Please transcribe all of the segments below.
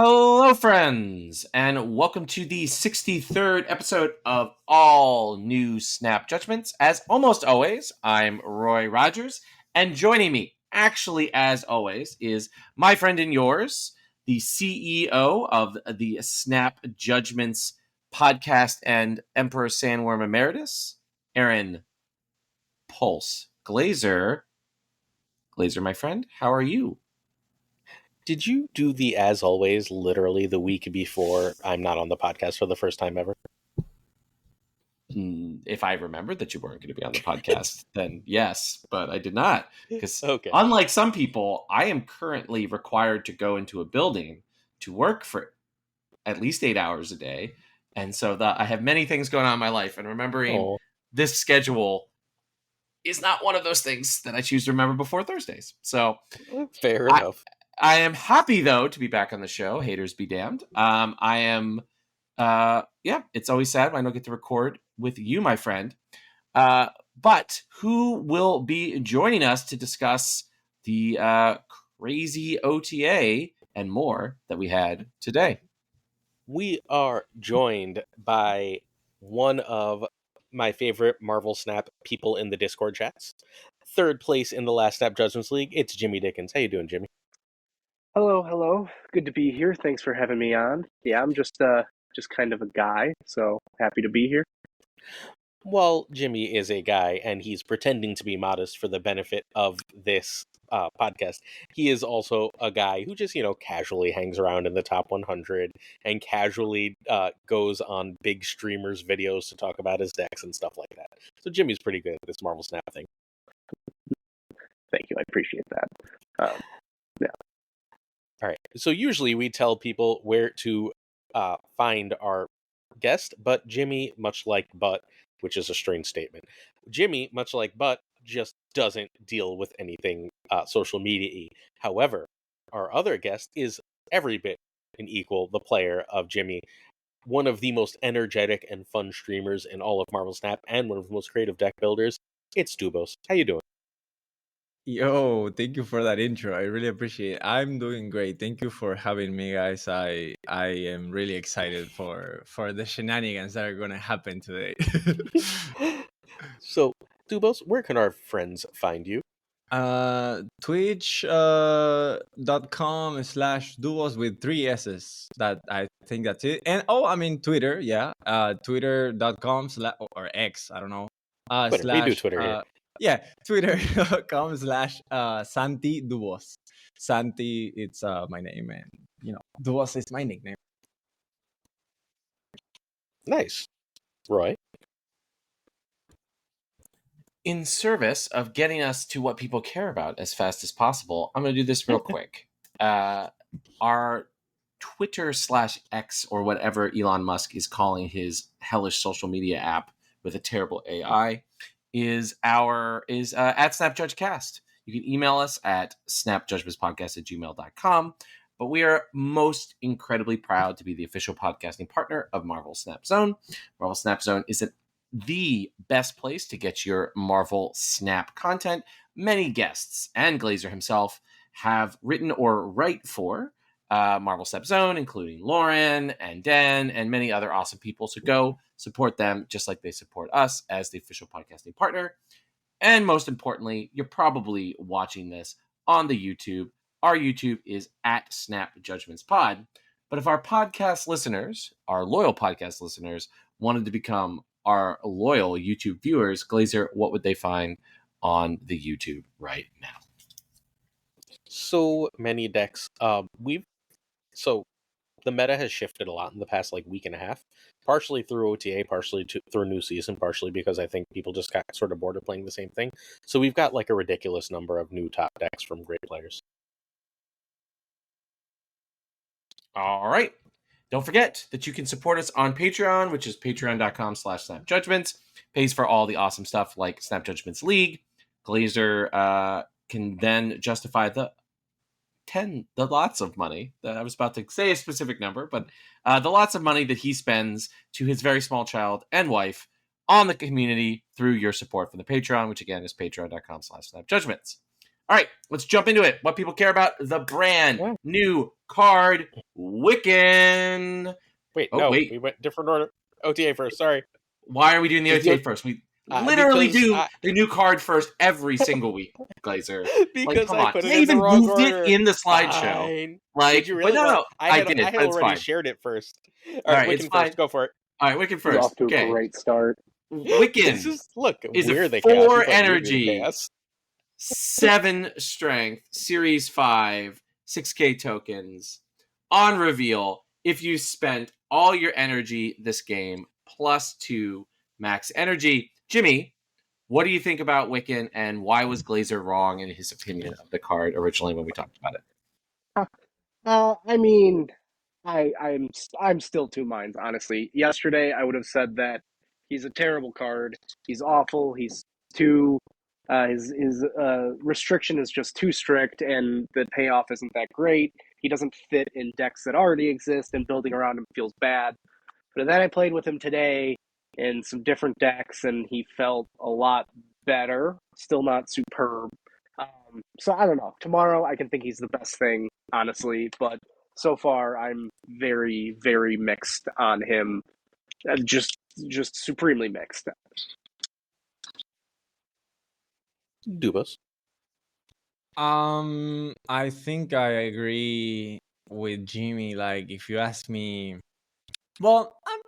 Hello, friends, and welcome to the 63rd episode of All New Snap Judgments. As almost always, I'm Roy Rogers, and joining me, actually as always, is my friend and yours, the CEO of the Snap Judgments podcast and Emperor Sandworm Emeritus, Aaron Pulse Glazer. Glazer, my friend, how are you? Did you do the as always literally the week before I'm not on the podcast for the first time ever? If I remembered that you weren't going to be on the podcast, then yes, but I did not. Because unlike some people, I am currently required to go into a building to work for at least 8 hours a day. And so I have many things going on in my life. And remembering this schedule is not one of those things that I choose to remember before Thursdays. So fair enough. I am happy, though, to be back on the show. Haters be damned. I am, it's always sad when I don't get to record with you, my friend. But who will be joining us to discuss the crazy OTA and more that we had today? We are joined by one of my favorite Marvel Snap people in the Discord chats. Third place in the last Snap Judgments League, it's Jimmy Dickins. How you doing, Jimmy? Hello. Good to be here. Thanks for having me on. Yeah, I'm just kind of a guy, so happy to be here. Well, Jimmy is a guy, and he's pretending to be modest for the benefit of this podcast. He is also a guy who just, casually hangs around in the top 100 and casually goes on big streamers' videos to talk about his decks and stuff like that. So Jimmy's pretty good at this Marvel Snap thing. Thank you. I appreciate that. Yeah. All right. So usually we tell people where to find our guest, but Jimmy, much like Butt, which is a strange statement, Jimmy, much like Butt, just doesn't deal with anything social media-y. However, our other guest is every bit an equal the player of Jimmy, one of the most energetic and fun streamers in all of Marvel Snap, and one of the most creative deck builders. It's Dubos. How you doing? Yo, thank you for that intro. I really appreciate it. I'm doing great. Thank you for having me, guys. I am really excited for the shenanigans that are going to happen today. So, Dubos, where can our friends find you? Twitch.com/Dubos with 3 S's. That I think that's it. And Twitter, yeah. Twitter.com/ or X, I don't know. Twitter. We do Twitter here. Yeah, twitter.com/Santi Dubos. Santi, it's my name, and Dubos is my nickname. Nice. Roy? In service of getting us to what people care about as fast as possible, I'm going to do this real quick. Our Twitter/X, or whatever Elon Musk is calling his hellish social media app with a terrible AI, is at SnapJudgeCast. You can email us at snapjudgmentspodcast@gmail.com. But we are most incredibly proud to be the official podcasting partner of Marvel Snap Zone. Marvel Snap Zone is the best place to get your Marvel Snap content. Many guests and Glazer himself have written or write for Marvel Snap Zone, including Lauren and Den and many other awesome people. So go support them just like they support us as the official podcasting partner. And most importantly, you're probably watching this on the YouTube. Our YouTube is at Snap Judgments Pod. But if our podcast listeners, our loyal podcast listeners, wanted to become our loyal YouTube viewers, Glazer, what would they find on the YouTube right now? So many decks. So the meta has shifted a lot in the past week and a half, partially through OTA, partially through new season, partially because I think people just got sort of bored of playing the same thing. So we've got a ridiculous number of new top decks from great players. All right. Don't forget that you can support us on Patreon, which is patreon.com/snapjudgments. Pays for all the awesome stuff like Snap Judgments League. Glazer can then justify the lots of money that I was about to say a specific number, but the lots of money that he spends to his very small child and wife on the community through your support for the Patreon, which again is patreon.com/snapjudgments. All right, let's jump into it. What people care about: the brand new card, Wiccan. Wait, Oh, no, wait. we went different order. OTA first. Sorry. Why are we doing the Is the OTA first? We literally because do the new card first every single week, Glazer. Like, because come I on. put it I in the even wrong moved order. it in the slideshow. Fine. Like, Did you really? But no, I did it. had But it's already fine. shared it first. All right, Wiccan it's first. fine. Go for it. All right, Wiccan He's first. off to a great start. Wiccan Look, is we're a the chaos. 4 He's like, you're the energy, chaos. 7 strength, series 5, 6k tokens. On reveal, if you spent all your energy this game plus 2 max energy. Jimmy, what do you think about Wiccan, and why was Glazer wrong in his opinion of the card originally when we talked about it? I mean, I'm still two minds, honestly. Yesterday, I would have said that he's a terrible card. He's awful. He's too his restriction is just too strict, and the payoff isn't that great. He doesn't fit in decks that already exist, and building around him feels bad. But then I played with him today in some different decks, and he felt a lot better. Still not superb. So I don't know. Tomorrow, I can think he's the best thing, honestly, but so far I'm very, very mixed on him. Just supremely mixed. Dubos. I think I agree with Jimmy. Like, if you ask me, well, I'm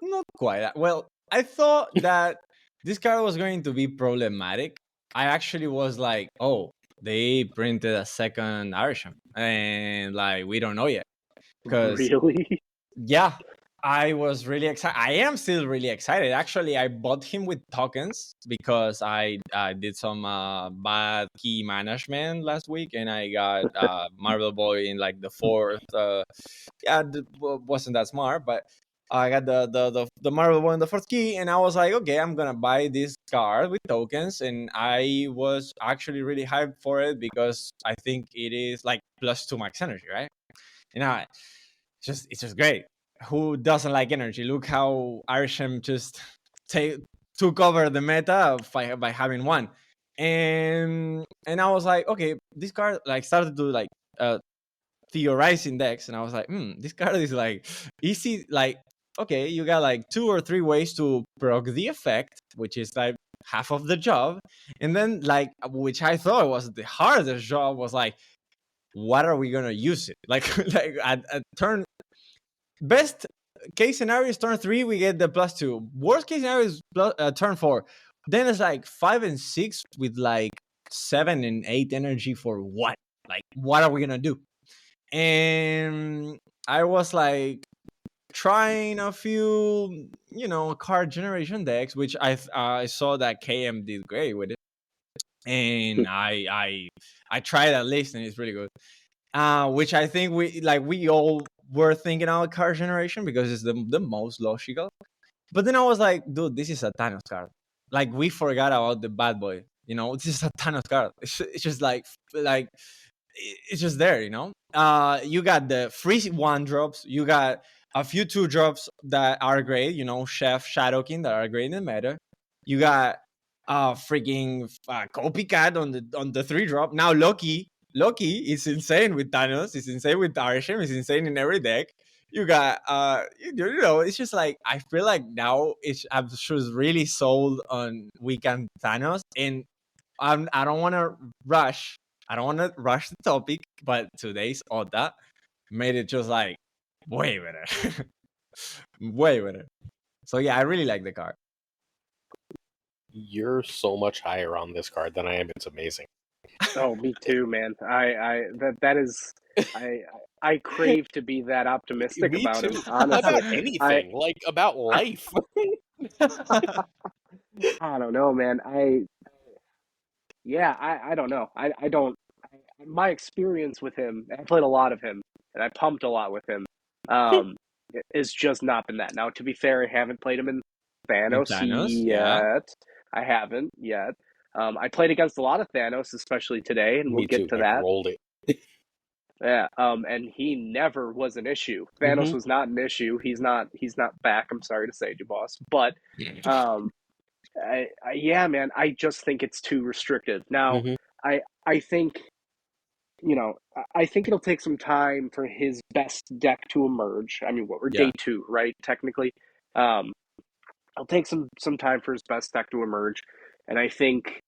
not quite. Well, I thought that this card was going to be problematic. I actually was like, oh, they printed a second Irishman, and like we don't know yet. Because Really? yeah, I was really excited. I am still really excited. Actually, I bought him with tokens because I did some bad key management last week, and I got Marvel Boy in like the fourth. Wasn't that smart, but I got the Marvel Boy in the fourth key, and I was like, okay, I'm gonna buy this card with tokens, and I was actually really hyped for it because I think it is like +2 max energy, right? And it's just great. Who doesn't like energy? Look how Arsham just took over the meta by having one, and I was like, okay, this card like started to like theorizing decks, and I was like, this card is like easy. Like, okay, you got like 2 or 3 ways to proc the effect, which is like half of the job, and then like which I thought was the hardest job was like, what are we gonna use it like at turn. Best case scenario is turn 3, we get the +2. Worst case scenario is turn 4. Then it's like 5 and 6 with like 7 and 8 energy for what? Like, what are we gonna do? And I was like trying a few, card generation decks, which I saw that KM did great with it, and I tried at least, and it's really good. Which I think we all were thinking about card generation because it's the most logical. But then I was like, dude, this is a Thanos card. Like, we forgot about the bad boy. This is a Thanos card. It's just like it's just there. You got the free 1-drops. You got a few 2-drops that are great. Chef, Shadowkin that are great in the meta. You got freaking copycat on the 3-drop. Now Loki is insane with Thanos. It's insane with Arsham. It's insane in every deck. You got it's just like I feel like now I'm just really sold on Wiccan Thanos, and I don't want to rush. I don't want to rush the topic, but today's Oda made it just like way better, way better. So yeah, I really like the card. You're so much higher on this card than I am. It's amazing. Oh, me too, man. That is I crave to be that optimistic Me about too. him. Honestly, About anything, like about life. I don't know, man. I don't know. I don't. My experience with him, I played a lot of him, and I pumped a lot with him. Is just not been that. Now, to be fair, I haven't played him in Thanos, Thanos, yet. yeah. I haven't yet. I played against a lot of Thanos, especially today, and we'll get to that. Rolled it. Yeah. And he never was an issue. Thanos was not an issue. He's not back. I'm sorry to say, Dubos, but yeah, man. I just think it's too restrictive. Now, I think, I think it'll take some time for his best deck to emerge. I mean, we're day 2, right? Technically, it'll take some time for his best deck to emerge, and I think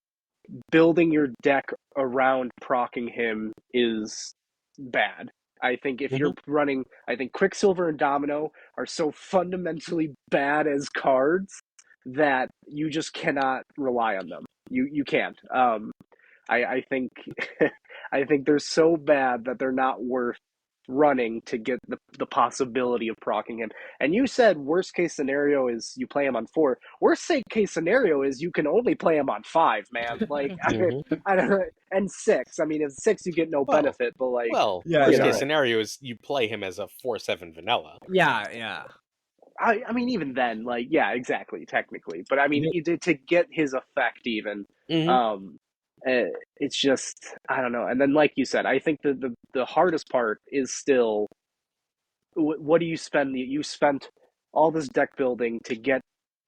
building your deck around proccing him is bad. I think if you're running, I think Quicksilver and Domino are so fundamentally bad as cards that you just cannot rely on them. You can't. I think I think they're so bad that they're not worth running to get the possibility of proccing him. And you said worst case scenario is you play him on 4. Worst case scenario is you can only play him on 5, man. Like I don't know, and 6. I mean, if 6 you get no benefit, but like worst case scenario is you play him as a 4/7 vanilla. Yeah. I mean, even then, like, yeah, exactly, technically. But I mean, to get his effect even, it's just, I don't know. And then, like you said, I think the hardest part is still, what do you spend? You spent all this deck building to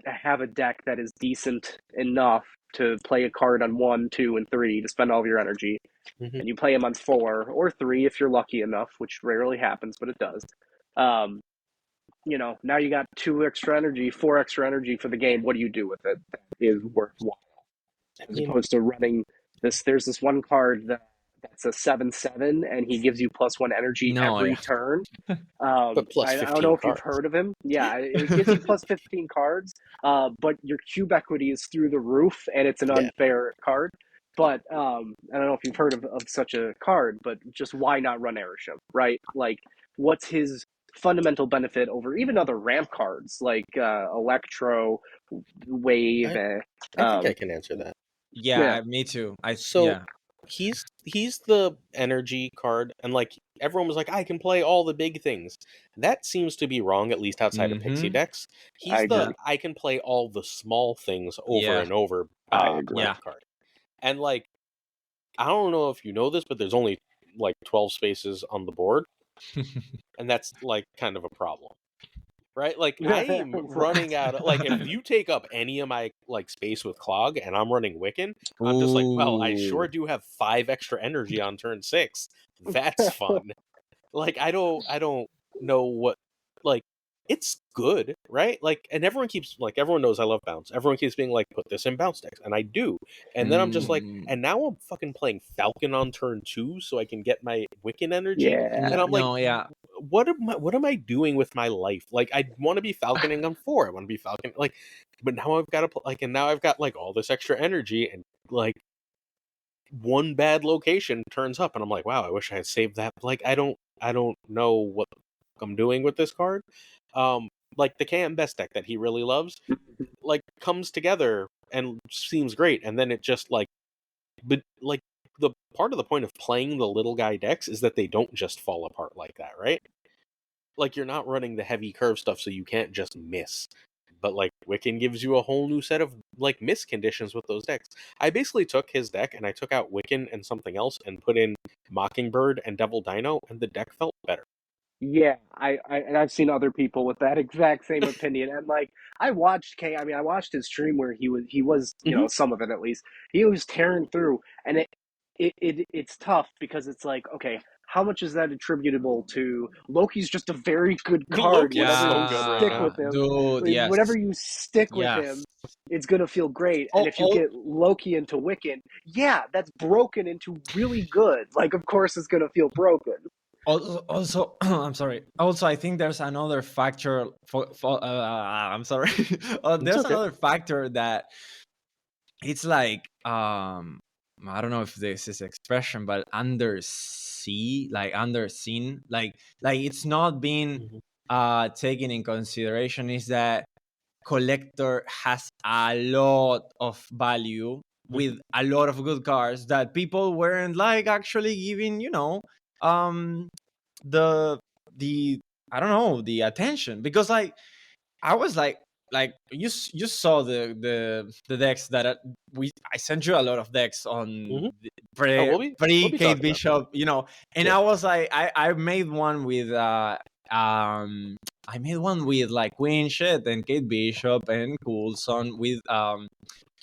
have a deck that is decent enough to play a card on 1, 2, and 3 to spend all of your energy, and you play him on 4 or 3 if you're lucky enough, which rarely happens, but it does. Now you got 2 extra energy, 4 extra energy for the game. What do you do with it? That is worthwhile. As opposed to running this, there's this one card that's a 7/7, and he gives you +1 energy every turn. But plus 15 I don't know if cards. you've heard of him. Yeah, it gives you +15 cards, but your cube equity is through the roof, and it's an unfair card. But I don't know if you've heard of such a card, but just why not run Airship, right? Like, what's his fundamental benefit over even other ramp cards like Electro, Wave? I think I can answer that. Yeah, me too. He's the energy card, and like everyone was like, I can play all the big things. That seems to be wrong, at least outside of Pixie decks. He's I can play all the small things over and over ramp card. And like, I don't know if you know this, but there's only like 12 spaces on the board. And that's like kind of a problem, right? Like, I am running out of, like, if you take up any of my like space with Clog and I'm running Wiccan, I'm just like, well, I sure do have 5 extra energy on turn 6. That's fun. Like, I don't know what, like, it's good, right? Like, and everyone knows I love bounce. Everyone keeps being like, put this in bounce decks, and I do. And then I'm just like, and now I'm fucking playing Falcon on turn 2 so I can get my Wiccan energy. And I'm like, what am I doing with my life? Like, I want to be falconing on 4. I want to be falcon, like, but now I've got to and now I've got like all this extra energy, and like one bad location turns up, and I'm like, wow, I wish I had saved that. Like, I don't know what I'm doing with this card. Like the KM best deck that he really loves, like, comes together and seems great, and then it just like, but like, the part of the point of playing the little guy decks is that they don't just fall apart like that, right? Like, you're not running the heavy curve stuff, so you can't just miss. But like, Wiccan gives you a whole new set of like miss conditions with those decks. I basically took his deck and I took out Wiccan and something else and put in Mockingbird and Devil Dino, and the deck felt better. Yeah, and I've seen other people with that exact same opinion. And like, I watched his stream where he was some of it at least. He was tearing through, and it's tough because it's like, okay, how much is that attributable to Loki's just a very good card? Loki's so good Stick right with him, dude. Yes. Whatever you stick with him, it's gonna feel great. And if you get Loki into Wiccan, that's broken into really good. Like, of course, it's gonna feel broken. Also, I'm sorry. Also, I think there's another factor. I'm sorry. There's another factor that it's like, I don't know if this is expression, but underseen, like it's not being taken in consideration. Is that collector has a lot of value with a lot of good cards that people weren't like actually giving, the I don't know, the attention, because like I was like you saw the decks that I sent you a lot of decks on Kate Bishop, and I was like I made one with like Queen Shit and Kate Bishop and Coulson with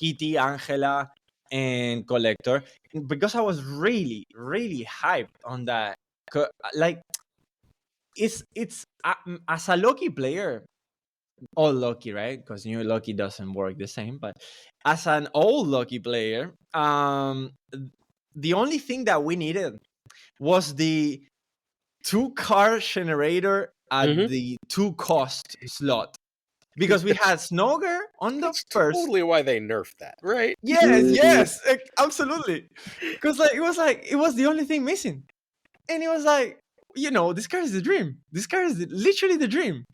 Kitty, Angela, and Collector, because I was really, really hyped on that. Like, it's as a Loki player, all Loki, right? Because new Loki doesn't work the same. But as an old Loki player, the only thing that we needed was the 2-card generator at the 2-cost slot, because we had Snogger on the That's first. totally why they nerfed that, right? Yes, absolutely. Because it was the only thing missing, and it was like, this card is the dream. This card is literally the dream.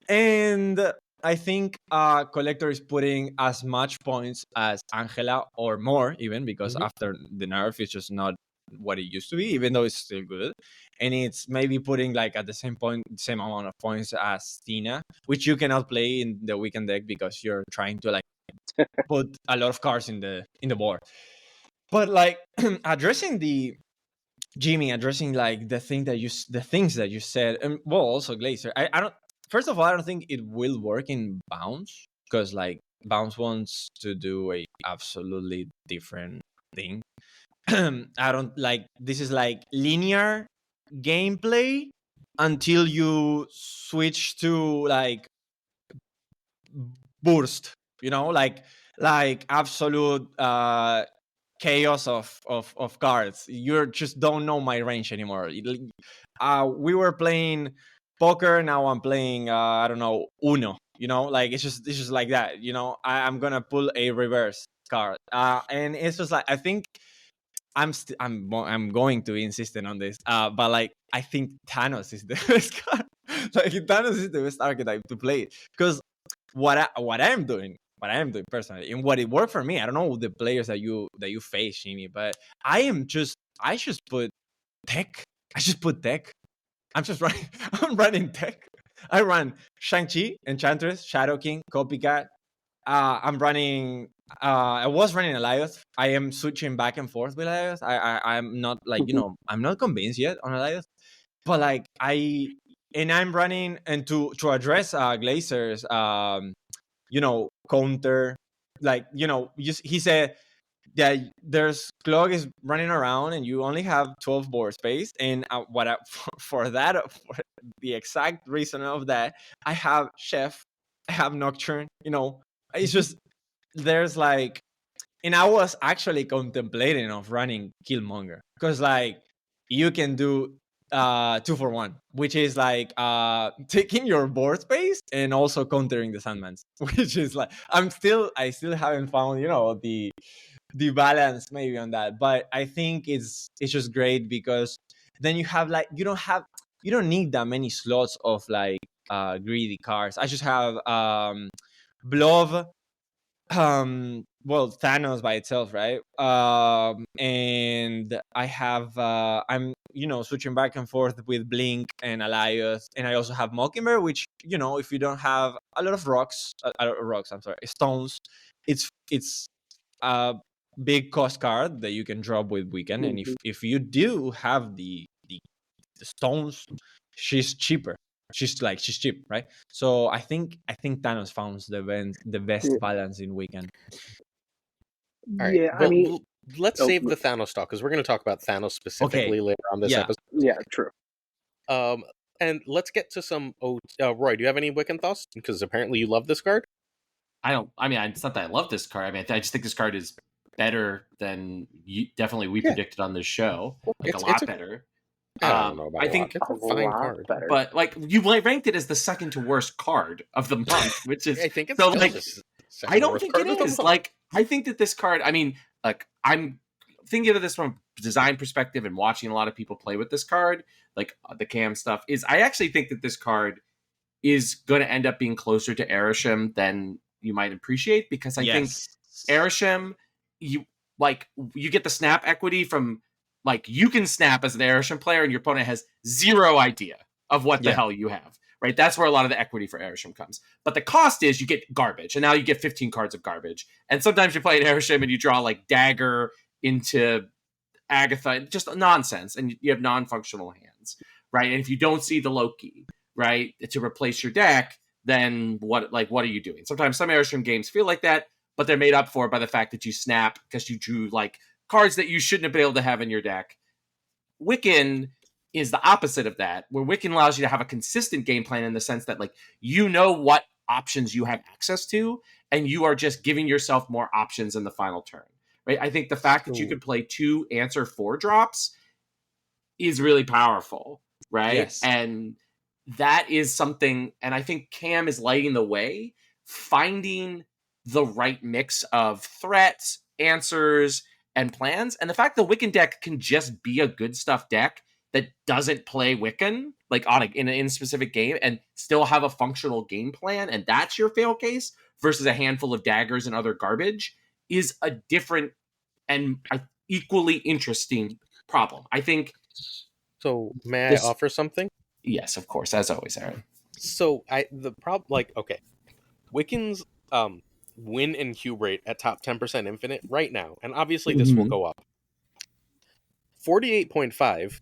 And I think Collector is putting as much points as Angela, or more even, because after the nerf, it's just not what it used to be, even though it's still good. And it's maybe putting like at the same amount of points as Thena, which you cannot play in the Wiccan deck because you're trying to like put a lot of cards in the board. But like addressing like the things that you said, and well, also Glazer, I don't. First of all, I don't think it will work in Bounce, because like Bounce wants to do a absolutely different thing. I don't like, this is like linear gameplay until you switch to like burst, like absolute chaos of cards. You just don't know my range anymore. We were playing poker, now I'm playing I don't know, Uno, like it's just like that. I'm gonna pull a reverse card, and it's just like, I think I'm going to be insistent on this, but like I think Thanos is the best card. Like Thanos is the best archetype to play, because what I'm doing personally, and what it worked for me. I don't know the players that you face, Jimmy, but I just put tech. I just put tech. I'm just running. I'm running tech. I run Shang-Chi, Enchantress, Shadow King, Copycat. I'm running. I was running Elias. I am switching back and forth with Elias. I'm not like, I'm not convinced yet on Elias, but like I'm running, and to address Glazer's counter, like, he said that there's Clog is running around and you only have 12 board space, and for the exact reason of that, I have Chef, I have Nocturne. It's just, there's like, and I was actually contemplating of running Killmonger, because like you can do 2-for-1, which is like taking your board space and also countering the Sandmans, which is like, I still haven't found the balance maybe on that. But I think it's just great, because then you have like, you don't need that many slots of like greedy cards. I just have Blove, well, Thanos by itself, right? And I have I'm switching back and forth with Blink and Elias, and I also have Mockingbird, which, if you don't have a lot of stones, it's a big cost card that you can drop with Wiccan. And if you do have the stones, she's cheaper. She's cheap, right? So I think Thanos found the best balance in Wiccan. All right. Yeah, Well, I mean, let's save the Thanos talk, because we're going to talk about Thanos specifically later on this episode. yeah, true. And let's get to some. Roy, do you have any Wiccan thoughts? Because apparently you love this card. It's not that I love this card. I just think this card is better than we predicted on this show. Like, a lot better. I don't know about. I think it's a fine card, better. But like, you ranked it as the second to worst card of the month, which is, I think it's so still like, I don't think it is. Like, I think that this card, like, I'm thinking of this from a design perspective and watching a lot of people play with this card, like the cam stuff, is I actually think that this card is going to end up being closer to Erisham than you might appreciate, because I think Erisham, you get the snap equity from, like, you can snap as an Erisham player and your opponent has zero idea of what the hell you have, right? That's where a lot of the equity for Erisham comes. But the cost is you get garbage, and now you get 15 cards of garbage. And sometimes you play an Erisham and you draw like Dagger into Agatha, just nonsense, and you have non-functional hands, right? And if you don't see the Loki, right, to replace your deck, then what are you doing? Sometimes some Erisham games feel like that. but they're made up for by the fact that you snap because you drew like cards that you shouldn't have been able to have in your deck. Wiccan is the opposite of that, where Wiccan allows you to have a consistent game plan in the sense that, like, you know what options you have access to, and you are just giving yourself more options in the final turn. Right? I think the fact that you could play 2 answer 4 drops is really powerful, right? Yes. And that is something, and I think Cam is lighting the way, finding the right mix of threats, answers, and plans. And the fact the Wiccan deck can just be a good stuff deck that doesn't play Wiccan, like in a specific game, and still have a functional game plan, and that's your fail case, versus a handful of daggers and other garbage, is a different and equally interesting problem. I think. So may I offer something? Yes, of course, as always, Aaron. So okay, Wiccan's win and Q rate at top 10% infinite right now, and obviously this will go up. 48.5,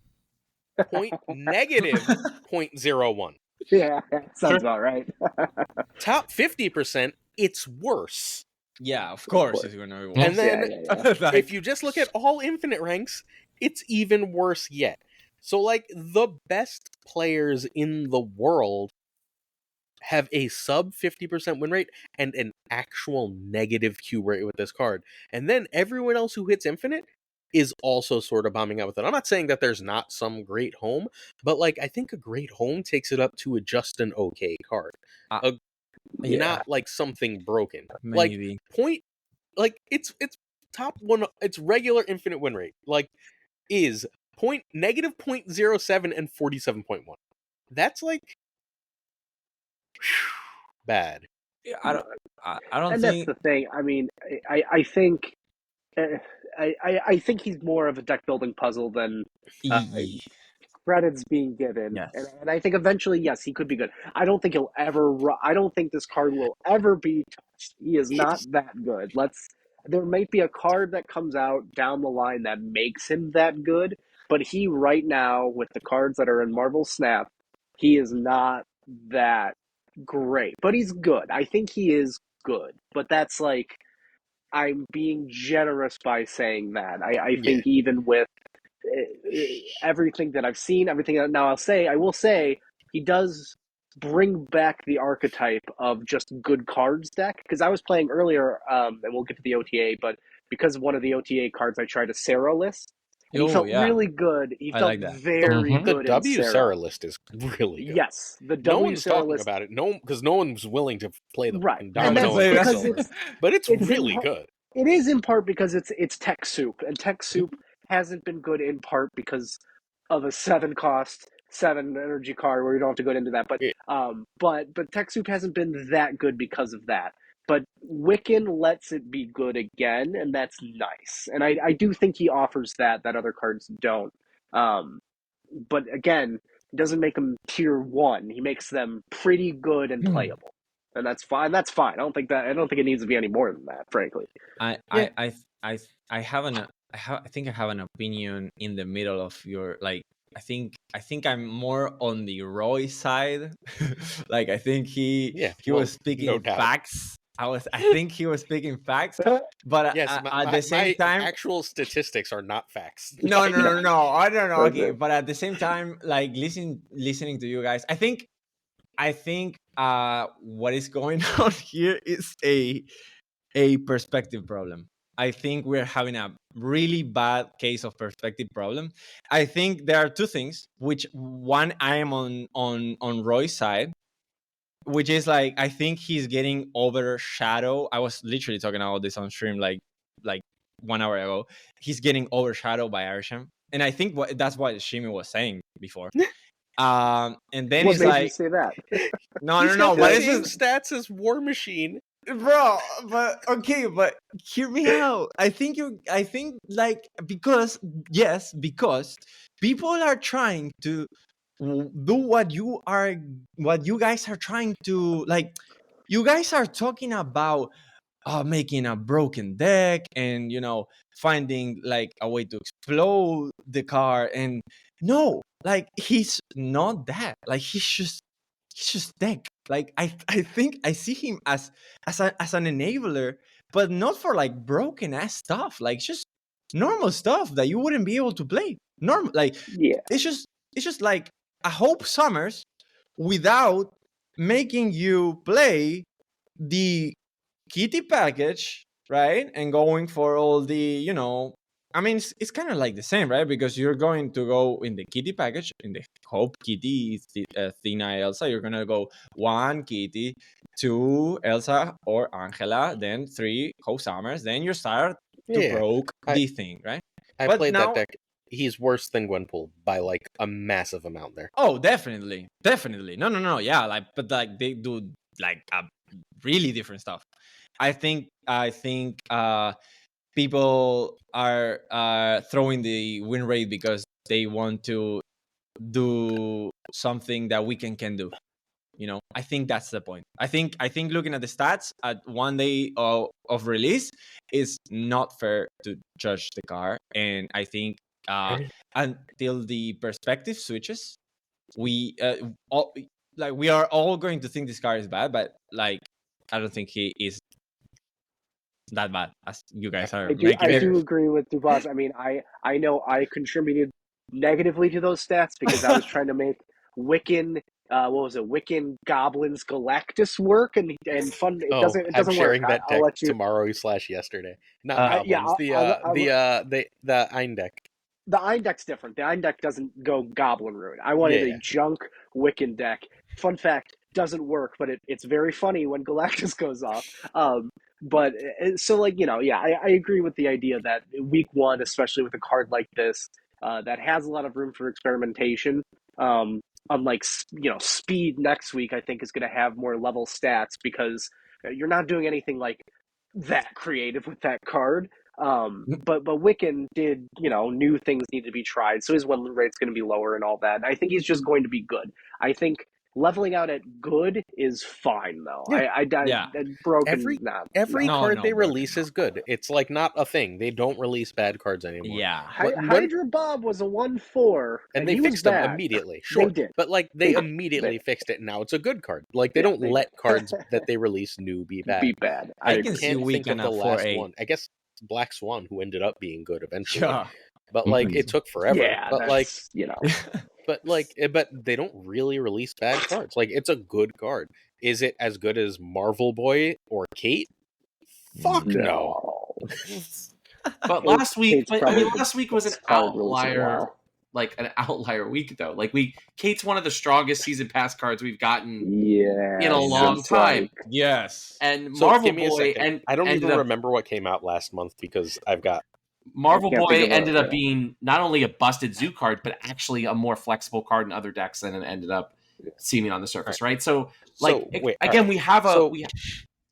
negative 0.01. Yeah, sounds about right. Top 50%, it's worse. Yeah, of course it's gonna be worse. And then Like, if you just look at all infinite ranks, it's even worse yet. So, like, the best players in the world have a sub 50% win rate and an actual negative Q rate with this card. And then everyone else who hits infinite is also sort of bombing out with it. I'm not saying that there's not some great home, but, like, I think a great home takes it up to just an okay card. Not like something broken. maybe. It's top one. It's regular infinite win rate. Like, is negative 0.07 and 47.1. That's like bad. I don't And think. that's the thing. I mean, I think I think he's more of a deck building puzzle than credits being given. Yes. And I think eventually, yes, he could be good. I don't think I don't think this card will ever be touched. He is not that good. There might be a card that comes out down the line that makes him that good, but he right now, with the cards that are in Marvel Snap, he is not that great. But he's good. I think he is good. But that's like, I'm being generous by saying that. I think even with everything that I've seen, everything that now I will say, he does bring back the archetype of just good cards deck. Because I was playing earlier, and we'll get to the OTA, but because of one of the OTA cards, I tried a Sarah list. He felt really good. He felt very good. The W Sarah list is really good. Yes, the W no one's Sarah talking list about it. No, because no one's willing to play the right. domino And and because but it's really good. It is in part because it's Tech Soup, and Tech Soup hasn't been good in part because of a 7 cost, 7 energy card where you don't have to go into that. But Tech Soup hasn't been that good because of that. But Wiccan lets it be good again, and that's nice. And I do think he offers that other cards don't. But again, it doesn't make them tier 1. He makes them pretty good and playable. And that's fine. That's fine. I don't think it needs to be any more than that, frankly. I think I have an opinion in the middle of your, like, I think I'm more on the Roy side. Like, I think he was speaking facts. I think he was speaking facts, but yes, at the same time, actual statistics are not facts. No. I don't know. Okay, but at the same time, like, listening to you guys, I think what is going on here is a perspective problem. I think we're having a really bad case of perspective problem. I think there are 2 things, which one, I am on Roy's side, which is, like, I think he's getting overshadowed. I was literally talking about this on stream like 1 hour ago. He's getting overshadowed by Arsham, and I think that's what Shimi was saying before. And then what it's made like, you say that? No. What is his stats as War Machine? Bro, but okay, but hear me out. I think like, because people are trying to do what you guys are trying to, like. You guys are talking about making a broken deck and, finding, like, a way to explode the card, and no, like, he's not that. Like, he's just deck. Like, I think I see him as an enabler but not for like broken ass stuff, like just normal stuff that you wouldn't be able to play. Normal, like Yeah. it's just like a Hope Summers without making you play the kitty package, right? And going for all the, you know, I mean, it's kind of like the same, right? Because you're going to go in the kitty package, in the Hope Kitty, Thena, Elsa. You're going to go 1 Kitty, 2 Elsa or Angela, then 3 Hope Summers. Then you start to broke the thing, right? I played that deck. He's worse than Gwenpool by like a massive amount there. Oh, definitely. No. Yeah, like, but like they do like really different stuff. I think people are throwing the win rate because they want to do something that Wiccan can do. You know, I think that's the point. I think looking at the stats at 1 day of release is not fair to judge the card, and I think until the perspective switches, we we are all going to think this card is bad, but like I don't think he is that bad as you guys are making I it. do agree with Dubos. I mean, I know I contributed negatively to those stats because I was trying to make Wiccan, Wiccan Goblins Galactus work, and fun. It doesn't work. I'm sharing that deck I'll let you... tomorrow/yesterday. Not Goblins. The Ein deck. The Ein deck's different. The Ein deck doesn't go Goblin route. I wanted a junk Wiccan deck. Fun fact, doesn't work, but it's very funny when Galactus goes off. But so, like, you know, I agree with the idea that week 1, especially with a card like this, that has a lot of room for experimentation. Unlike, you know, Speed next week, I think is going to have more level stats because you're not doing anything like that creative with that card. But Wiccan did, you know, new things need to be tried, so his win rate's going to be lower and all that. And I think he's just going to be good. I think leveling out at good is fine, though. Broken. Every card they release is good. It's like not a thing. They don't release bad cards anymore. Yeah. Hydra Bob was a 1/4, and they fixed them immediately. Sure, they did. But like they immediately fixed it. And now it's a good card. Like they don't let cards that they release new be bad. I can see think of the last one. I guess Black Swan, who ended up being good eventually. Yeah. But like it took forever. Yeah, but like you know. But they don't really release bad cards. Like it's a good card. Is it as good as Marvel Boy or Kate? Fuck no. But last week was an outlier, like an outlier week though. Like Kate's one of the strongest season pass cards we've gotten in a long time. Yes. And Marvel Boy, and I don't even remember what came out last month because I've got Marvel Boy ended up being not only a busted zoo card, but actually a more flexible card in other decks than it ended up seeming on the surface, right? So, like, we have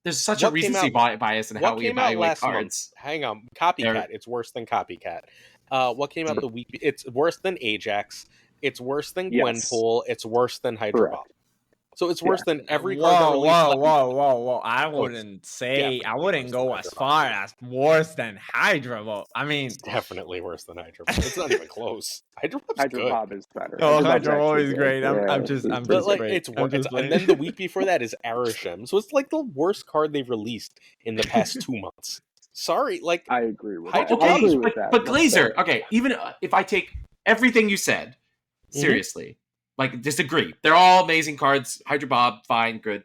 there's such a recency bias in how we evaluate cards. Hang on, Copycat. It's worse than Copycat. What came out the week? It's worse than Ajax. It's worse than Gwenpool. It's worse than Hydra Bob. So it's worse than every card that released. Whoa. I wouldn't go as far as worse than Hydra Bob. I mean, it's definitely worse than Hydra Bob. It's not even close. Hydra Bob is better. Oh, Hydra Bob is great. I'm just great. It's worse. And then the week before that is Arishem. So it's like the worst card they've released in the past 2 months. Sorry, like I agree with that. But Glazer, okay, even if I take everything you said seriously. Like, disagree. They're all amazing cards. Hydra Bob, fine, good.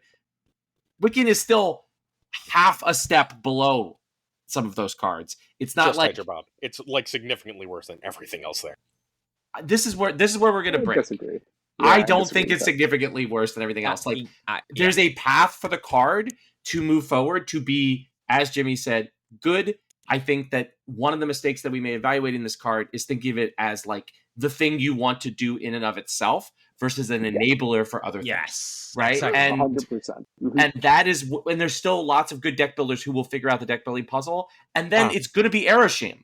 Wiccan is still half a step below some of those cards. It's not just like Hydra Bob. It's like significantly worse than everything else there. This is where we're gonna break. Disagree. I don't think it's significantly worse than everything else. Like, there's a path for the card to move forward to be, as Jimmy said, good. I think that one of the mistakes that we may evaluate in this card is think of it as like the thing you want to do in and of itself versus an enabler for other things. Right? Exactly. And 100%. And that is, and there's still lots of good deck builders who will figure out the deck building puzzle. And then it's going to be Arishem.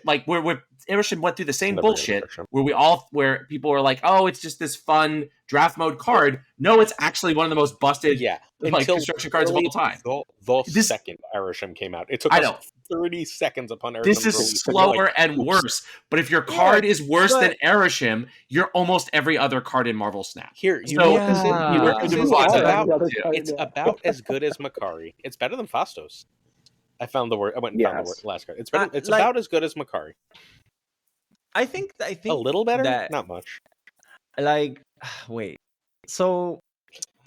Like where Arishem went through the same bullshit where people were like, oh, it's just this fun draft mode card. No, it's actually one of the most busted construction cards of all time. The second Arishem came out, it took us 30 seconds upon Arishem. This is slower and worse. But if your card is worse than Arishem, you're almost every other card in Marvel Snap. Here, it's about as good as Makari. It's better than Fastos. I found the word. I went and found the word, Yes. last card. It's better. It's Like, about as good as Makari. I think A little better, that, not much. like, wait. So,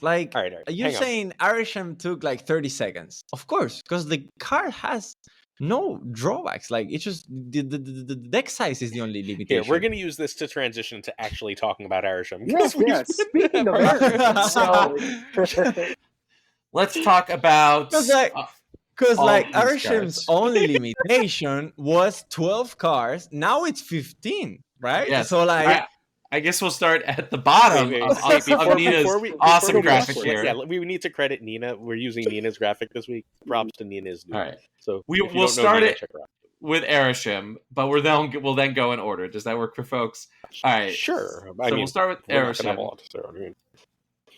like, All right. you're Hang on. saying Arishem took like 30 seconds? Of course, because the card has no drawbacks. Like, it's just the deck size is the only limitation. Here, we're going to use this to transition to actually talking about Arishem. Yes, yes. Speaking of Arishem, so Let's talk about Because all like of these Arishem's cards. only limitation was 12 cards. Now it's 15, right? Yes. So like, I guess we'll start at the bottom Okay, of Nina's before awesome we graphic go, here. yeah, we need to credit Nina. We're using Nina's graphic this week. Props to Nina's new. All right. So We'll start it with Arishem, but we'll then go in order. Does that work for folks? All right. Sure. So we'll start with Arishem.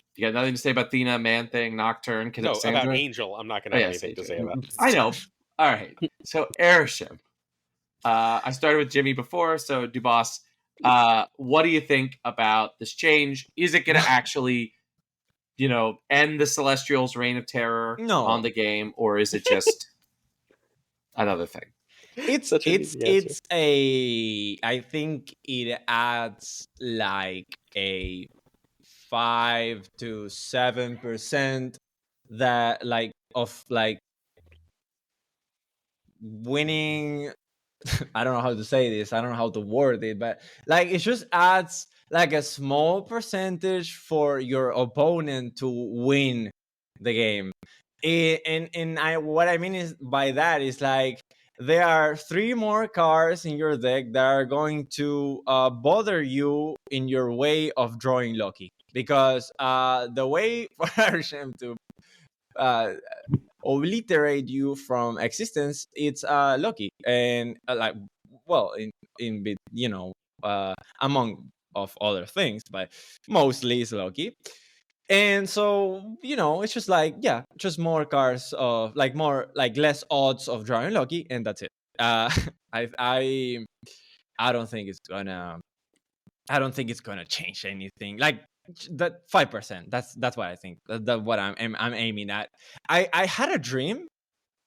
You You got nothing to say about Thena, Man Thing, Nocturn, Cassandra? about Angel, I'm not going to have anything to say about. I know. All right. So Arishem. I started with Jimmy before, so Dubos, what do you think about this change? Is it going to actually, end the Celestials' reign of terror on the game, or is it just another thing? I think it adds like a 5 to 7% that like of like winning. I don't know how to say this. I don't know how to word it, but like it just adds like a small percentage for your opponent to win the game. What I mean is by that is like there are 3 more cards in your deck that are going to bother you in your way of drawing lucky, because the way for Arishem to obliterate you from existence, it's lucky, and among of other things, but mostly it's lucky. And so it's just like just more cards of like more like less odds of drawing lucky, and that's it. I don't think it's gonna change anything. Like that 5%. That's what I think. That's what I'm aiming at. I had a dream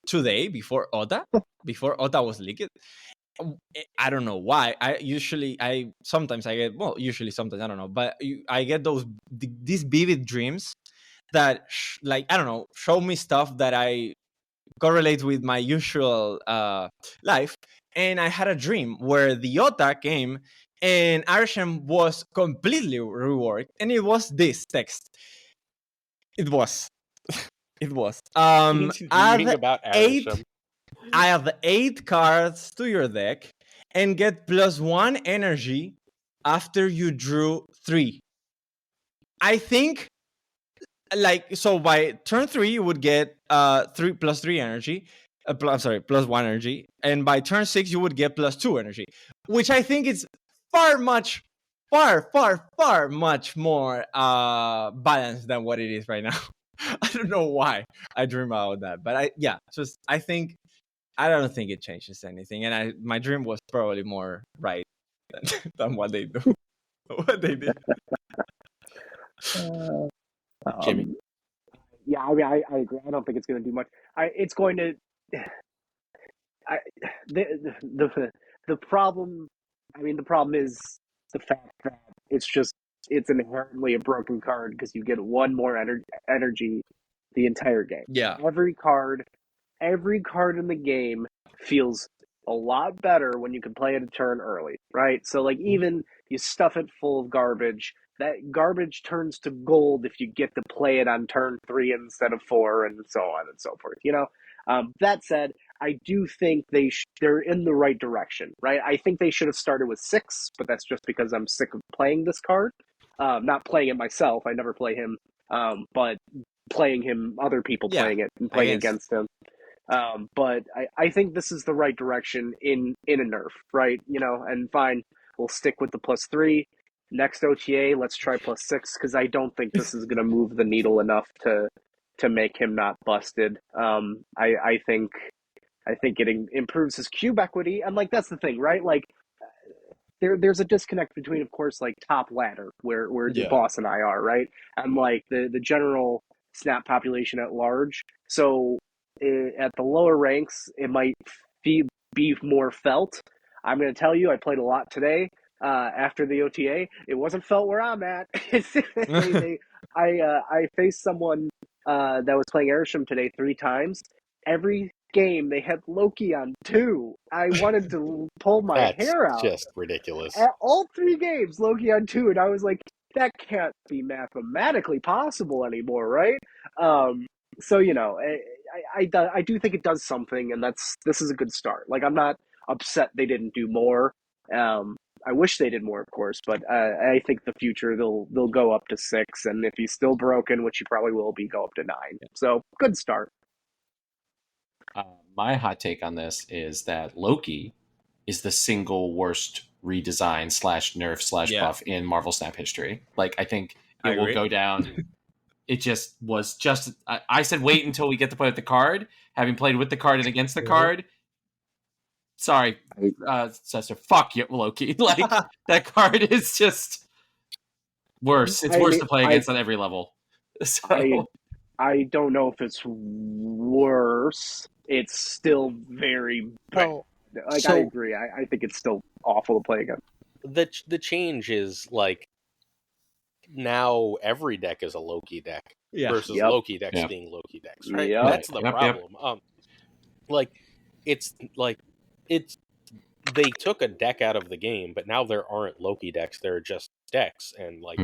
today before Oda was leaked. I don't know why. Sometimes I get sometimes I don't know, but I get these vivid dreams that like I don't know, show me stuff that I correlate with my usual life. And I had a dream where the Ota came and Arishem was completely reworked, and it was this text. It was. About Arishem. Add 8 cards to your deck and get +1 energy after you drew 3. I think like so by turn 3 you would get 3 + 3 energy. +1 energy, and by turn 6 you would get +2 energy, which I think is far much more balanced than what it is right now. I don't know why I dream about that, but I don't think it changes anything, and my dream was probably more right than what they do. What they did. Jimmy. Yeah, I mean, I agree. I don't think it's going to do much. It's going to. The problem. I mean, the problem is the fact that it's inherently a broken card because you get 1 more energy the entire game. Yeah. Every card in the game feels a lot better when you can play it a turn early, right? So like even you stuff it full of garbage, that garbage turns to gold if you get to play it on turn 3 instead of 4, and so on and so forth. That said, I do think they're in the right direction, right? I think they should have started with 6, but that's just because I'm sick of playing this card. Not playing it myself. I never play him, but playing him, other people playing it and playing against him. But I think this is the right direction in a nerf, right? And fine, we'll stick with the +3. Next OTA, let's try +6, because I don't think this is going to move the needle enough to make him not busted. I think it improves his cube equity, and like that's the thing, right? Like there's a disconnect between, of course, like top ladder where Dubos and I are, right, and like the general Snap population at large. So at the lower ranks, it might be more felt. I'm going to tell you, I played a lot today after the OTA. It wasn't felt where I'm at. I faced someone that was playing Airsham today 3 times. Every game they had Loki on 2. I wanted to pull my hair out. Just ridiculous. At all 3 games, Loki on 2, and I was like, that can't be mathematically possible anymore, right? So I do think it does something, and this is a good start. Like, I'm not upset they didn't do more. I wish they did more, of course, but I think the future they'll go up to 6, and if he's still broken, which he probably will be, go up to 9. So good start. My hot take on this is that Loki is the single worst redesign /nerf /buff in Marvel Snap history. Like, I think it will go down. It just was just. I said wait until we get to play with the card. Having played with the card and against the card. Sorry, Cesar. Fuck you, Loki. Like, that card is just worse. It's worse to play against on every level. So I don't know if it's worse. It's still very bad. Like, I agree. I think it's still awful to play against. The change is, like, now every deck is a Loki deck versus Loki decks being Loki decks, right? Yep. That's the problem. They took a deck out of the game, but now there aren't Loki decks. There are just decks, and like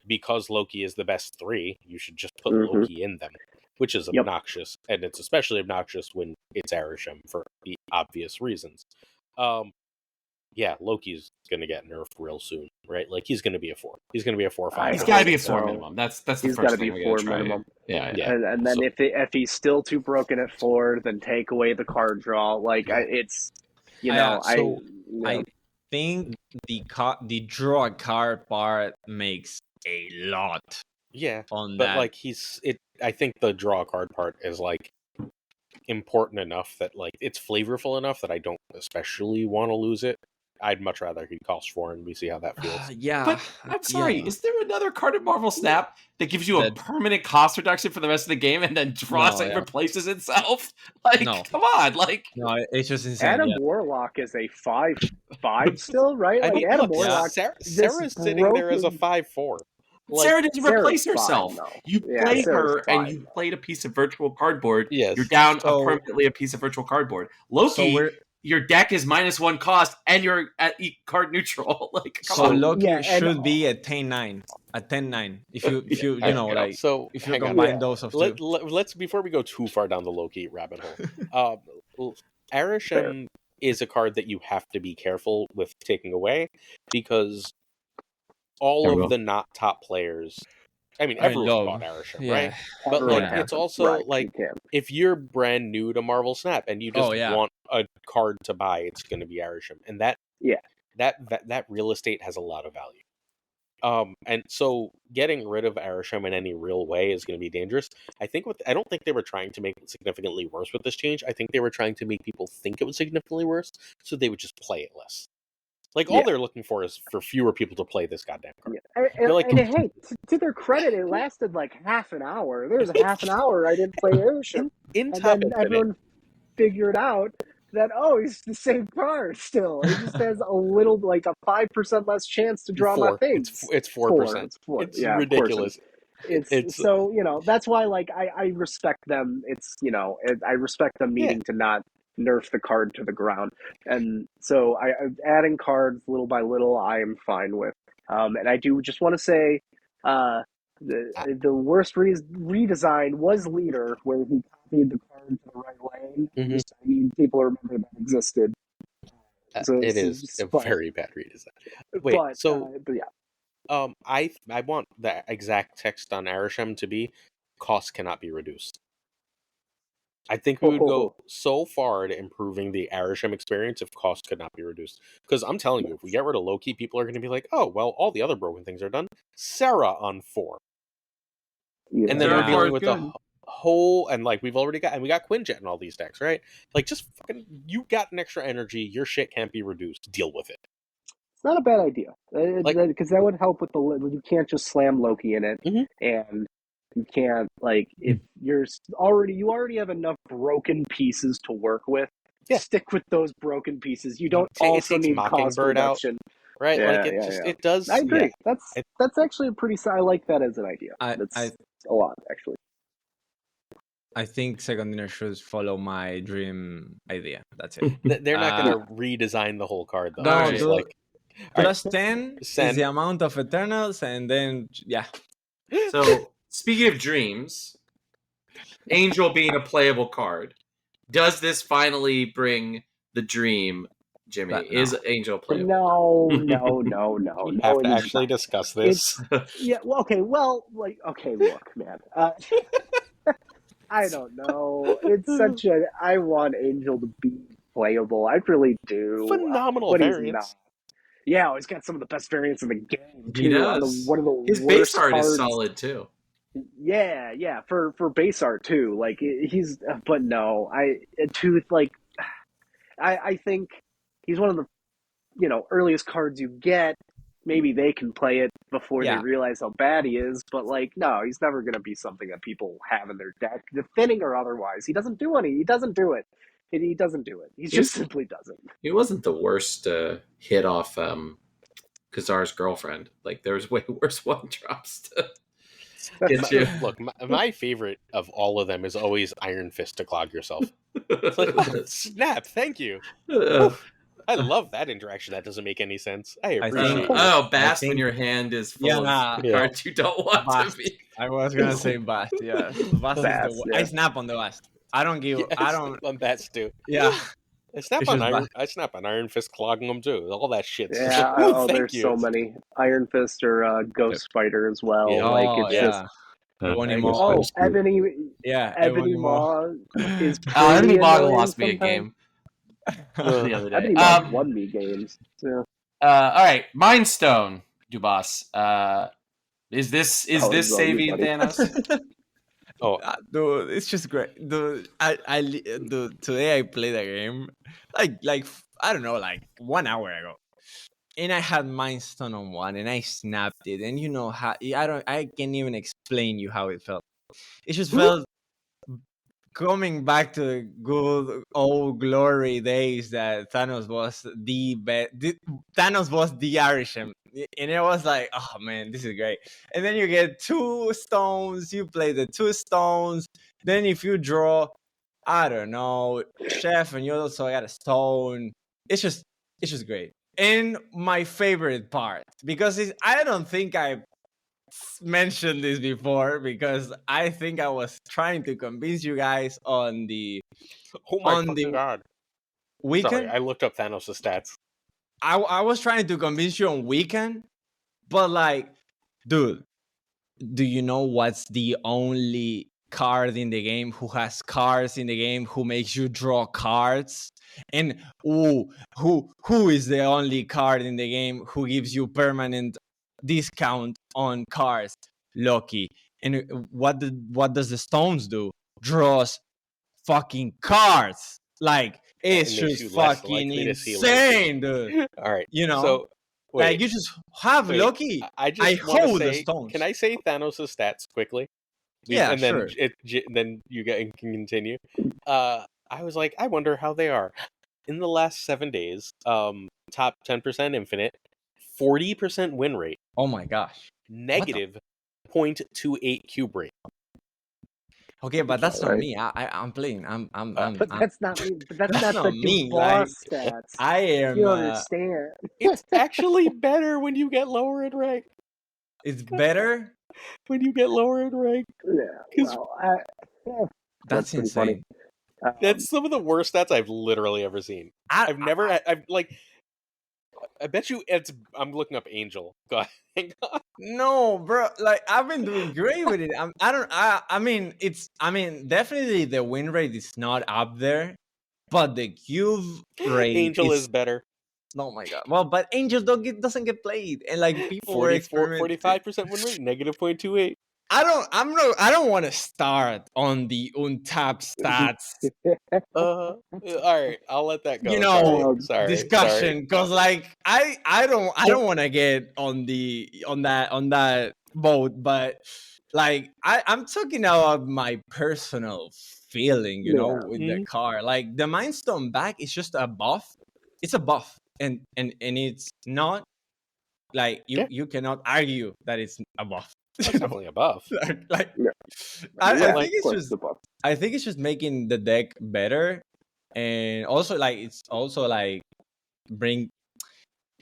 because Loki is the best 3, you should just put Loki in them, which is obnoxious, and it's especially obnoxious when it's Arishem for the obvious reasons. Loki's gonna get nerfed real soon, right? Like, he's gonna be a 4. He's gonna be a 4 or 5. He's got to be a 4 minimum. That's the he's first thing. He's got to be 4 minimum. Yeah. And then if he's still too broken at 4, then take away the card draw. Like, it's I think the draw a card part makes a lot. On but that. Like, I think the draw a card part is, like, important enough that, like, it's flavorful enough that I don't especially want to lose it. I'd much rather he costs 4 and we see how that feels. But I'm sorry, is there another card in Marvel Snap that gives you a permanent cost reduction for the rest of the game and then draws it replaces itself? Like, come on, like, no, it's just insane. Adam Warlock is a 5/5 still, right? Like, Adam Warlock. Sarah's sitting there as a 5/4. Like, Sarah didn't replace herself. You play her fine. and you played a piece of virtual cardboard. Yes. You're down permanently a piece of virtual cardboard. Loki, your deck is -1 cost and you're at card neutral. Like, come on. Loki should be a 10-9. A 10-9. If you if you combine those of two. Let's before we go too far down the Loki rabbit hole. Arishem is a card that you have to be careful with taking away, because all of the not top players, I mean, everyone bought Arishem, right? But like, it's also like, if you're brand new to Marvel Snap and you just want a card to buy, it's going to be Arishem, and that real estate has a lot of value. And so getting rid of Arishem in any real way is going to be dangerous. I don't think they were trying to make it significantly worse with this change. I think they were trying to make people think it was significantly worse, so they would just play it less. Like, all they're looking for is for fewer people to play this goddamn card. And hey, to their credit, it lasted like half an hour. There was a half an hour I didn't play Airship. And then everyone figured out that, he's the same card still. It just has a little, like, a 5% less chance to draw my things. It's 4%. It's 4. It's ridiculous. It's so, that's why, like, I respect them. I respect them needing to not nerf the card to the ground, and so adding cards little by little I am fine with, and I do just want to say the worst redesign was Leader, where he copied the card to the right lane. I mean, people remember that existed. So it is a very bad redesign. Wait, I want the exact text on Arishem to be cost cannot be reduced. I think we would go so far to improving the Arishem experience if cost could not be reduced. Because I'm telling you, if we get rid of Loki, people are going to be like, oh, well, all the other broken things are done. Sarah on 4. And then we're dealing with the whole, and like, we got Quinjet in all these decks, right? Like, just fucking, you got an extra energy, your shit can't be reduced. Deal with it. It's not a bad idea. Because that would help with you can't just slam Loki in it. And You can't, like, if you already have enough broken pieces to work with. Yeah. Stick with those broken pieces. You don't It also takes need cost Mockingbird out, reduction. right? Yeah, Like it yeah, just yeah. it does. I agree. Yeah. That's actually a pretty. I like that as an idea. That's a lot, actually. I think Second Dinner should follow my dream idea. That's it. They're not going to redesign the whole card though. No, It's just dude. like Plus 10 is Send. the amount of Eternals, and then yeah. So speaking of dreams, Angel being a playable card, does this finally bring the dream, Jimmy? But no. Is Angel playable? No. we No, have it to is actually not. discuss this. Yeah. Well, okay. Well, like, okay. Look, man. I don't know. It's such a. I want Angel to be playable. I really do. Phenomenal but variants. He's not. Yeah, he's got some of the best variants in the game too. He does. One of the His worst base art cards. is solid too. Yeah, for base art too. Like he's, but no, I think he's one of the earliest cards you get. Maybe they can play it before they realize how bad he is, but like no, he's never going to be something that people have in their deck, thinning or otherwise. He doesn't do any. He doesn't do it. He doesn't do it. He just simply doesn't. He wasn't the worst hit off Kazar's girlfriend. Like there was way worse one drops to get you. Look, my favorite of all of them is always Iron Fist to clog yourself. It's like, oh, snap! Thank you. I love that interaction. That doesn't make any sense. I appreciate it. Oh, Bast when your hand is full of cards you don't want Bast. to be. I was gonna say Bast. Yeah, Bast is I snap on the Bast. I don't give. Yes, I don't. on Bast too. Yeah. I snap on Iron Fist clogging them too. All that shit. Yeah. Like, there's so many Iron Fist or Ghost Spider as well. Yeah. Like it's just. Ebony. Yeah, Ebony Maw is. Ebony Maw lost me a game the other day. Ebony Maw won me games. Yeah. All right, Mind Stone, Dubos. Is this saving Thanos? Dude, it's just great. Dude, today I played a game, like I don't know, like 1 hour ago, and I had Mind Stone on one, and I snapped it, and you know how I can't even explain you how it felt. It just felt coming back to the good old glory days that Thanos was the best. Thanos was the Irishman. And it was like, oh man, this is great. And then you get 2 stones, you play the 2 stones. Then if you draw, I don't know, Chef, and you also got a stone. It's just great. And my favorite part, because I don't think I mentioned this before, because I think I was trying to convince you guys on the God. Wiccan. Sorry, I looked up Thanos' stats. I was trying to convince you on Wiccan, but like, dude, do you know what's the only card in the game who has cards in the game who makes you draw cards? And who is the only card in the game who gives you permanent discount on cards? Loki. And what does the stones do? Draws fucking cards. Like, it's just fucking insane, dude. All right, you know, so like you just have Loki. I hold the stones. Can I say Thanos' stats quickly? Yeah, and then then you can continue. I was like, I wonder how they are in the last 7 days. Top 10% infinite, 40% win rate. Oh my gosh, negative 0.28 cube rate. Okay, but that's not me. I'm playing. But that's not me. But that's not the me. Boss stats. I am. You understand? It's actually better when you get lower in rank. It's better when you get lower in rank. Yeah. Well, that's insane. That's some of the worst stats I've literally ever seen. I've I bet you I'm looking up Angel. God, hang on. No, bro. Like, I've been doing great with it. I mean, definitely the win rate is not up there, but the cube rate Angel is better. Oh my god. Well, but Angel doesn't get played, and like people 45% win rate, negative 0.28. I don't want to start on the untapped stats. All right, I'll let that go. You know, sorry, discussion, because like I don't want to get on that boat, but like I'm talking about my personal feeling, Yeah. with the car. Like the Mind Stone back is just a buff. It's a buff, and it's not like you cannot argue that it's a buff. That's definitely a buff. Like Yeah. I Yeah, think of it's course, just the buff. I think it's just making the deck better, and also like it's also like bring.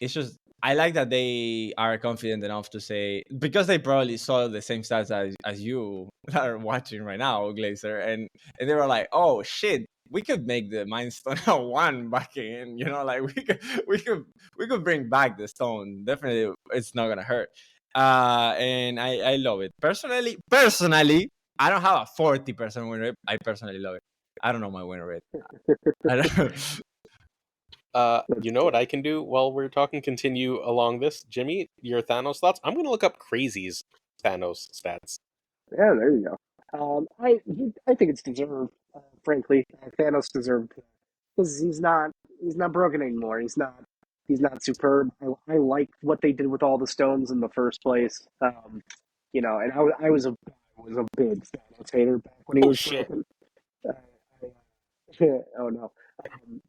It's just I like that they are confident enough to say, because they probably saw the same stats as you that are watching right now, Glazer, and they were like, oh shit, we could make the Mind Stone a 1 back in, like we could bring back the stone. Definitely, it's not gonna hurt. And I love it personally. I don't have a 40% win rate. I personally love it. I don't know my win rate. I don't, You know what I can do while we're talking? Continue along this, Jimmy. Your Thanos thoughts. I'm gonna look up Crazy's Thanos stats. Yeah, there you go. I think it's deserved. Frankly, Thanos deserved, because he's not broken anymore. He's not superb. I like what they did with all the stones in the first place. And I was a big Thanos hater back when he Oh was shit! broken. Uh, oh no.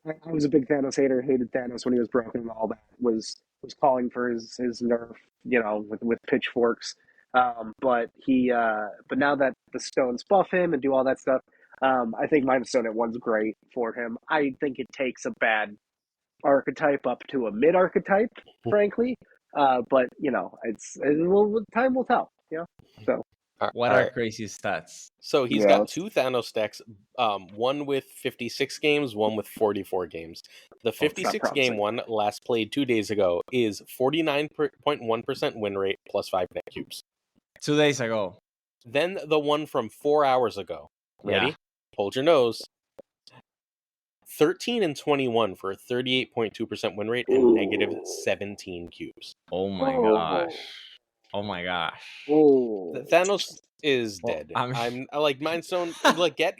I was a big Thanos hater, hated Thanos when he was broken and all that. Was calling for his nerf, with pitchforks. But now that the stones buff him and do all that stuff, I think Mind Stone at 1's great for him. I think it takes a bad archetype up to a mid archetype, frankly. But time will tell. So what are crazy stats? So he's Yeah, got 2 Thanos decks, one with 56 games, one with 44 games. The 56 game one, last played 2 days ago, is 49.1% win rate plus 5 net cubes. 2 days ago. Then the one from 4 hours ago. Ready? Yeah. Hold your nose. 13 and 21 for a 38.2% win rate and negative 17 cubes. Oh my gosh. Oh my gosh. Thanos is dead. I like Mind Stone. Like get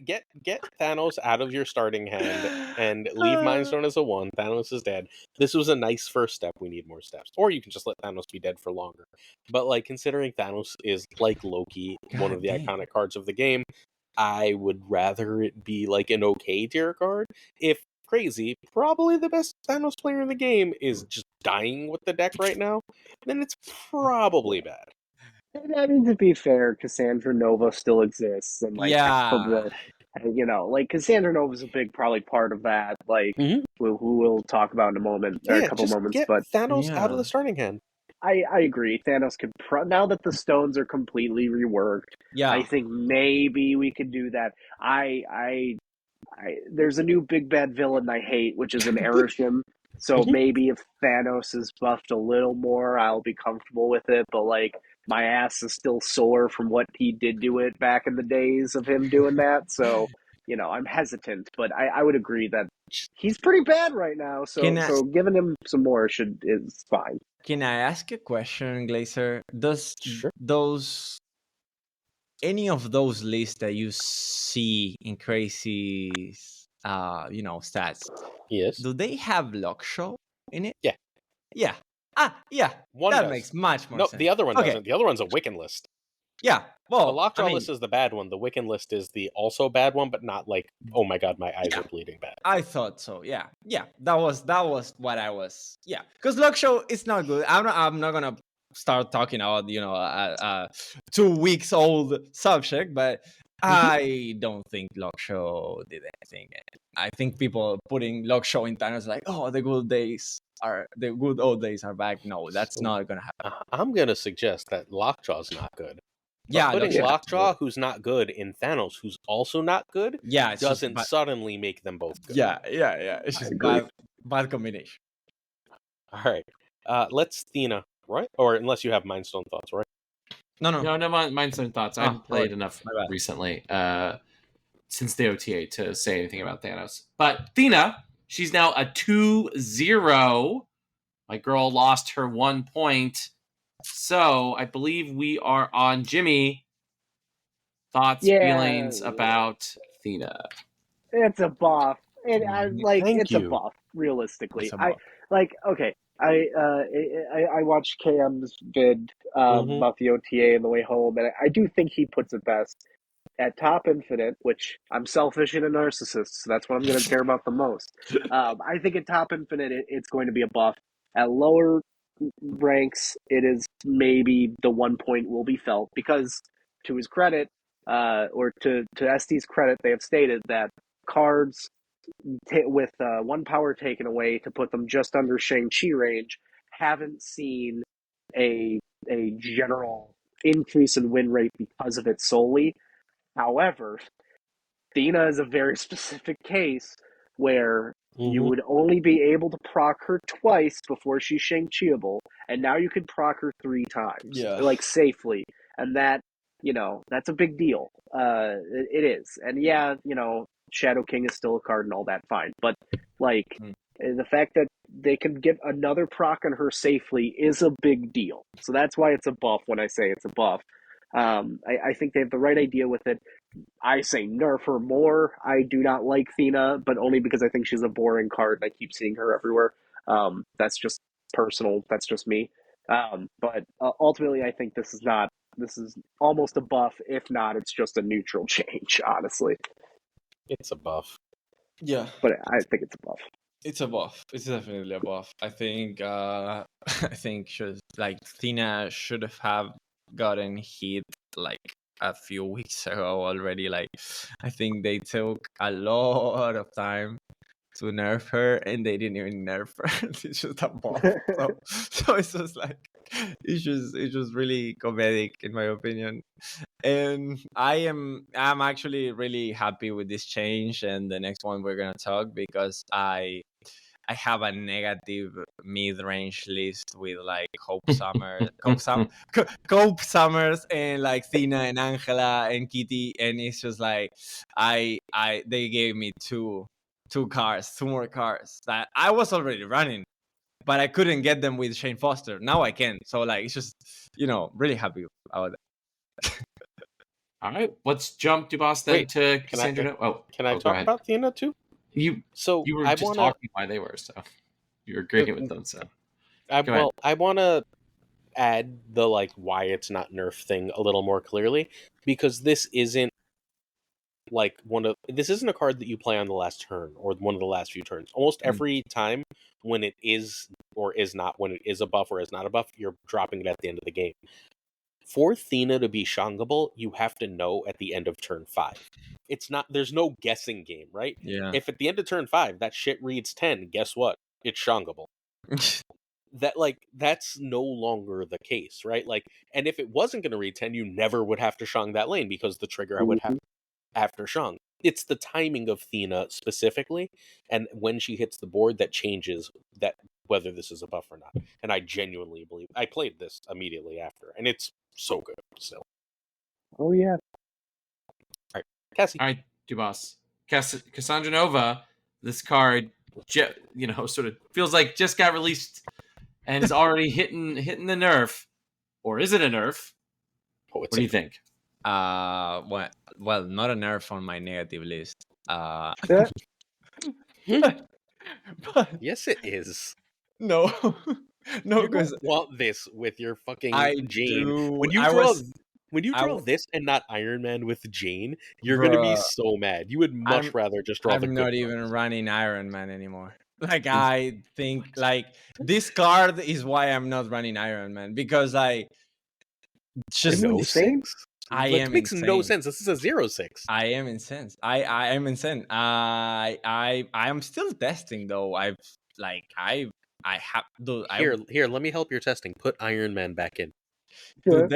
Thanos out of your starting hand and leave Mind Stone as a 1. Thanos is dead. This was a nice first step. We need more steps, or you can just let Thanos be dead for longer. But like considering Thanos is like Loki, one of the iconic cards of the game, I would rather it be like an okay tier card. If Crazy, probably the best Thanos player in the game, is just dying with the deck right now, then it's probably bad. I mean, to be fair, Cassandra Nova still exists, and Cassandra Nova's a big probably part of that. Like, who we'll talk about in a moment, or a couple moments. Get But Thanos out of the starting hand. I agree. Thanos could now that the stones are completely reworked. Yeah, I think maybe we could do that. There's a new big bad villain I hate, which is an Erishim. So maybe if Thanos is buffed a little more, I'll be comfortable with it. But like, my ass is still sore from what he did to it back in the days of him doing that. So, I'm hesitant. But I would agree that he's pretty bad right now. So giving him some more is fine. Can I ask a question, Glazer? Sure. Any of those lists that you see in Crazy's stats, yes, do they have Lockshaw in it? Yeah. Yeah. One that does. makes much more no, sense. The other one doesn't. The other one's a Wiccan list. Yeah, well, the Lockjaw list is the bad one. The Wiccan list is the also bad one, but not like, oh my god, my eyes are bleeding bad. I thought so. Yeah. That was what I was. Yeah, because Lockshaw is not good. I'm not gonna start talking about a 2 weeks old subject, but I don't think Lockshaw did anything. I think people putting Lockshaw in Thanos like, oh, the good old days are back. No, that's not gonna happen. I'm gonna suggest that Lockjaw's not good. Yeah, putting Lockjaw, who's not good, in Thanos, who's also not good, doesn't suddenly make them both good. Yeah. It's just bad combination. All right, let's Thena, right? Or unless you have Mind Stone thoughts, right? No, Mind Stone thoughts. I haven't played enough recently since the OTA to say anything about Thanos. But Thena, she's now a 2-0. My girl lost her 1 point. So I believe we are on Jimmy. Thoughts, feelings about Thena. It's a buff. It's a buff, realistically. Okay. I watched KM's vid Mhm. about the OTA and the way home, and I do think he puts it best at top infinite, which I'm selfish and a narcissist, so that's what I'm going to care about the most. I think at top infinite, it's going to be a buff. At lower ranks, it is maybe the 1 point will be felt because, to his credit, or to ST's credit, they have stated that cards with 1 power taken away to put them just under Shang-Chi range haven't seen a general increase in win rate because of it solely. However, Thena is a very specific case where you Mhm. would only be able to proc her twice before she's Shang-Chiable, and now you can proc her 3 times, Yeah. like safely, and that, that's a big deal. It is, and yeah, Shadow King is still a card and all that, fine, but like Mm. the fact that they can get another proc on her safely is a big deal. So that's why it's a buff. When I say it's a buff, I think they have the right idea with it. I say nerf her more. I do not like Thena, but only because I think she's a boring card and I keep seeing her everywhere. That's just personal. That's just me. But ultimately, I think this is not. This is almost a buff. If not, it's just a neutral change, honestly. It's a buff. Yeah. But I think it's a buff. It's a buff. It's definitely a buff. I think I think Thena should have gotten hit like a few weeks ago already. Like I think they took a lot of time to nerf her and they didn't even nerf her. It's just a buff. So it's just like it's just really comedic in my opinion. And I'm actually really happy with this change and the next one we're gonna talk because I have a negative mid-range list with like Cope Summers and like Thena and Angela and Kitty, and it's just like they gave me two more cars that I was already running, but I couldn't get them with Shane Foster. Now I can, so like it's just really happy about that. All right, let's jump, Dubos, then Wait, to can I Cassandra. Go talk ahead. about Thena too? So You were I just wanna. talking why they were, so you were agreeing with them. So go ahead. I wanna add the like why it's not nerf thing a little more clearly because this isn't this isn't a card that you play on the last turn or one of the last few turns. Almost every time when it is or is not, when it is a buff or is not a buff, you're dropping it at the end of the game. For Thena to be shungable, you have to know at the end of turn 5. It's not, there's no guessing game, right? Yeah. If at the end of turn 5 that shit reads 10, guess what? It's shungable. That's no longer the case, right? Like, and if it wasn't going to read 10, you never would have to shung that lane because the trigger would have after shung. It's the timing of Thena specifically, and when she hits the board that changes that whether this is a buff or not. And I genuinely believe I played this immediately after, and it's so good still. Oh yeah. All right, Cassie. All right, Dubos. Cassandra Nova, this card, sort of feels like just got released and is already hitting the nerf. Or is it a nerf? What do you think? Well, not a nerf on my negative list. Yeah. But Yes, it is. no, no, You because don't want this with your fucking I Jane. do. When you draw this and not Iron Man with Jane, you're gonna be Bruh, so mad. You would much rather just draw the I'm good not even cards. running Iron Man anymore. Like I think like this card is why I'm not running Iron Man because just Are you insane? I Like, am it makes no insane. sense. This is a 0/6. I am insane. I am insane. I am still testing though. I have dude. Here, let me help your testing. Put Iron Man back in. Dude,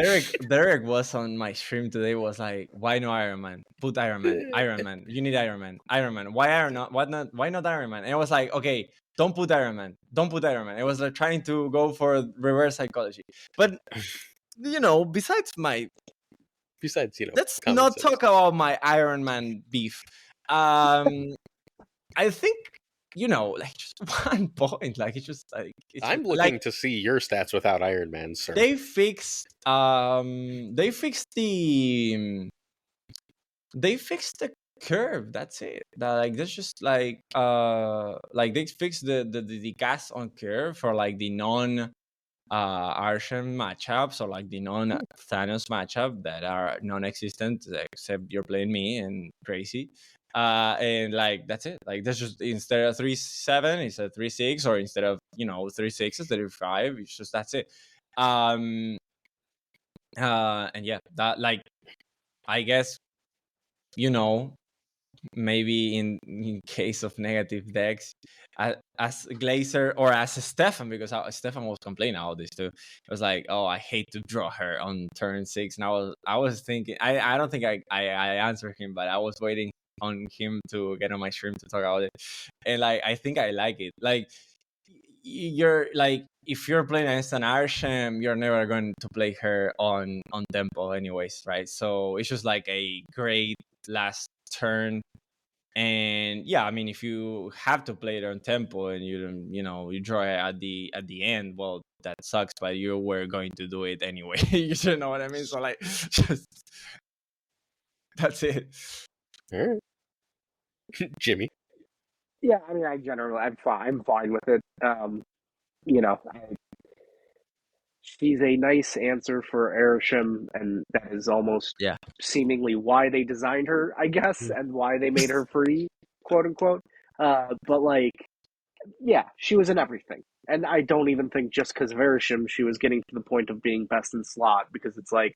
Derek was on my stream today. Was like, why no Iron Man? Put Iron Man. Iron Man. You need Iron Man. Iron Man. Why Iron not? What not? Why not Iron Man? And I was like, okay, don't put Iron Man. Don't put Iron Man. I was like trying to go for reverse psychology. But besides let's not talk about my Iron Man beef. I think like just 1 point. Like it's just like I'm looking to see your stats without Iron Man, sir. they fixed the curve. That's it. That like that's just like they fixed the cast on curve for like the non Arsham matchups or like the non Thanos matchup that are non-existent except you're playing me and crazy. And like that's it. Like that's just instead of 3-7, it's a 3-6, or instead of 3-6, it's 3-5. It's just that's it. And yeah, that like I guess maybe in case of negative decks, as Glazer or as Stefan, because Stefan was complaining all this too. It was like, oh, I hate to draw her on turn 6, and I was thinking, I don't think I answered him, but I was waiting on him to get on my stream to talk about it, and like I think I like it. Like you're like, if you're playing against an Arsham, you're never going to play her on tempo anyways, right? So it's just like a great last turn. And yeah, I mean, if you have to play it on tempo and you don't, you draw it at the end, well, that sucks, but you were going to do it anyway. You know what I mean? So like, just that's it. All right. Jimmy. Yeah, I mean, I'm fine with it. You know, she's a nice answer for Airsham, and that is almost seemingly why they designed her, I guess, and why they made her free, quote unquote. But like, yeah, she was in everything. And I don't even think just because of Airsham she was getting to the point of being best in slot, because it's like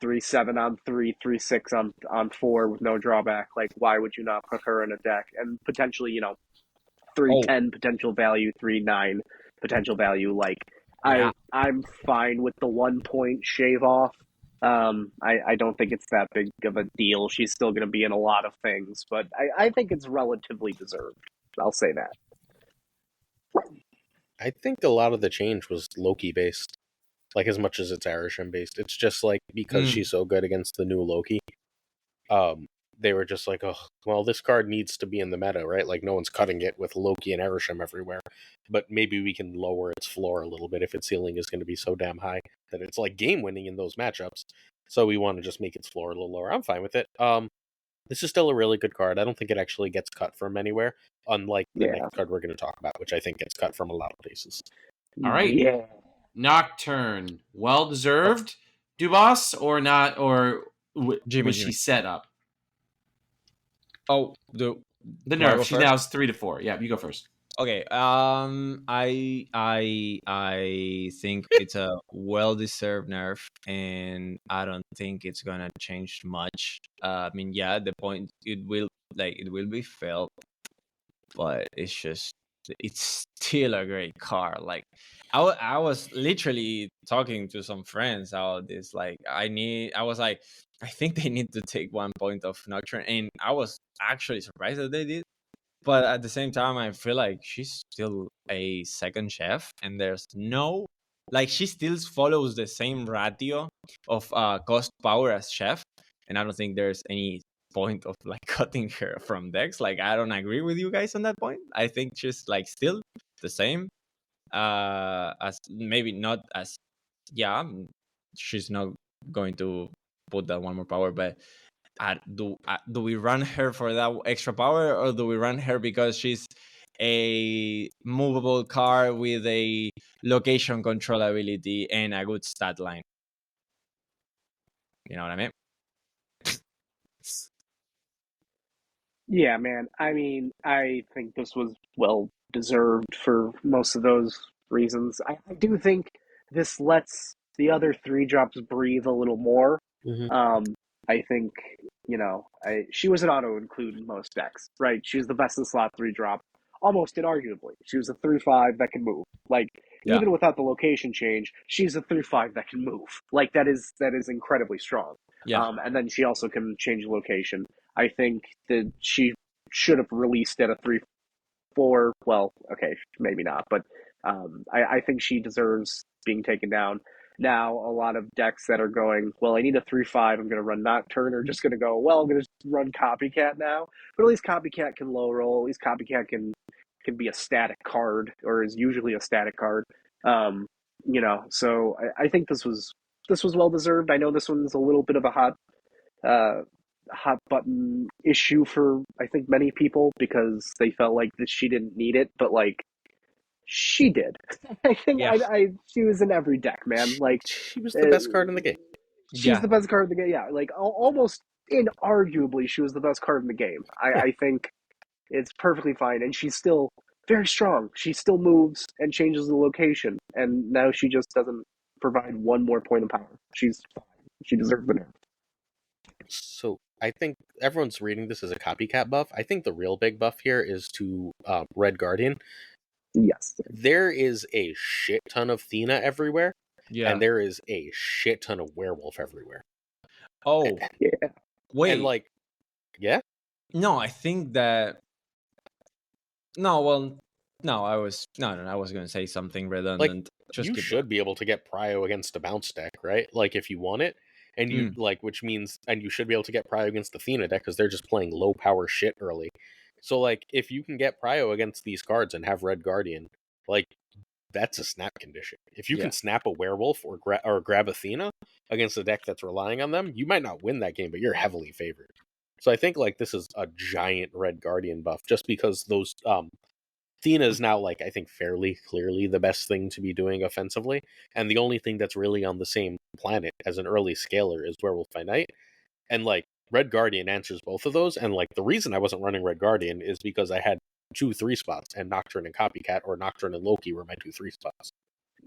3-7 on 3, 3-6 on 4 with no drawback. Like, why would you not put her in a deck? And potentially, 3-10 potential value, 3-9 potential value. Like, I'm fine with the 1 point shave off. I don't think it's that big of a deal. She's still going to be in a lot of things, but I think it's relatively deserved. I'll say that. I think a lot of the change was Loki based, like as much as it's Arishem based. It's just like because she's so good against the new Loki. They were just like, oh, well, this card needs to be in the meta, right? Like, no one's cutting it with Loki and Arishem everywhere. But maybe we can lower its floor a little bit if its ceiling is going to be so damn high that it's like game winning in those matchups. So we want to just make its floor a little lower. I'm fine with it. This is still a really good card. I don't think it actually gets cut from anywhere, unlike the next card we're going to talk about, which I think gets cut from a lot of places. All right. Yeah. Nocturn, well deserved. Dubos or not, or was she set up? Oh, the nerf. She now is 3-4. Yeah, you go first. Okay. I think it's a well-deserved nerf, and I don't think it's gonna change much. I mean, yeah, the point it will be felt, but it's still a great car. Like, I was literally talking to some friends about this. Like, I was like, I think they need to take 1 point of Nocturne, and I was actually surprised that they did. But at the same time, I feel like she's still a second chef, and there's no, like, she still follows the same ratio of cost power as chef, and I don't think there's any point of like cutting her from decks. Like, I don't agree with you guys on that point. I think she's like still the same, as maybe not as, she's not going to put that 1 more power, but do we run her for that extra power, or do we run her because she's a movable card with a location control ability and a good stat line? You know what I mean? Yeah, man. I mean, I think this was well deserved for most of those reasons. I do think this lets the other 3-drops breathe a little more. I think, she was an auto-include in most decks, right? She was the best in slot 3-drop, almost inarguably. She was a 3-5 that can move. Like, even without the location change, she's a 3-5 that can move. Like, that is incredibly strong. Yeah. And then she also can change location. I think that she should have released at a 3-4. Well, okay, maybe not, but I think she deserves being taken down. Now, a lot of decks that are going, well, I need a 3-5, I'm going to run Nocturne, are just going to go, well, I'm going to run Copycat now. But at least Copycat can low roll. At least Copycat can be a static card, or is usually a static card. So I think this was well deserved. I know this one's a little bit of a hot hot button issue for I think many people because they felt like that she didn't need it, but like she did. I think Yeah. she was in every deck, man. Like She was the uh, best card in the game. she's Yeah. the best card in the game. Yeah, like almost inarguably, she was the best card in the game. Yeah. I think it's perfectly fine, and she's still very strong. She still moves and changes the location, and now she just doesn't provide one more point of power. She's fine. She deserves the nerf. So I think everyone's reading this as a copycat buff. I think the real big buff here is to Red Guardian. Yes. There is a shit ton of Thena everywhere, Yeah. and there is a shit ton of werewolf everywhere. Oh, Yeah. wait. And like, yeah, No, I think that. No, well, no, I was going to say something redundant. Just you keep should be able to get prio against a bounce deck, right? Like if you want it, and you like, which means, and you should be able to get prio against the Thena deck because they're just playing low power shit early. So like, if you can get prio against these cards and have Red Guardian, like that's a snap condition. If you Yeah. can snap a werewolf or grab Athena against a deck that's relying on them, you might not win that game, but you're heavily favored. So I think like this is a giant Red Guardian buff just because those Thena is now like I think fairly clearly the best thing to be doing offensively, and the only thing that's really on the same planet as an early scaler is Werewolf by Night, and like Red Guardian answers both of those. And like the reason I wasn't running Red Guardian is because I had 2 3 spots, and Nocturne and Copycat or Nocturne and Loki were my 2 3 spots.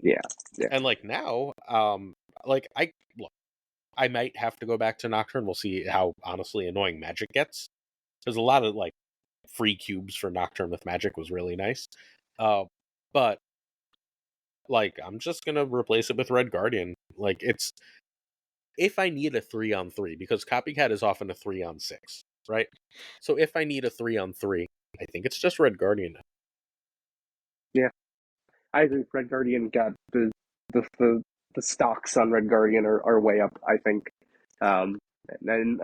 Yeah. And like now, like I might have to go back to Nocturne. We'll see how honestly annoying Magic gets. There's a lot of like free cubes for Nocturne with Magic was really nice. But like I'm just gonna replace it with Red Guardian. Like it's if I need a 3-on-3, because Copycat is often a 3-on-6, right? So if I need a 3-on-3, I think it's just Red Guardian. Yeah. I agree. Red Guardian got the stocks on Red Guardian are way up, I think. And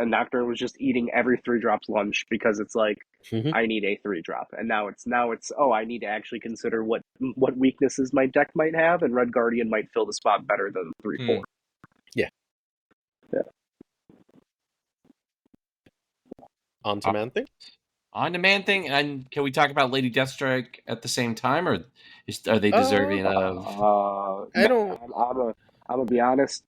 Nocturne was just eating every 3-drops lunch because it's like Mhm. I need a 3-drop, and now it's I need to actually consider what weaknesses my deck might have, and Red Guardian might fill the spot better than 3/4. Yeah. Yeah. On to Man Thing? On to Man Thing, and can we talk about Lady Deathstrike at the same time, or are they deserving of? I don't. I'm gonna be honest.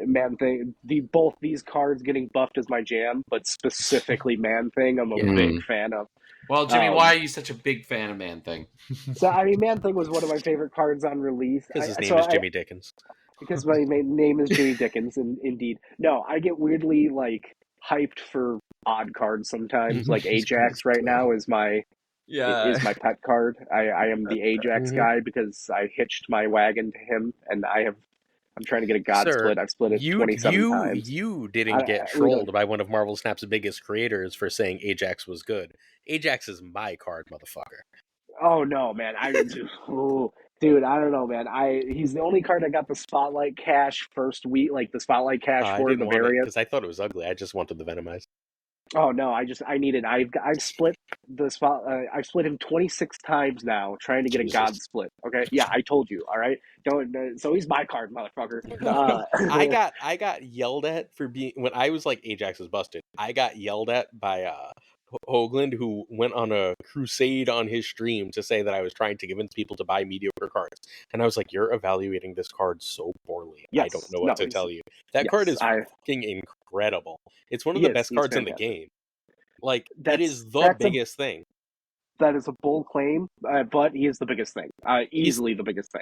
Man Thing. Both these cards getting buffed is my jam, but specifically Man Thing, I'm a Yeah. big fan of. Well, Jimmy, why are you such a big fan of Man Thing? So I mean, Man Thing was one of my favorite cards on release. Because his name is Jimmy Dickins. Because my name is Jimmy Dickins, and indeed, no, I get weirdly like hyped for odd cards sometimes. Like Ajax right now is my pet card. I am the Ajax guy because I hitched my wagon to him, and I'm trying to get a God split. I've split it 27 times. You didn't get trolled by one of Marvel Snap's biggest creators for saying Ajax was good. Ajax is my card, motherfucker. Oh no, man! Dude, I don't know, man. He's the only card I got the Spotlight Cash first week, like the Spotlight Cash I for didn't the want it variant. because I thought it was ugly. I just wanted the Venomized. Oh no, I need it. I've split the spot. I've split him 26 times now, trying to get Jesus. a God split. Okay, yeah, I told you. All right, don't. So he's my card, motherfucker. I got yelled at for being when I was like Ajax is busted. I got yelled at by Hoagland, who went on a crusade on his stream to say that I was trying to convince people to buy mediocre cards, and I was like, "You're evaluating this card so poorly. Yes. I don't know what to tell you. That card is fucking incredible. It's one of the best cards in the game. Like it is the biggest thing." That is a bold claim, but he is the biggest thing. Easily the biggest thing.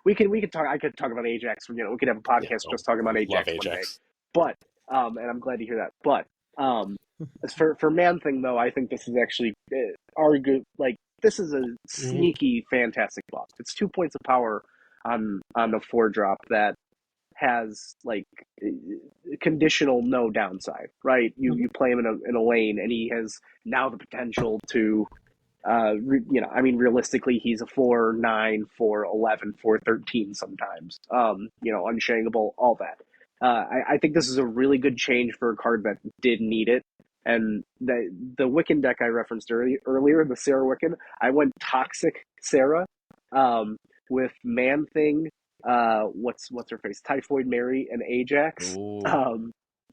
We can talk. I could talk about Ajax. We could have a podcast just talking about Ajax one day. But and I'm glad to hear that. But as for Man Thing though, I think this is actually this is a sneaky, fantastic buff. It's 2 points of power on the 4-drop that has like conditional no downside, right? You play him in a lane, and he has now the potential to, realistically, he's a 4/9, 4/11, 4/13 sometimes. Unshankable, all that. I think this is a really good change for a card that did need it. And the Wiccan deck I referenced earlier, the Sarah Wiccan, I went Toxic Sarah with Man Thing. What's her face? Typhoid Mary and Ajax.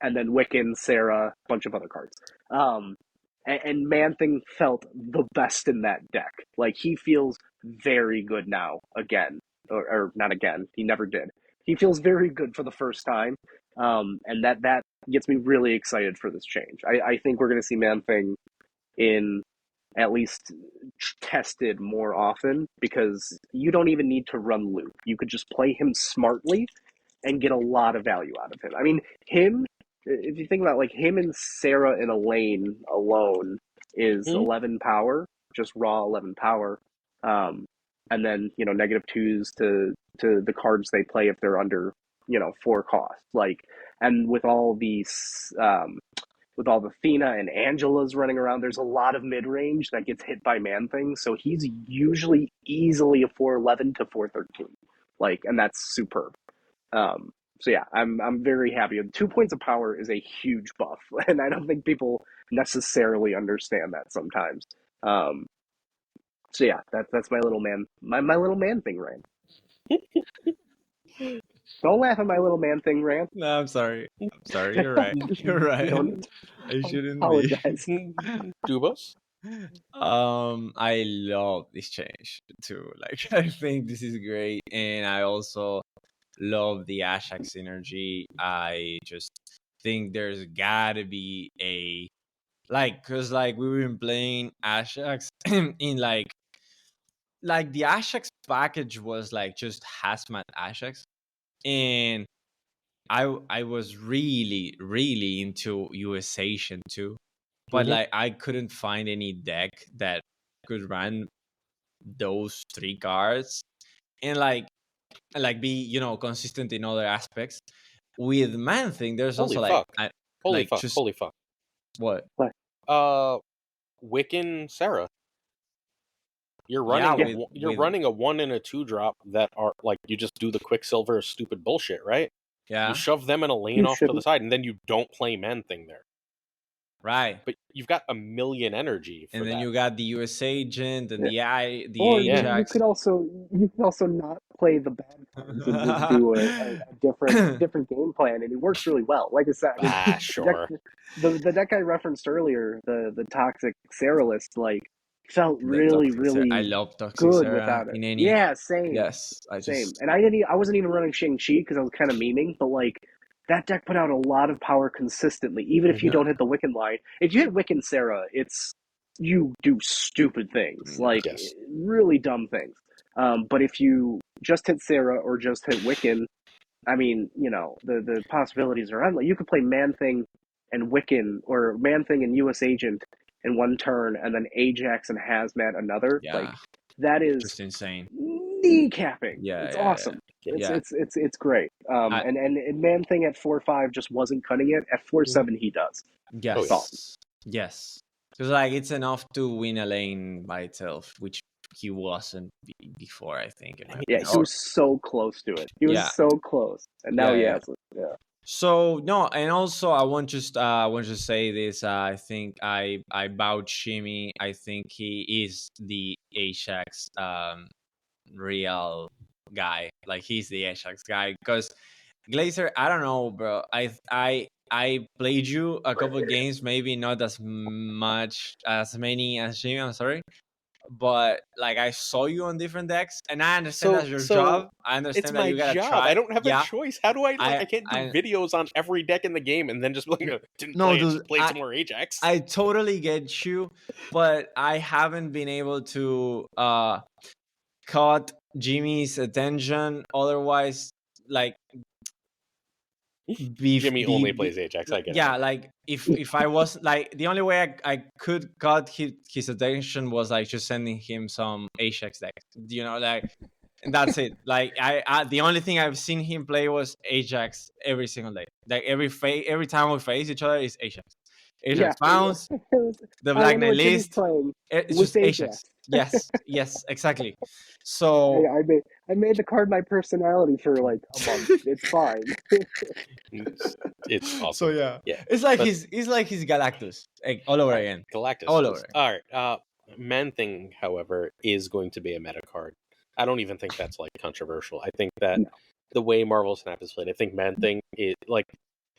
and then Wiccan, Sarah, a bunch of other cards. And Man-Thing felt the best in that deck. Like, he feels very good now, again. Or not again, he never did. He feels very good for the first time, and that gets me really excited for this change. I think we're going to see Man-Thing in at least tested more often, because you don't even need to run loop. You could just play him smartly and get a lot of value out of him. I mean, if you think about, like, him and Sarah in a lane alone is 11 power, just raw 11 power. And then, -2s to the cards they play if they're under, 4 cost. Like, and with all these, with all the Thena and Angela's running around, there's a lot of mid-range that gets hit by Man-Thing, so he's usually easily a 411 to 413. Like, and that's superb. So yeah, I'm very happy. 2 points of power is a huge buff, and I don't think people necessarily understand that sometimes. So yeah, that's my little little Man-Thing rant. Don't laugh at my little Man-Thing rant. No, I'm sorry. You're right. You're right. I shouldn't apologize. Dubos? I love this change too. Like, I think this is great, and I also love the Ashak synergy. I just think there's gotta be a, like, cause like we've been playing Ashaks in like the Ashaks package was like just hazmat Ashaks, and I was really into US Asian too, but like I couldn't find any deck that could run those 3 cards and like be consistent in other aspects. With Man-Thing, there's Holy also fuck. like Holy like fuck. just Holy fuck. what? Wiccan Sarah. You're running running a 1 and a 2 drop that are like, you just do the Quicksilver stupid bullshit, right? Yeah. You shove them in a lane off to the side, and then you don't play Man-Thing there. Right. But you've got a million energy for and then that. you got the US Agent and the Or Ajax. you could also not play the bad cards and just do a different game plan, and it works really well. Like I said, Sure. The deck I referenced earlier, the Toxic Sarah list, like, felt really I love Toxic good Sarah without it. in any. Yeah, same. Yes, same. And I wasn't even running Shang-Chi because I was kind of memeing, but like, that deck put out a lot of power consistently, even if you don't hit the Wiccan line. If you hit Wiccan Sarah, you do stupid things, like really dumb things. But if you just hit Sarah or just hit Wiccan, I mean, the possibilities are endless. You could play Man-Thing and Wiccan, or Man-Thing and US Agent in one turn, and then Ajax and Hazmat another. Yeah. Like, that is just insane. Kneecapping. Yeah, it's yeah, awesome. yeah. It's great. And Man-Thing at 4/5 just wasn't cutting it. At 4/7 he does. Yes. Awesome. Yes. Because like it's enough to win a lane by itself, which he wasn't before, I think. Yeah, he was so close to it. He was so close, and now he has it. Yeah. So no, and also I want to say this. I think I vouch Jimmy. I think he is the Ajax real guy. Like, he's the Ajax guy, because Glazer, I don't know, bro. I played you a couple of games, maybe not as many as Jimmy. I'm sorry, but like I saw you on different decks, and I understand that's your job. I understand that you gotta try. I don't have a choice. How do I can't do videos on every deck in the game and then just like play some more Ajax. I totally get you, but I haven't been able to caught Jimmy's attention. Otherwise, like, Jimmy only plays Ajax. I get it. Yeah, like if I was like, the only way I could got his attention was like just sending him some Ajax decks, like, and that's it. Like, I the only thing I've seen him play was Ajax every single day. Like, every time we face each other is Ajax. Ajax bounce, the Black Knight list. It's just Ajax. Yes, exactly. So I made the card my personality for like a month. It's fine. It's awesome. So yeah. It's like he's Galactus, like, all over again. Galactus. All over. All right. Man-Thing, however, is going to be a meta card. I don't even think that's like controversial. I think that the way Marvel Snap is played, I think Man-Thing is like,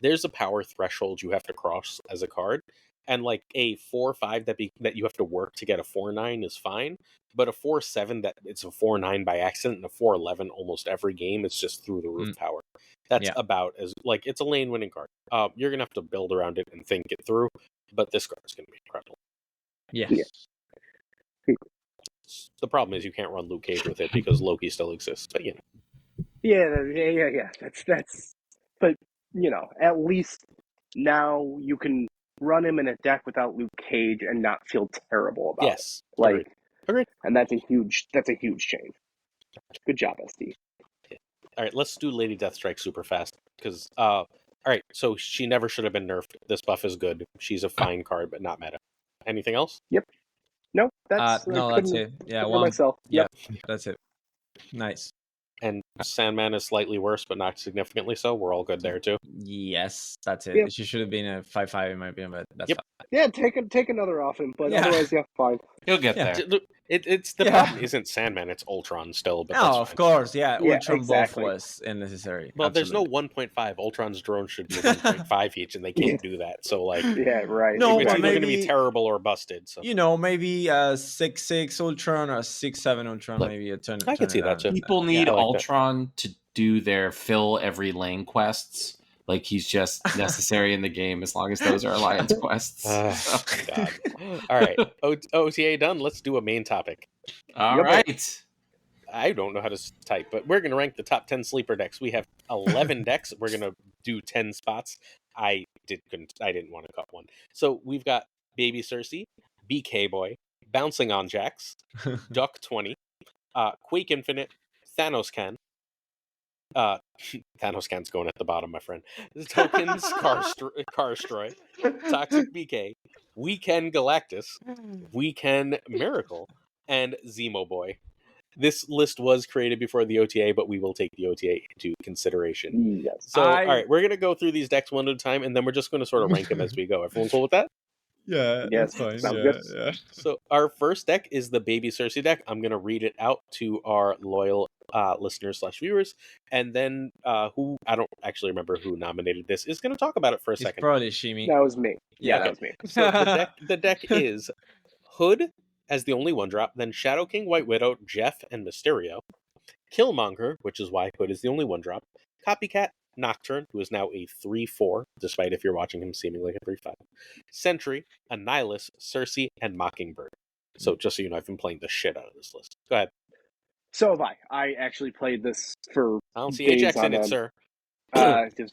there's a power threshold you have to cross as a card, and like a 4/5 that you have to work to get a 4/9 is fine, but a 4/7 that it's a 4/9 by accident, and a 4/11 almost every game, it's just through the roof power. That's about as like it's a lane winning card. You're gonna have to build around it and think it through, but this card is gonna be incredible. Yes. The problem is you can't run Luke Cage with it because Loki still exists, but you know. Yeah. That's. But at least now you can run him in a deck without Luke Cage and not feel terrible about it. Like, Agreed. And that's a huge change. Good job, SD. Yeah. All right, let's do Lady Deathstrike super fast because all right, so she never should have been nerfed. This buff is good. She's a fine card, but not meta. Anything else? Yep. No, that's that's it. Yeah, myself. Yeah, that's it. Nice. And Sandman is slightly worse, but not significantly so. We're all good there too. Yes, that's it. Yep. She should have been a 5/5 in my opinion, but that's fine. Yeah, take another off him, but otherwise, fine. He'll get there. It's the problem isn't Sandman, it's Ultron still. But no, of course, Ultron exactly. buff was unnecessary. Well, Absolutely. there's no 1.5. Ultron's drones should be 1.5 each, and they can't do that. So like, right. No, it's either maybe, going to be terrible or busted. So maybe a 6/6 Ultron or a 6/7 Ultron, maybe a turn. I can see that too. People need Ultron to do their fill every lane quests. Like he's just necessary in the game as long as those are alliance quests. God. All right, OTA done. Let's do a main topic. All right. I don't know how to type, but we're going to rank the top 10 sleeper decks. We have 11 decks. We're going to do 10 spots. I didn't want to cut one. So we've got Baby Cersei, BK Boy, Bouncing on Jax, Duck 20, Quake Infinite, Thanos Can. Thanos Can's going at the bottom, my friend. Tokens, Carstroy, Toxic BK, Weekend Galactus, Weekend Miracle, and Zemo Boy. This list was created before the OTA, but we will take the OTA into consideration. Yes. So, all right, we're going to go through these decks one at a time, and then we're just going to sort of rank them as we go. Everyone cool with that? Yeah, yes, that's fine. Yeah. So our first deck is the Baby Cersei deck. I'm going to read it out to our loyal listeners/viewers, and then who I don't actually remember who nominated this is going to talk about it for a second. Probably Shimi. That was me. Yeah, that was me. So the deck is Hood as the only 1-drop, then Shadow King, White Widow, Jeff, and Mysterio. Killmonger, which is why Hood is the only 1-drop. Copycat, Nocturne, who is now a 3/4, despite if you're watching him seeming like a 3/5. Sentry, Annihilus, Cersei, and Mockingbird. So just so you know, I've been playing the shit out of this list. Go ahead. So have I. I actually played this for I don't see days Ajax in it, sir. This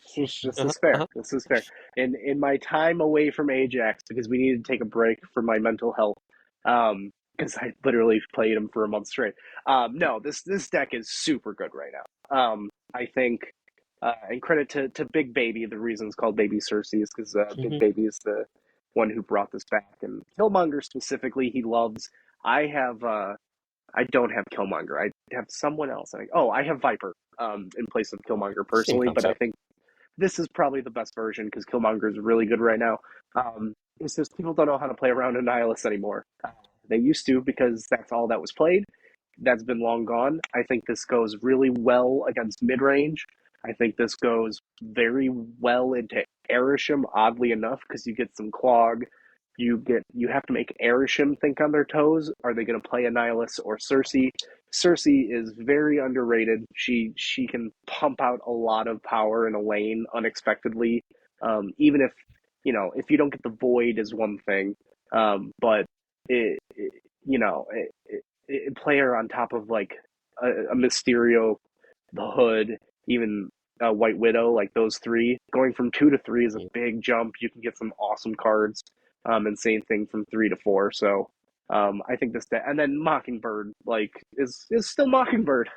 is fair. This is fair. In my time away from Ajax, because we needed to take a break for my mental health, because I literally played him for a month straight. No, this deck is super good right now. I think, and credit to Big Baby. The reason it's called Baby Cersei is because Big Baby is the one who brought this back, and Killmonger specifically, he loves. I don't have Killmonger. I have someone else. I have Viper in place of Killmonger personally, but I think this is probably the best version because Killmonger is really good right now. It's just people don't know how to play around Annihilus anymore. They used to because that's all that was played. That's been long gone. I think this goes really well against mid-range. I think this goes very well into Erisham, oddly enough, because you get some Clog. You have to make Erisham think on their toes. Are they going to play Annihilus or Cersei? Cersei is very underrated. She can pump out a lot of power in a lane unexpectedly. Even if if you don't get the Void is one thing, but play her on top of like a Mysterio, the Hood, even White Widow, like those three. Going from 2 to 3 is a big jump. You can get some awesome cards. And same thing from 3 to 4. So I think this deck, and then Mockingbird is still Mockingbird.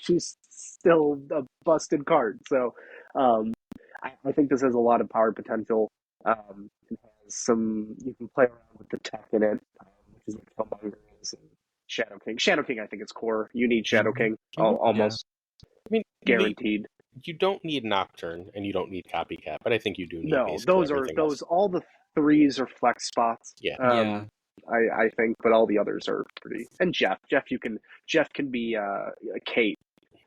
She's still a busted card. So I think this has a lot of power potential. It has some, you can play around with the tech in it, which is what Killmonger is. And Shadow King. Shadow King, I think it's core. You need Shadow King almost. I mean, guaranteed. You don't need Nocturne and you don't need Copycat, but I think you do need. No, those else. All the 3s are flex spots. Yeah. I think, but all the others are pretty. And Jeff can be Kate.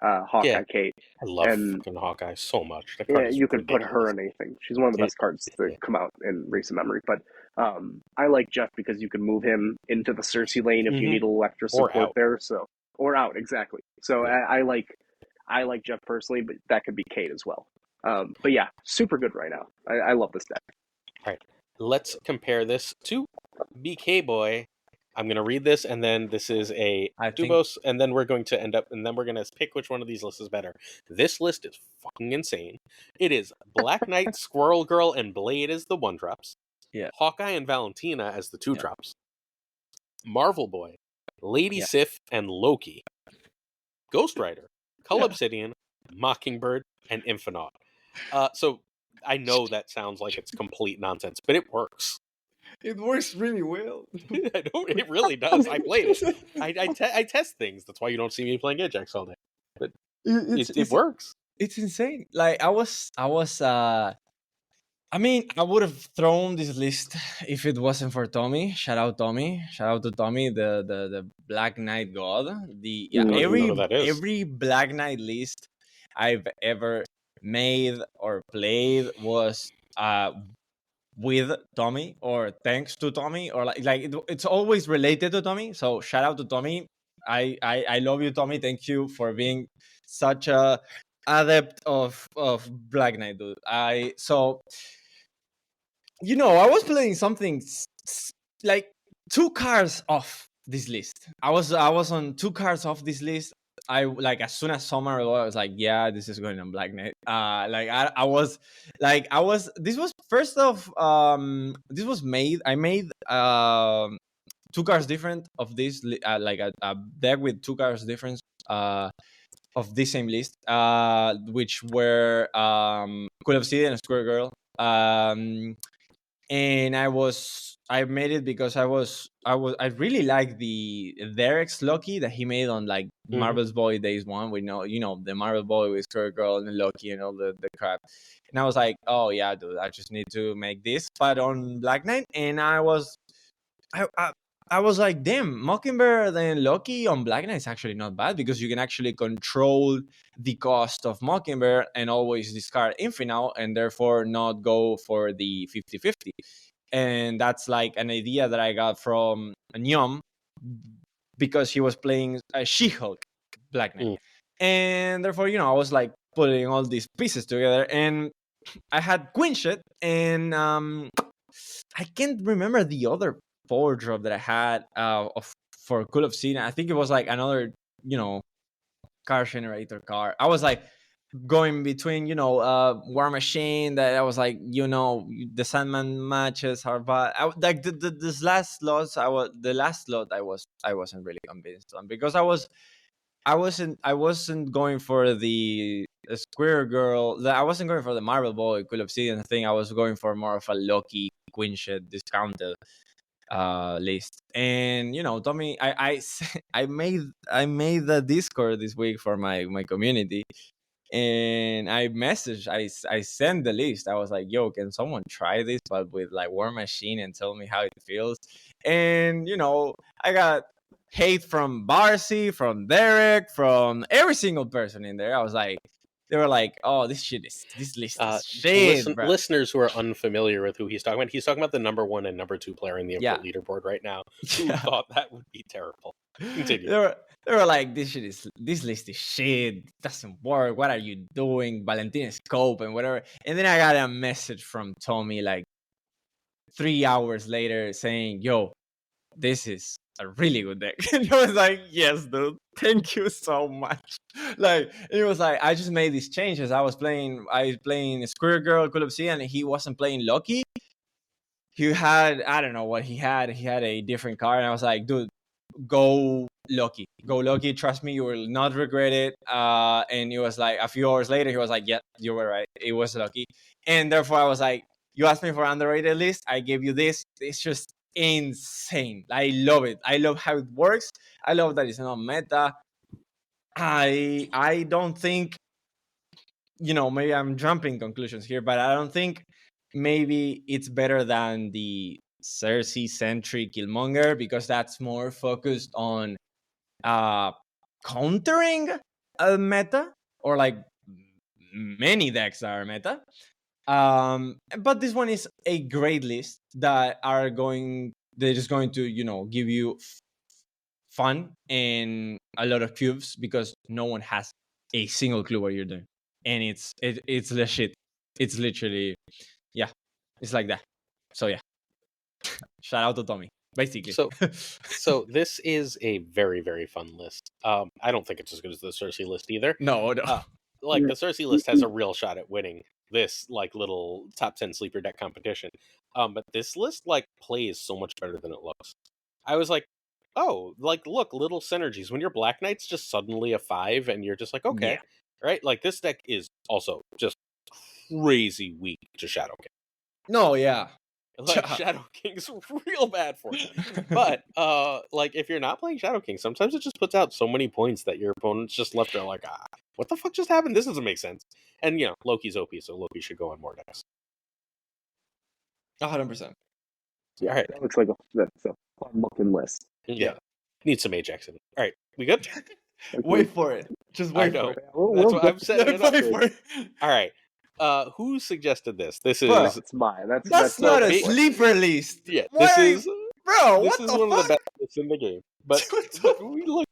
Hawkeye Kate. I love And fucking Hawkeye so much. That card yeah, is you could put her ridiculous. in anything. She's one of the best cards to come out in recent memory. But I like Jeff because you can move him into the Cersei lane if you need a little extra Or support out. there. So out exactly. So Yeah. I like Jeff personally, but that could be Kate as well. But yeah, super good right now. I love this deck. All right, let's compare this to BK Boy. I'm going to read this, and then this is a Dubos, and then we're going to we're going to pick which one of these lists is better. This list is fucking insane. It is Black Knight, Squirrel Girl, and Blade as the 1-drops. Yeah. Hawkeye and Valentina as the 2-drops. Marvel Boy, Lady Sif, and Loki. Ghost Rider, Cull Obsidian, Mockingbird, and Infinite. So I know that sounds like it's complete nonsense, but it works. It works really well. It really does. I played it. I test things. That's why you don't see me playing Ajax all day. But it works. It's insane. Like I would have thrown this list if it wasn't for Tommy. Shout out Tommy. Shout out to Tommy, the Black Knight God. Every Black Knight list I've ever made or played was with Tommy or thanks to Tommy or it's always related to Tommy. So shout out to Tommy. I love you, Tommy. Thank you for being such a adept of Black Knight, dude. I was playing something like 2 cards off this list. I was on 2 cards off this list. I as soon as summer I was like, yeah, this is going on Black Knight. This was first of this was made. I made 2 cards different of this a deck with 2 cards difference of this same list, which were Cool Obsidian and Square Girl. And I made it because I really like the Derek's Loki that he made on Marvel's Boy Days 1. We know, the Marvel Boy with Square Girl and Loki and all the crap. And I was like, oh yeah, dude, I just need to make this, but on Black Knight. And I was like, damn, Mockingbird and Loki on Black Knight is actually not bad because you can actually control the cost of Mockingbird and always discard Infinite and therefore not go for the 50-50. And that's like an idea that I got from Nyom because he was playing a She-Hulk Black Knight. And therefore, I was like putting all these pieces together and I had Queen shit and I can't remember the other 4-drop that I had for Cool Obsidian. I think it was like another, car generator card. I was like going between, War Machine that I was like, the Sandman matches are bad. This last lot, the last lot I wasn't really convinced on because I wasn't going for the Square Girl. I wasn't going for the Marvel Boy Cool Obsidian thing. I was going for more of a Loki Queen shit discounted list. And Tommy, I made the Discord this week for my community, and I messaged, I sent the list. I was like, yo, can someone try this but with War Machine and tell me how it feels? And I got hate from Barcy, from Derek, from every single person in there. I was like, they were like, oh, this list is shit, listeners who are unfamiliar with who he's talking about the number 1 and number 2 player in the import leaderboard right now who thought that would be terrible. Continue. They were like, this list is shit, doesn't work, what are you doing, Valentina Scope and whatever. And then I got a message from Tommy 3 hours later saying, yo, this is a really good deck. And I was like, yes, dude, thank you so much. It was like, I just made these changes. I was playing Square Girl, Cool Obsidian, and he wasn't playing Loki. He had, I don't know what he had. He had a different card. And I was like, dude, go Loki. Trust me, you will not regret it. And it was like a few hours later, he was like, yeah, you were right. It was Loki. And therefore I was like, you asked me for underrated list. I gave you this. It's just insane. I love it. I love how it works. I love that it's not meta. I don't think, maybe I'm jumping conclusions here, but I don't think maybe it's better than the Cersei Sentry Killmonger because that's more focused on countering meta, or like many decks are meta. But this one is a great list that they're just going to give you fun and a lot of cubes, because no one has a single clue what you're doing, and it's legit. It's literally, yeah, it's like that. So yeah, shout out to Tommy, basically. So this is a very, very fun list. I don't think it's as good as the Cersei list either. No. Like the Cersei list has a real shot at winning this like little top 10 sleeper deck competition. But this list like plays so much better than it looks. I was like, oh, like look, little synergies. When your Black Knight's just suddenly a 5 and you're just like, okay, right? Like this deck is also just crazy weak to Shadow King. No, yeah. Like Shadow King's real bad for you. But like if you're not playing Shadow King, sometimes it just puts out so many points that your opponent's just left there like, what the fuck just happened? This doesn't make sense. And Loki's OP, so Loki should go on more decks. 100%. Yeah, all right. That looks like that's a fun looking list. Yeah. Need some Ajax in it. All right, we good? Wait for it. Just wait for it. That's what I'm setting it up. Wait for it. All right. Who suggested this? This is It's mine. That's not a big sleeper list. Yeah, What this is bro. this What is the one fuck? of the best lists in the game. But we look,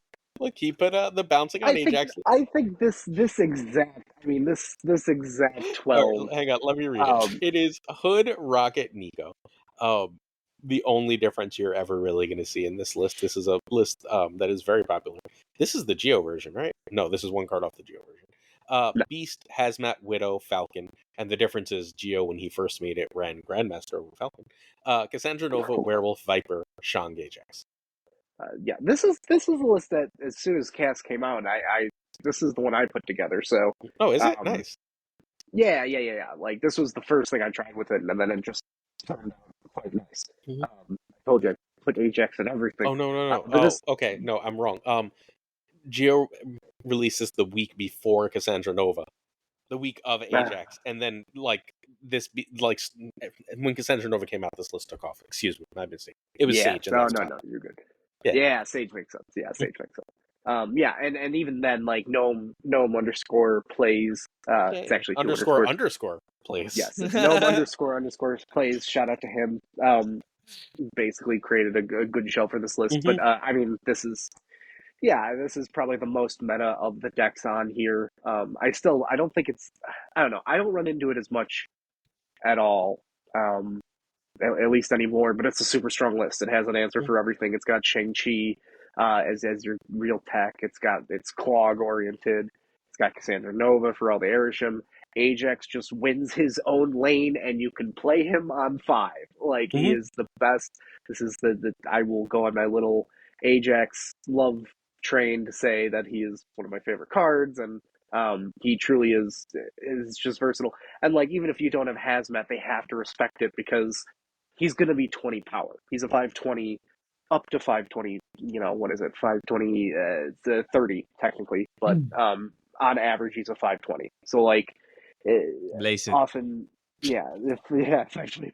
keep it the bouncing on Ajax. I think this exact 12. Right, hang on, let me read it. It is Hood, Rocket, Nico. The only difference you're ever really going to see in this list. This is a list that is very popular. This is the Geo version, right? No, this is one card off the Geo version. Beast, Hazmat, Widow, Falcon, and the difference is Geo, when he first made it, ran Grandmaster over Falcon. Cassandra, Nova, Werewolf, Viper, Sean, Ajax. Yeah, this is a list that as soon as Cass came out, this is the one I put together. So is it nice? Yeah. Like this was the first thing I tried with it, and then it just turned out quite nice. Mm-hmm. I told you I put Ajax in everything. Oh no! Okay, no, I'm wrong. Geo releases the week before Cassandra Nova, the week of Ajax, and then like when Cassandra Nova came out, this list took off. Excuse me, my mistake. It was Sage. No, you're good. Yeah, Sage makes sense. Yeah, Sage makes sense. Yeah, and even then, like Gnome _ plays. It's actually __ plays. Yes, it's Gnome _ plays. Shout out to him. Basically created a good show for this list. Mm-hmm. But I mean, this is probably the most meta of the decks on here. I don't think it's. I don't know. I don't run into it as much at all. At least anymore, but it's a super strong list. It has an answer for everything. It's got Shang-Chi as your real tech. It's Clog oriented. It's got Cassandra Nova for all the Airsham. Ajax just wins his own lane, and you can play him on 5. Like he is the best. This is the I will go on my little Ajax love train to say that he is one of my favorite cards, and he truly is just versatile. And like even if you don't have Hazmat, they have to respect it because he's going to be 20 power. He's a 520, up to 520, what is it? 520, 30 technically, but on average he's a 520. So like, often, it's actually,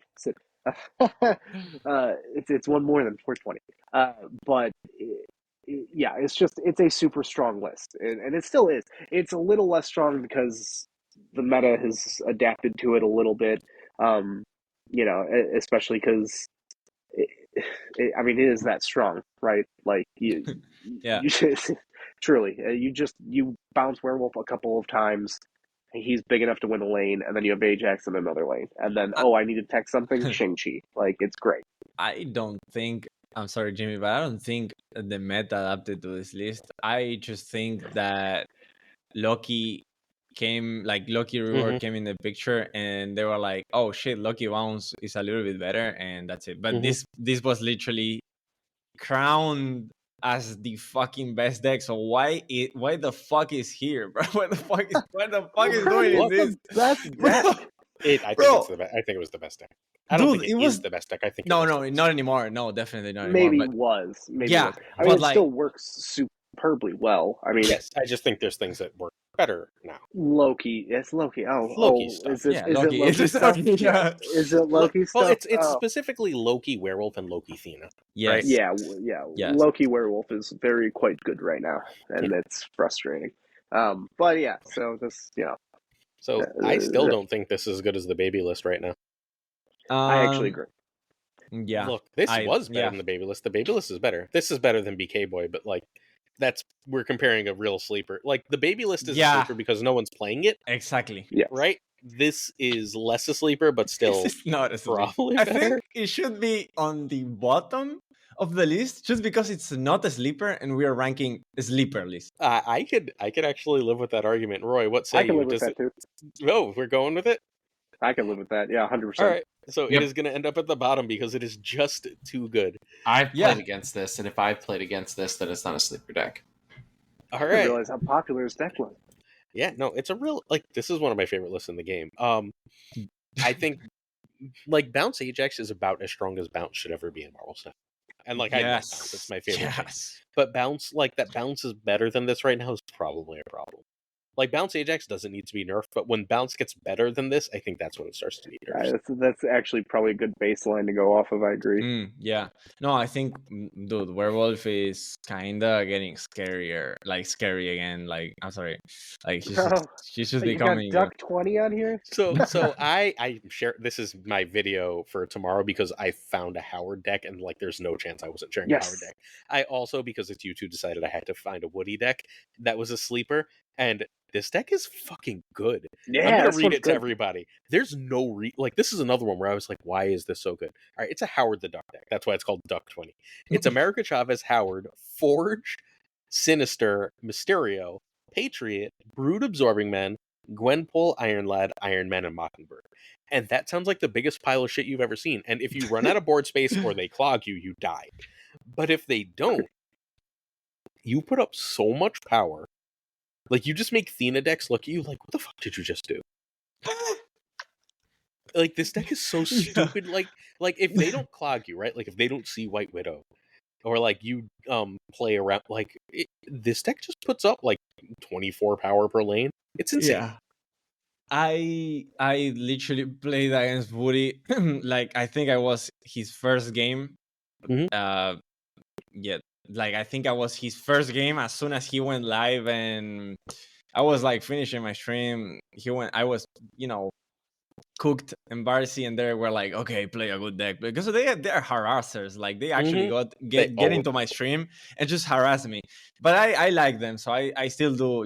it's one more than 420. But it's a super strong list, and it still is. It's a little less strong because the meta has adapted to it a little bit. Especially because it is that strong, right? Like you truly, you bounce Werewolf a couple of times. He's big enough to win a lane, and then you have Ajax in another lane, and then I need to tech something, Shang-Chi. Like it's great. I'm sorry, Jimmy, but I don't think the meta adapted to this list. I just think that Loki Reward came in the picture, and they were like, oh shit, Loki Bounce is a little bit better, and that's it. But this was literally crowned as the fucking best deck. So why the fuck is here, bro? What the fuck is doing in this? Best deck. I think it was the best deck. I don't think it was the best deck. I think not anymore. No, definitely not maybe anymore. Maybe it was. I mean, it still works superbly well. I mean, yes, I just think there's things that work better now. Loki. It's Loki. Loki stuff. Is it Loki stuff? Is it Loki stuff? Well, it's specifically Loki Werewolf and Loki Thena. Yes. Right? Yeah. Loki Werewolf is quite good right now, and it's frustrating. But yeah, so this, So I still don't think this is as good as the baby list right now. I actually agree. Yeah. Look, this was better than the baby list. The baby list is better. This is better than BK Boy, but like we're comparing a real sleeper. Like the baby list is a sleeper because no one's playing it. Exactly. Yes. Right? This is less a sleeper, but still This is not a sleeper. probably I better. think it should be on the bottom of the list just because it's not a sleeper and we are ranking a sleeper list. I could actually live with that argument. Roy, what say I can you? live with that too. Oh, we're going with it? I can live with that. Yeah, 100%. All right. So it is going to end up at the bottom because it is just too good. I've played against this, and if I've played against this, then it's not a sleeper deck. All I right. didn't realize how popular this deck was. Yeah, no, it's a real, like, this is one of my favorite lists in the game. I think, like, Bounce Ajax is about as strong as Bounce should ever be in Marvel Snap. And, like, I love Bounce. It's my favorite thing. But Bounce, like, that Bounce is better than this right now is probably a problem. Like, Bounce Ajax doesn't need to be nerfed, but when Bounce gets better than this, I think that's when it starts to be nerfed. That's actually probably a good baseline to go off of, I agree. Yeah. No, I think, dude, Werewolf is kind of getting scarier. Like, scary again. Like, I'm sorry. Like, she's just becoming... You got Duck 20 on here? So I share... This is my video for tomorrow because I found a Howard deck, and, like, there's no chance I wasn't sharing a Howard deck. I also, because it's YouTube, decided I had to find a Woody deck that was a sleeper, and this deck is fucking good. Yeah, I'm gonna read it to everybody. There's no like, this is another one where I was like, why is this so good? All right, it's a Howard the Duck deck. That's why it's called Duck 20. It's America Chavez, Howard, Forge, Sinister, Mysterio, Patriot, Brood Absorbing Man, Gwenpool, Iron Lad, Iron Man, and Mockingbird. And that sounds like the biggest pile of shit you've ever seen. And if you run out of board space or they clog you, you die. But if they don't, you put up so much power. Like, you just make Thena decks look at you like, what the fuck did you just do? Like, this deck is so stupid. Like if they don't clog you, right? Like, if they don't see White Widow, or, like, you play around, like, this deck just puts up, like, 24 power per lane. It's insane. Yeah. I literally played against Woody. Like, I think I was his first game. Yeah. Like, I think I was his first game as soon as he went live, and I was like finishing my stream. I was, cooked and Barcy, and they were like, okay, play a good deck, because they're harassers. Like, they actually get into my stream and just harass me. But I like them, so I still do,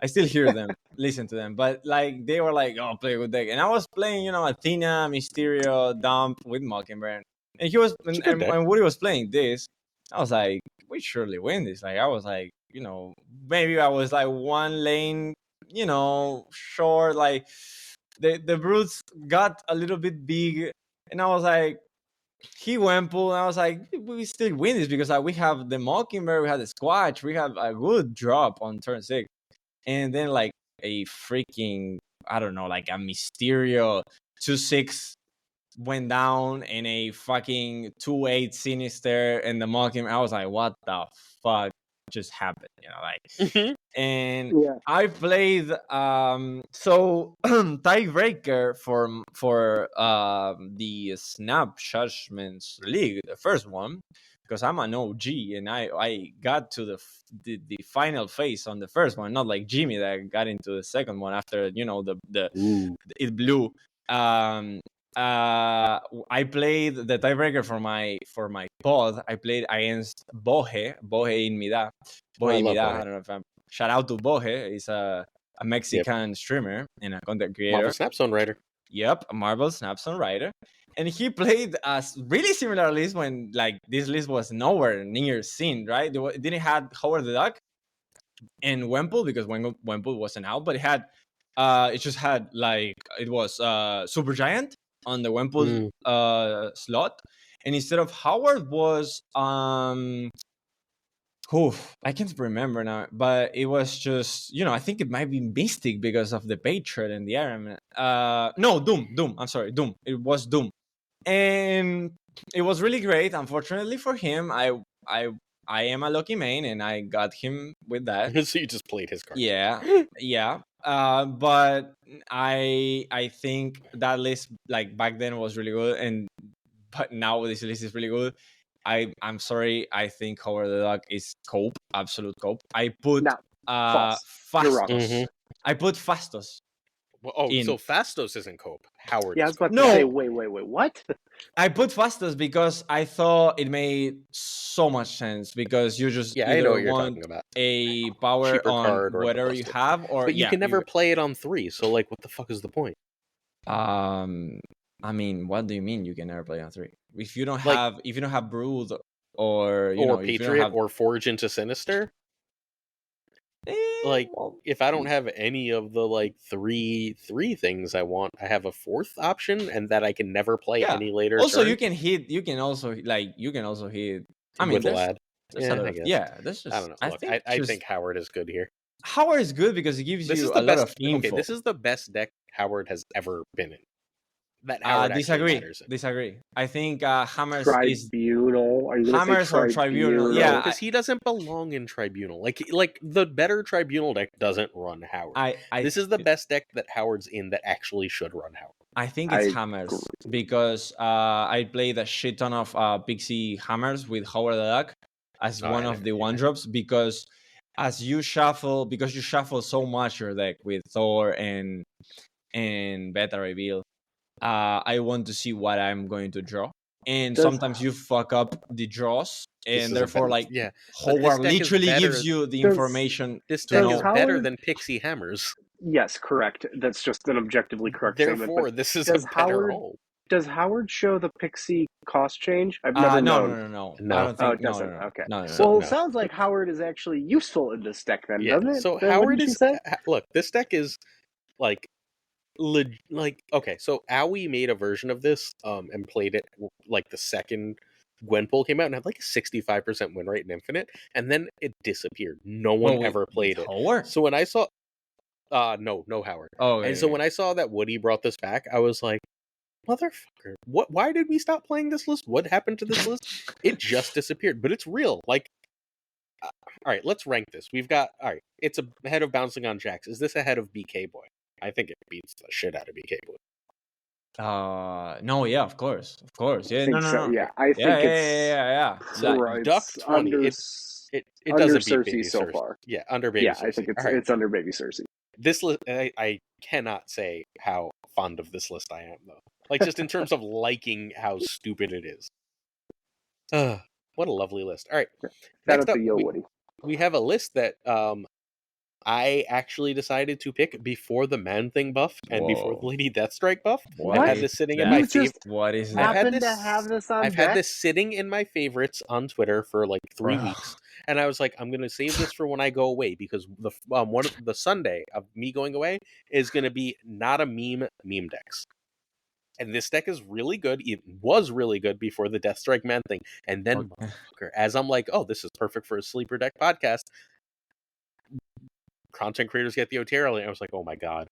I still hear them, listen to them. But, like, they were like, oh, play a good deck. And I was playing, Athena, Mysterio, Dump with Mockingbird. And he was, and Woody was playing this. I was like, we surely win this. Like, I was like, maybe I was like one lane, short. Like, the brutes got a little bit big, and I was like, he Wemple, and I was like, we still win this because, like, we have the Mockingbird, we have the Squatch, we have a good drop on turn 6, and then, like, a freaking, I don't know, like a Mysterio 2/6 went down, and a fucking 2/8 Sinister and the Mockingbird. I was like, what the fuck just happened? Like, and I played so tiebreaker for the Snap Judgments League, the first one, because I'm an OG, and I got to the final phase on the first one, not like Jimmy that got into the second one after it blew. I played the tiebreaker for my pod. I played against Boje in Mida. I don't know if I'm... Shout out to Boje. He's a Mexican streamer and a content creator. Marvel Snapzone writer. Yep, a Marvel Snapzone writer. And he played a really similar list when, like, this list was nowhere near seen, right? It didn't have Howard the Duck and Wemple, because Wemple wasn't out, but it just had, like, it was Super Giant on the Wemple slot, and instead of Howard was I can't remember now, but it was just, I think it might be Mystic because of the Patriot and the Iron Man. No, Doom. I'm sorry, Doom. It was Doom, and it was really great. Unfortunately for him, I am a lucky main, and I got him with that. So you just played his card. Yeah. But I think that list, like, back then was really good, but now this list is really good. I'm sorry, I think Howard the Duck is cope, absolute cope. I put You're wrong. Fastos. I put Fastos. Well, in. so Fastos isn't cope. Howard Yeah, I is was about cope. to No. say, wait, what? I put Fastos because I thought it made so much sense because you just Yeah, I either know what you're want talking about. a power Cheaper on card or whatever you busted. have, or But you can never play it on 3, so like what the fuck is the point? I mean, what do you mean you can never play on 3? If you don't Like- have Brood or you know, if you don't Patriot have or Forge into Sinister? Like, well, if I don't have any of the like three things I want, I have a 4th option and that I can never play Yeah. any later also turn you can also hit I mean with there's, Lad. there's Yeah, a lot I of, guess. there's just I don't know. Look, I think Howard is good here. Howard is good because it gives This you is a the lot best. of info. Okay, this is the best deck Howard has ever been in. That Howard actually matters in. Disagree. I think Hammers is Tribunal. Are you gonna Hammers say or Tribunal? Yeah, because he doesn't belong in Tribunal. Like the better Tribunal deck doesn't run Howard. This is the best deck that Howard's in that actually should run Howard. I think I it's Hammers agree. because I played a shit ton of Pixie Hammers with Howard the Duck as one of the one drops because you shuffle so much your deck with Thor and Beta Reveal. I want to see what I'm going to draw, and sometimes you fuck up the draws, and therefore Howard literally gives you the information. This deck is better Howard- than Pixie Hammers. Yes, correct. That's just an objectively correct statement. Therefore, But this is a does better Howard- hole. does Howard show the Pixie cost change? I've never known. No. No. I don't think, Oh, it doesn't. Okay. No. Well, no. it sounds like Howard is actually useful in this deck, then, Yeah. doesn't it? So Then, Howard wouldn't you is say? look. This deck is like okay. So Owie made a version of this and played it like the second Gwenpool came out and had like a 65% win rate in Infinite, and then it disappeared. No one ever played it. Howard? So when I saw no Howard. Oh, and so when I saw that Woody brought this back, I was like, motherfucker, why did we stop playing this list? What happened to this list? It just disappeared, but it's real. Like, all right, let's rank this. We've got, all right, it's ahead of Bouncing on Jacks. Is this ahead of BK Boy? I think it beats the shit out of BK Boy. No, yeah, of course. Yeah, I think so. Yeah, I think it's Like, Duck 20. It doesn't beat Baby so Cersei. far. Yeah, under Baby Cersei. I think right. it's under Baby Cersei. This list, I cannot say how fond of this list I am, though. Like, just in terms of liking how stupid it is. What a lovely list. All right. Next up, we have a list that I actually decided to pick before the Man-Thing buff and before the Lady Deathstrike buff. I've had this sitting in my favorites. What is that? I've had this sitting in my favorites on Twitter for like 3 weeks, and I was like, I'm gonna save this for when I go away because the Sunday of me going away is gonna be not a meme decks. And this deck is really good. It was really good before the Deathstrike Man thing. And then, as I'm like, oh, this is perfect for a sleeper deck podcast, content creators get the OTR, and I was like, oh my god.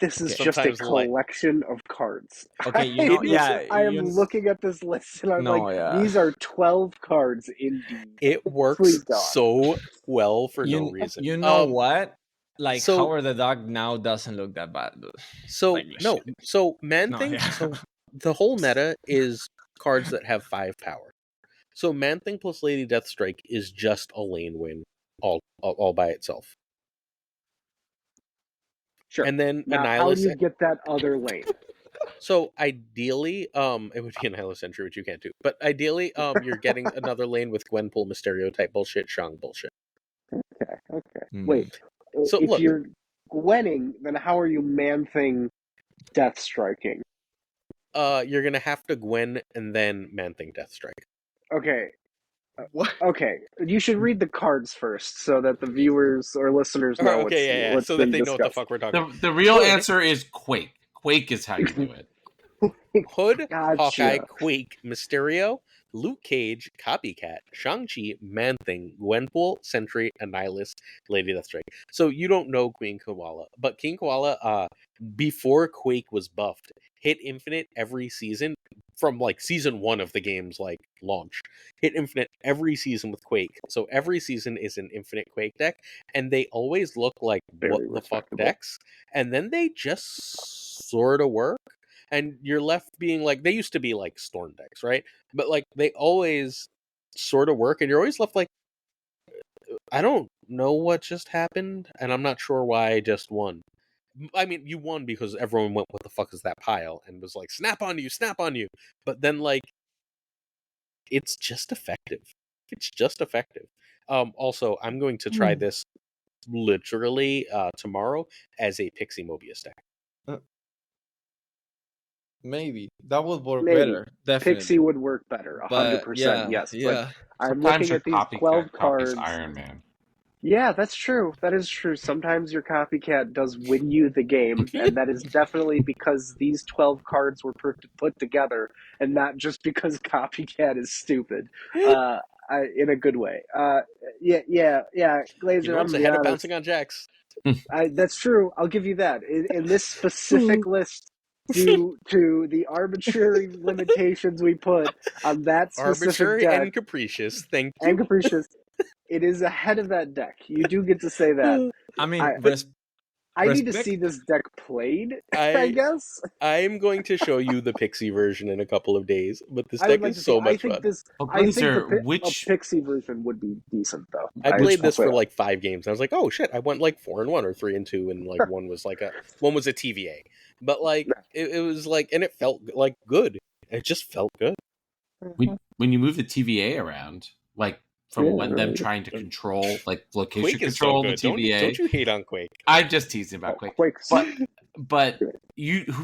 This is just a collection of cards. Okay, I am looking at this list and I'm these are 12 cards indeed. It works so well for no reason. You know what? Like, Howard the Dog now doesn't look that bad. So, Man-Thing, so the whole meta is cards that have 5 power. So Man-Thing plus Lady Deathstrike is just a lane win all by itself. Sure. And then now, how do you get that other lane? So ideally, it would be Annihilus Entry, which you can't do. But ideally, you're getting another lane with Gwenpool Mysterio type bullshit, Shang bullshit. Okay. Wait. So if you're Gwenning, then how are you Man-Thing Deathstriking? You're gonna have to Gwen and then Man-Thing Deathstrike. Okay. What? Okay, you should read the cards first so that the viewers or listeners know what's so that they know what the fuck we're talking about. The real answer is Quake. Quake is how you do it. Hood, Hawkeye, Quake, Mysterio, Luke Cage, Copycat, Shang-Chi, Man-Thing, Gwenpool, Sentry, Annihilus, Lady Deathstrike. So you don't know Queen Koala, but King Koala, before Quake was buffed, hit Infinite every season from like season 1 of the game's like launch. Hit Infinite every season with Quake. So every season is an Infinite Quake deck, and they always look like what the fuck decks, and then they just sort of work. And you're left being like, they used to be like Storm decks, right? But like they always sort of work, and you're always left like, I don't know what just happened, and I'm not sure why I just won. I mean, you won because everyone went, "What the fuck is that pile?" and was like, "Snap on you, snap on you." But then, like, it's just effective. It's just effective. Also, I'm going to try this literally tomorrow as a Pixie Mobius deck. Maybe that would work Maybe. better. Definitely. Pixie would work better, 100%. Yes, but I'm Sometimes looking your at these copycat 12 copy's cards. Iron Man. Yeah, that's true. That is true. Sometimes your copycat does win you the game, and that is definitely because these 12 cards were put together, and not just because copycat is stupid. In a good way. Yeah. Glazer, You know I'm what's gonna be ahead of honest. bouncing on jacks? That's true. I'll give you that. In this specific list, due to the arbitrary limitations we put on that specific Arbitrary deck and capricious. Thank and you. capricious, it is ahead of that deck. You do get to say that. I mean, I need to respect. see this deck played, I guess. I'm going to show you the Pixie version in a couple of days, but this I would deck like to is see. so I much think fun. this. Well, I think Glazer, a Pixie version would be decent, though. I played this will for say like 5 games, and I was like, "Oh shit!" I went like 4-1 or 3-2, and like one was a TVA, but like it was like, and it felt like good. It just felt good. When you move the TVA around, like from when them trying to control like location Quake is so control the good. TVA. Don't you hate on Quake? I'm just teasing about Quake. Quake's But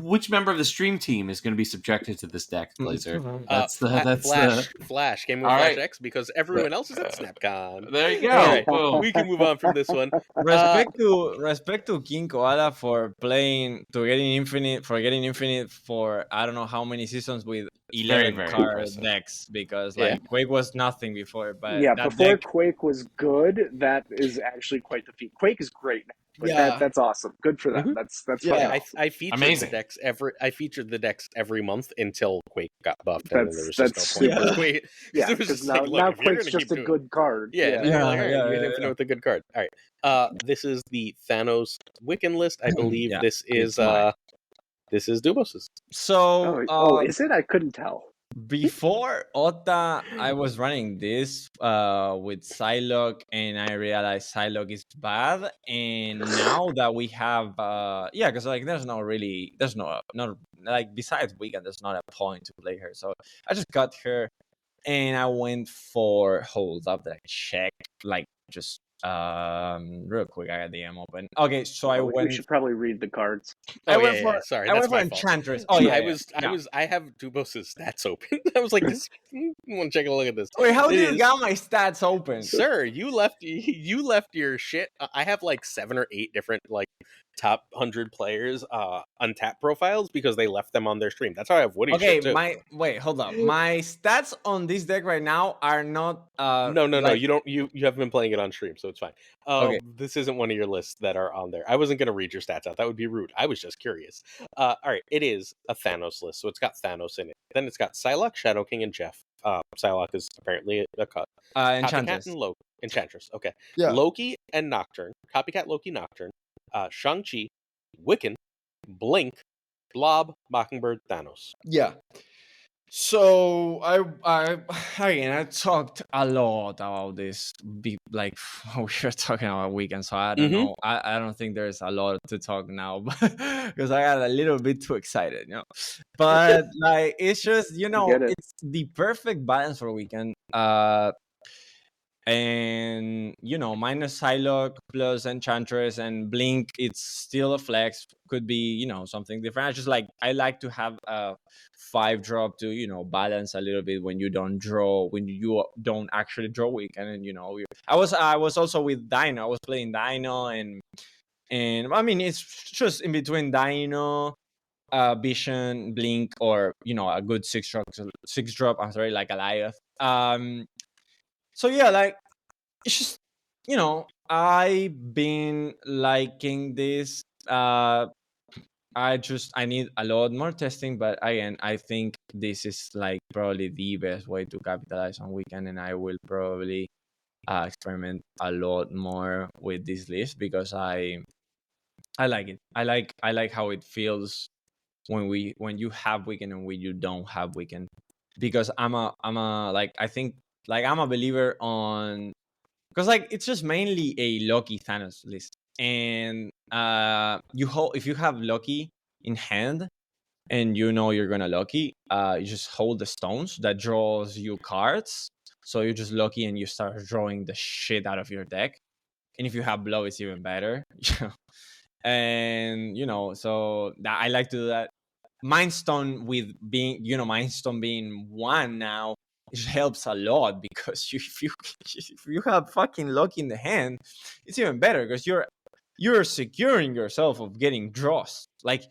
which member of the stream team is going to be subjected to this deck, Glazer? Flash Game All with right. FlashX, because everyone else is at SnapCon. There you go. All right, Boom. we can move on from this one. Respect to KingofCanada for getting infinite for I don't know how many seasons with 11 very card impressive. decks, because Yeah. like Quake was nothing before, but yeah, that before deck, Quake was good, that is actually quite the feat. Quake is great now, but that's awesome. Good for them. Mhm. That's Yeah, fucking I featured Amazing. the decks every month until Quake got buffed, and then there was That's just no point. super. Quake, Yeah, it was because just now, like, look, if you're Quake's gonna just keep a doing good card. Yeah, and then Yeah, you're like, all right, yeah, you hit yeah, infinite yeah. with a good card. All right, this is the Thanos Wiccan list. I believe Yeah, this is it's mine. this is Dubos's. So is it? I couldn't tell. before Ota, I was running this with Psylocke, and I realized Psylocke is bad. And now that we have, because like there's no like besides Weekend, there's not a point to play her. So I just got her, and I went for hold up that I check like just real quick. I got the M open. Okay, so I We went. should probably read the cards. I Oh went yeah, for. yeah. Sorry, I that's went for my fault. Enchantress. Oh yeah, I have Dubos's stats open. I was like, this. I want to take a look at this. Wait, how It do you is- got my stats open? Sir, you left your shit. I have like 7 or 8 different like top 100 players untapped profiles because they left them on their stream. That's how I have Woody Okay, shit too. hold up. My stats on this deck right now are not No. like- You don't. You haven't been playing it on stream, so it's fine. Okay. This isn't one of your lists that are on there. I wasn't gonna read your stats out. That would be rude. I was just curious. All right. It is a Thanos list, so it's got Thanos in it. Then it's got Psylocke, Shadow King, and Jeff. Psylocke is apparently a cut. Enchantress. Copycat and Enchantress. Okay. Yeah. Loki and Nocturne. Copycat, Loki, Nocturne. Shang-Chi, Wiccan, Blink, Blob, Mockingbird, Thanos. Yeah. So I talked a lot about this. We were talking about Weekend, so I don't know. I don't think there's a lot to talk now because I got a little bit too excited, But like it's just it's the perfect balance for Weekend. And minus Psylocke plus Enchantress and Blink, it's still a flex. Could be something different. I just I like to have a 5-drop to balance a little bit when you don't actually draw Weekend. And I was also with Dino. I was playing Dino, and I mean it's just in between Dino, Vision, Blink, or a good 6-drop. I'm sorry, like Goliath. So yeah, it's just I've been liking this. I need a lot more testing, but again, I think this is probably the best way to capitalize on Weekend, and I will probably experiment a lot more with this list because I like it. I like how it feels when you have Weekend and when you don't have Weekend, because I'm a believer on because like it's just mainly a Loki Thanos list, and if you have Loki in hand and you know you're gonna Loki, you just hold the stones that draws you cards. So you're just Loki and you start drawing the shit out of your deck. And if you have blow, it's even better. And so that I like to do that. Mind Stone with being, Mind Stone being one now, it helps a lot because if you have fucking Loki in the hand, it's even better because you're securing yourself of getting draws. Like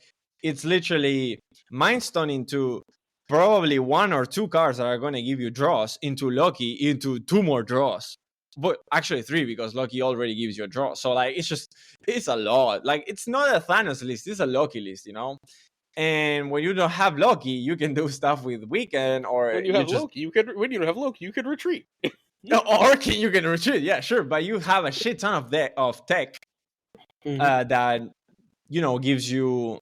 it's literally Mind Stone into probably one or two cards that are going to give you draws into Loki into two more draws. But actually three, because Loki already gives you a draw. So like it's a lot. Like it's not a Thanos list, it's a Loki list, And when you don't have Loki, you can do stuff with Wiccan, or When you have Loki, you could. When you don't have Loki, you could retreat. or you can retreat. Yeah, sure, but you have a shit ton of tech that gives you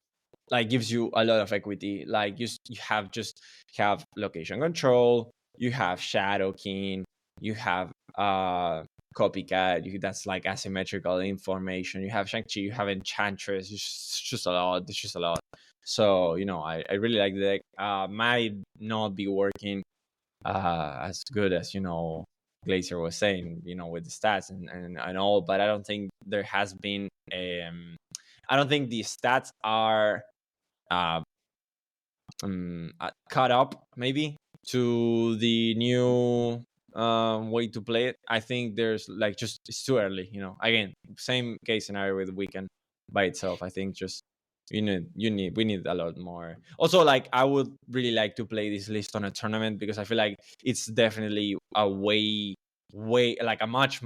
a lot of equity. Like you have location control, you have Shadow King, you have Copycat, that's like asymmetrical information. You have Shang-Chi, you have Enchantress. It's just a lot. It's just a lot. So I really like the deck. Might not be working as good as Glazer was saying, with the stats and all, but I don't think there has been I don't think the stats are caught up maybe to the new way to play it. I think there's like it's too early. Again, same case scenario with Weekend by itself. I think just we need a lot more. Also, like I would really like to play this list on a tournament because I feel like it's definitely a way like a much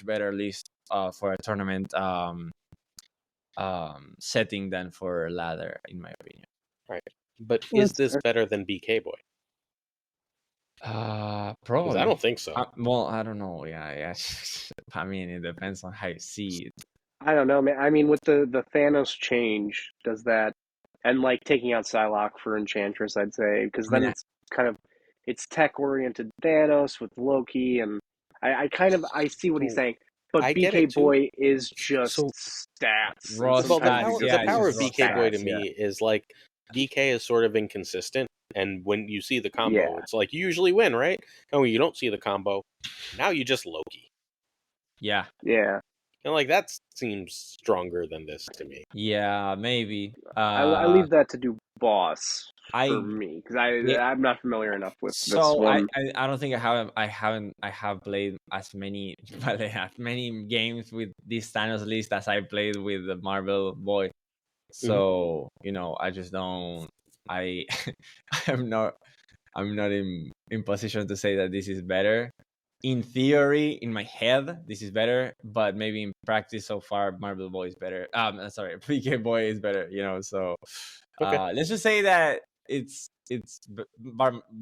better list for a tournament setting than for ladder, in my opinion. Right. But is this better than BK Boy? Probably. I don't think so. Well, I don't know. Yeah. I mean, it depends on how you see it. I don't know, man. I mean, with the Thanos change, does that, and like taking out Psylocke for Enchantress, I'd say, because then it's kind of tech oriented Thanos with Loki, and I see what he's saying, but BK Boy is just stats. Raw stats. The power of BK Boy to me is like DK is sort of inconsistent, and when you see the combo, it's like you usually win, right? And when you don't see the combo, now you just Loki. Yeah. And like that seems stronger than this to me. Yeah, maybe. I leave that to do boss for me because I'm not familiar enough with this one. I don't think I have played as many games with this Thanos list as I played with the Marvel Boy. So I just don't. I'm not in position to say that this is better. In theory, in my head, this is better, but maybe in practice so far, Marvel Boy is better. Sorry, PK Boy is better. So let's just say that it's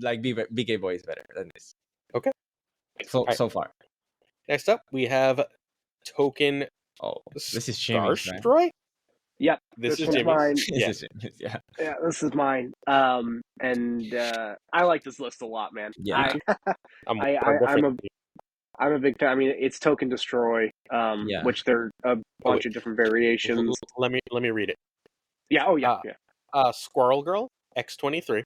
like BK Boy is better than this. Okay. So far. Next up, we have Token. Oh, this is Jimmy's, right? Roy? Yep, this is mine. Yeah, this is mine. And I like this list a lot, man. Yeah, I'm a big fan. I mean, it's Token Destroy, which there are a bunch of different variations. Let me read it. Yeah. Oh yeah. Squirrel Girl, X-23,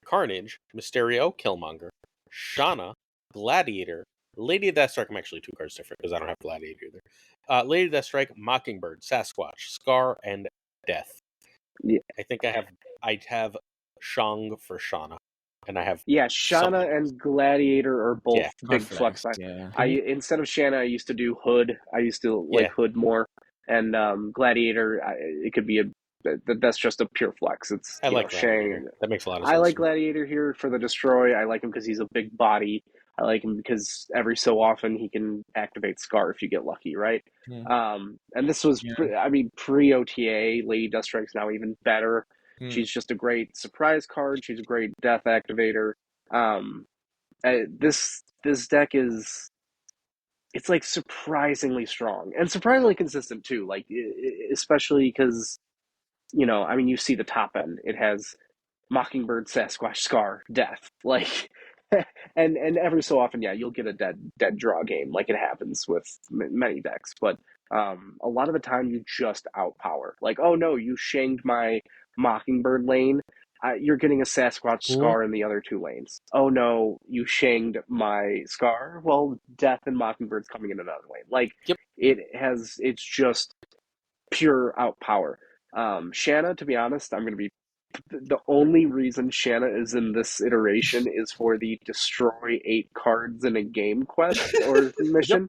Carnage, Mysterio, Killmonger, Shauna, Gladiator, Lady of Deathstrike. I'm actually 2 cards different because I don't have Gladiator either. Lady of Deathstrike, Mockingbird, Sasquatch, Scar, and Death. Yeah. I think I have Shang for Shauna, and I have Shauna and Gladiator are both big flex. Instead of Shanna, I used to do Hood. I used to like Hood more, and Gladiator. It could be that's just a pure flex. It's I like Shang. That makes a lot of sense. I like Gladiator here for the Destroy. I like him because he's a big body. I like him because every so often he can activate Scar if you get lucky, right? Yeah. And this was, pre-OTA, Lady Deathstrike's now even better. She's just a great surprise card. She's a great death activator. This deck is, it's like surprisingly strong and surprisingly consistent too. Like, especially because, you see the top end. It has Mockingbird, Sasquatch, Scar, Death. Like, and every so often, yeah, you'll get a dead draw game, like it happens with many decks. But a lot of the time, you just outpower. Like, oh no, you shanged my Mockingbird lane. You're getting a Sasquatch Scar in the other two lanes. Oh no, you shanged my Scar. Well, Death and Mockingbird's coming in another lane. Like, Yep. it's just pure outpower. Shanna, to be honest, I'm going to be the only reason Shanna is in this iteration is for the destroy 8 cards in a game quest or mission.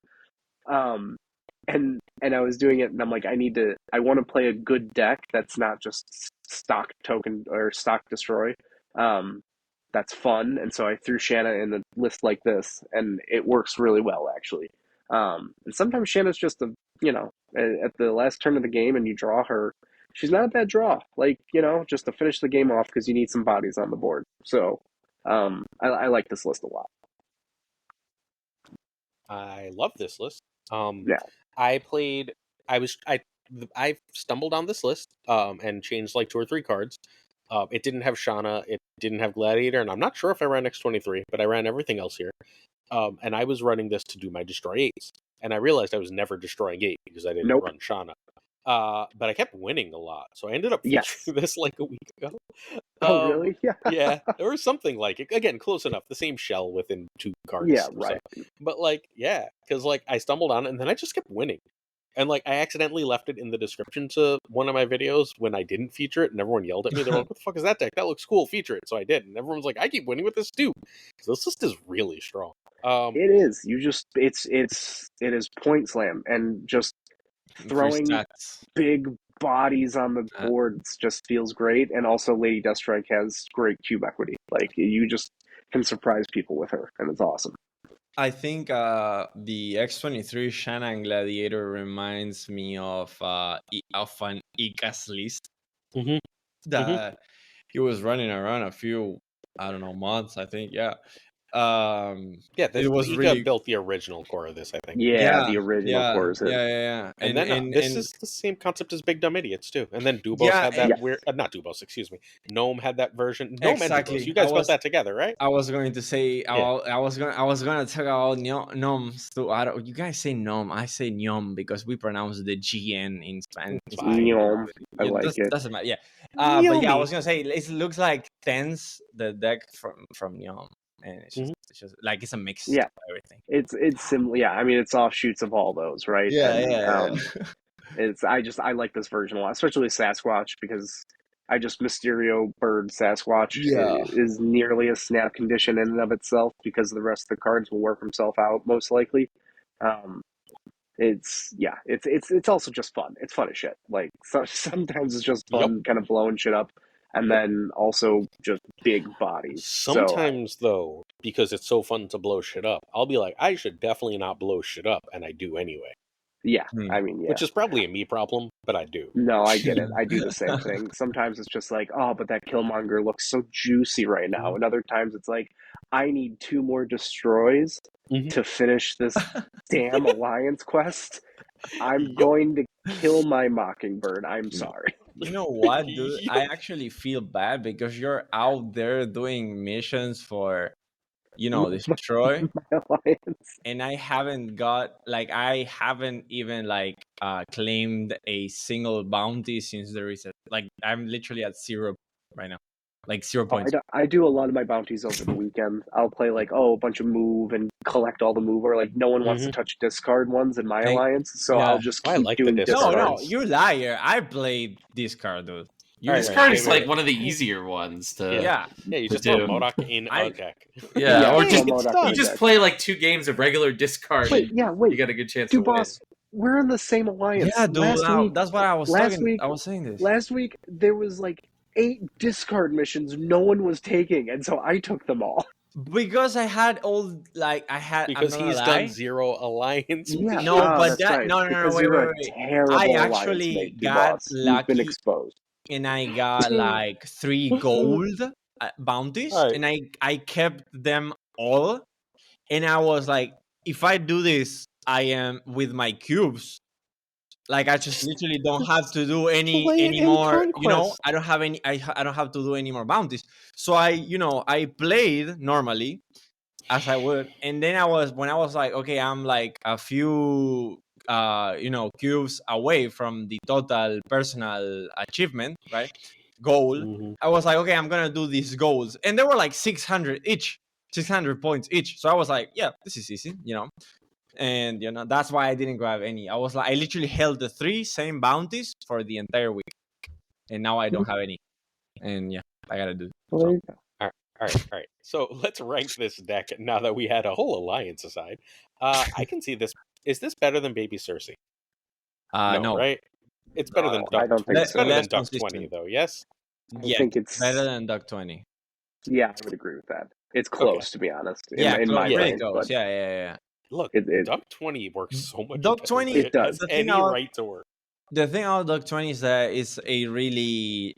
And I was doing it, and I'm like, I want to play a good deck that's not just stock token or stock destroy. That's fun, and so I threw Shanna in a list like this, and it works really well actually. And sometimes Shanna's just at the last turn of the game, and you draw her. She's not a bad draw, like, just to finish the game off because you need some bodies on the board. So, I like this list a lot. I love this list. Yeah. I stumbled on this list and changed like 2 or 3 cards. It didn't have Shauna, it didn't have Gladiator, and I'm not sure if I ran X23, but I ran everything else here. And I was running this to do my Destroy 8s. And I realized I was never destroying 8 because I didn't run Shauna. But I kept winning a lot, so I ended up featuring this like a week ago. Oh, really? Yeah. Yeah, or something like it. Again, close enough. The same shell within 2 cards. Yeah, right. So. But like, yeah, because like I stumbled on it, and then I just kept winning. And like I accidentally left it in the description to one of my videos when I didn't feature it, and everyone yelled at me. They're like, "What the fuck is that deck? That looks cool. Feature it." So I did, and everyone's like, "I keep winning with this too." So this list is really strong. It is. You just it is point slam, and just throwing big bodies on the boards just feels great. And also, Lady Deathstrike has great cube equity. Like, you just can surprise people with her, and it's awesome. I think the X23 Shanna and Gladiator reminds me of an Ika's list that he was running around a few, I don't know, months, I think. Yeah. It was really built the original core of this, I think. Yeah, the original core is it. Yeah. And then this is the same concept as Big Dumb Idiots too. And then Dubos had that weird, not Dubos, excuse me. Gnome had that version. Gnome exactly. And Dubos. You guys built that together, right? I was going to say I was gonna talk about gnomes too. You guys say gnome, I say gnome because we pronounce the GN in Spanish. Gnome. I like it. Doesn't matter. Yeah. But yeah, I was gonna say it looks like Tens, the deck from gnome. And it's just like it's a mix of everything. It's similar. Yeah, I mean, it's offshoots of all those, right? Yeah. I like this version a lot, especially with Sasquatch, because Mysterio Bird Sasquatch is nearly a snap condition in and of itself because the rest of the cards will work himself out most likely. It's also just fun. It's fun as shit. Like, sometimes it's just fun, kind of blowing shit up. And then also just big bodies. Sometimes, though, because it's so fun to blow shit up, I'll be like, I should definitely not blow shit up, and I do anyway. Yeah, I mean, yeah. Which is probably a me problem, but I do. No, I get it. I do the same thing. Sometimes it's just like, oh, but that Killmonger looks so juicy right now. And other times it's like, I need 2 more destroys to finish this damn Alliance quest. I'm going to kill my Mockingbird. I'm sorry. You know what, dude? I actually feel bad because you're out there doing missions for, destroy. And I haven't even claimed a single bounty since the reset. Like, I'm literally at 0 right now. Like 0 points. I do a lot of my bounties over the weekend. I'll play a bunch of move and collect all the move, or no one wants to touch discard ones in my alliance, so I'll just keep doing discards. No, you liar. I played discard, dude. Discard is one of the easier ones to you just throw MODOK in a deck. Yeah, or you just play 2 games of regular discard. Wait. You got a good chance to win. We're in the same alliance. Yeah, dude, that's what I was saying. I was saying this. Last week, there was 8 discard missions no one was taking, and so I took them all. Because I had because he's done 0 alliance. Yeah, no, but that right. Wait. I actually got lucky. You've been exposed. And I got 3 gold bounties, and I kept them all. And I was like, if I do this, I am with my cubes. Like I just literally don't have to do Play it any in more. You know, Conquest. I don't have any. I don't have to do any more bounties. So I played normally as I would, and then when I was like, okay, I'm like a few cubes away from the total personal achievement, right? Goal. Mhm. I was like, okay, I'm gonna do these goals, and they were like 600 each, 600 points each. So I was like, yeah, this is easy, and that's why I didn't grab any. I was like, I literally held the 3 same bounties for the entire week, and now I don't have any. And yeah, I gotta do it. Well, there you go. All right. So let's rank this deck now that we had a whole alliance aside. I can see this. Is this better than Baby Cersei? No. Right? It's better than No, Duck. I don't think It's so. better than Less Duck consistent. 20, though. Yes. Yeah, think it's better than Duck 20. Yeah, I would agree with that. It's close, to be honest. Yeah, in my really brain, close. but Yeah. Look, It- Duck 20 works so much. Duck better 20 than it does. has The thing any about- right to work. The thing about Duck 20 is that it's a really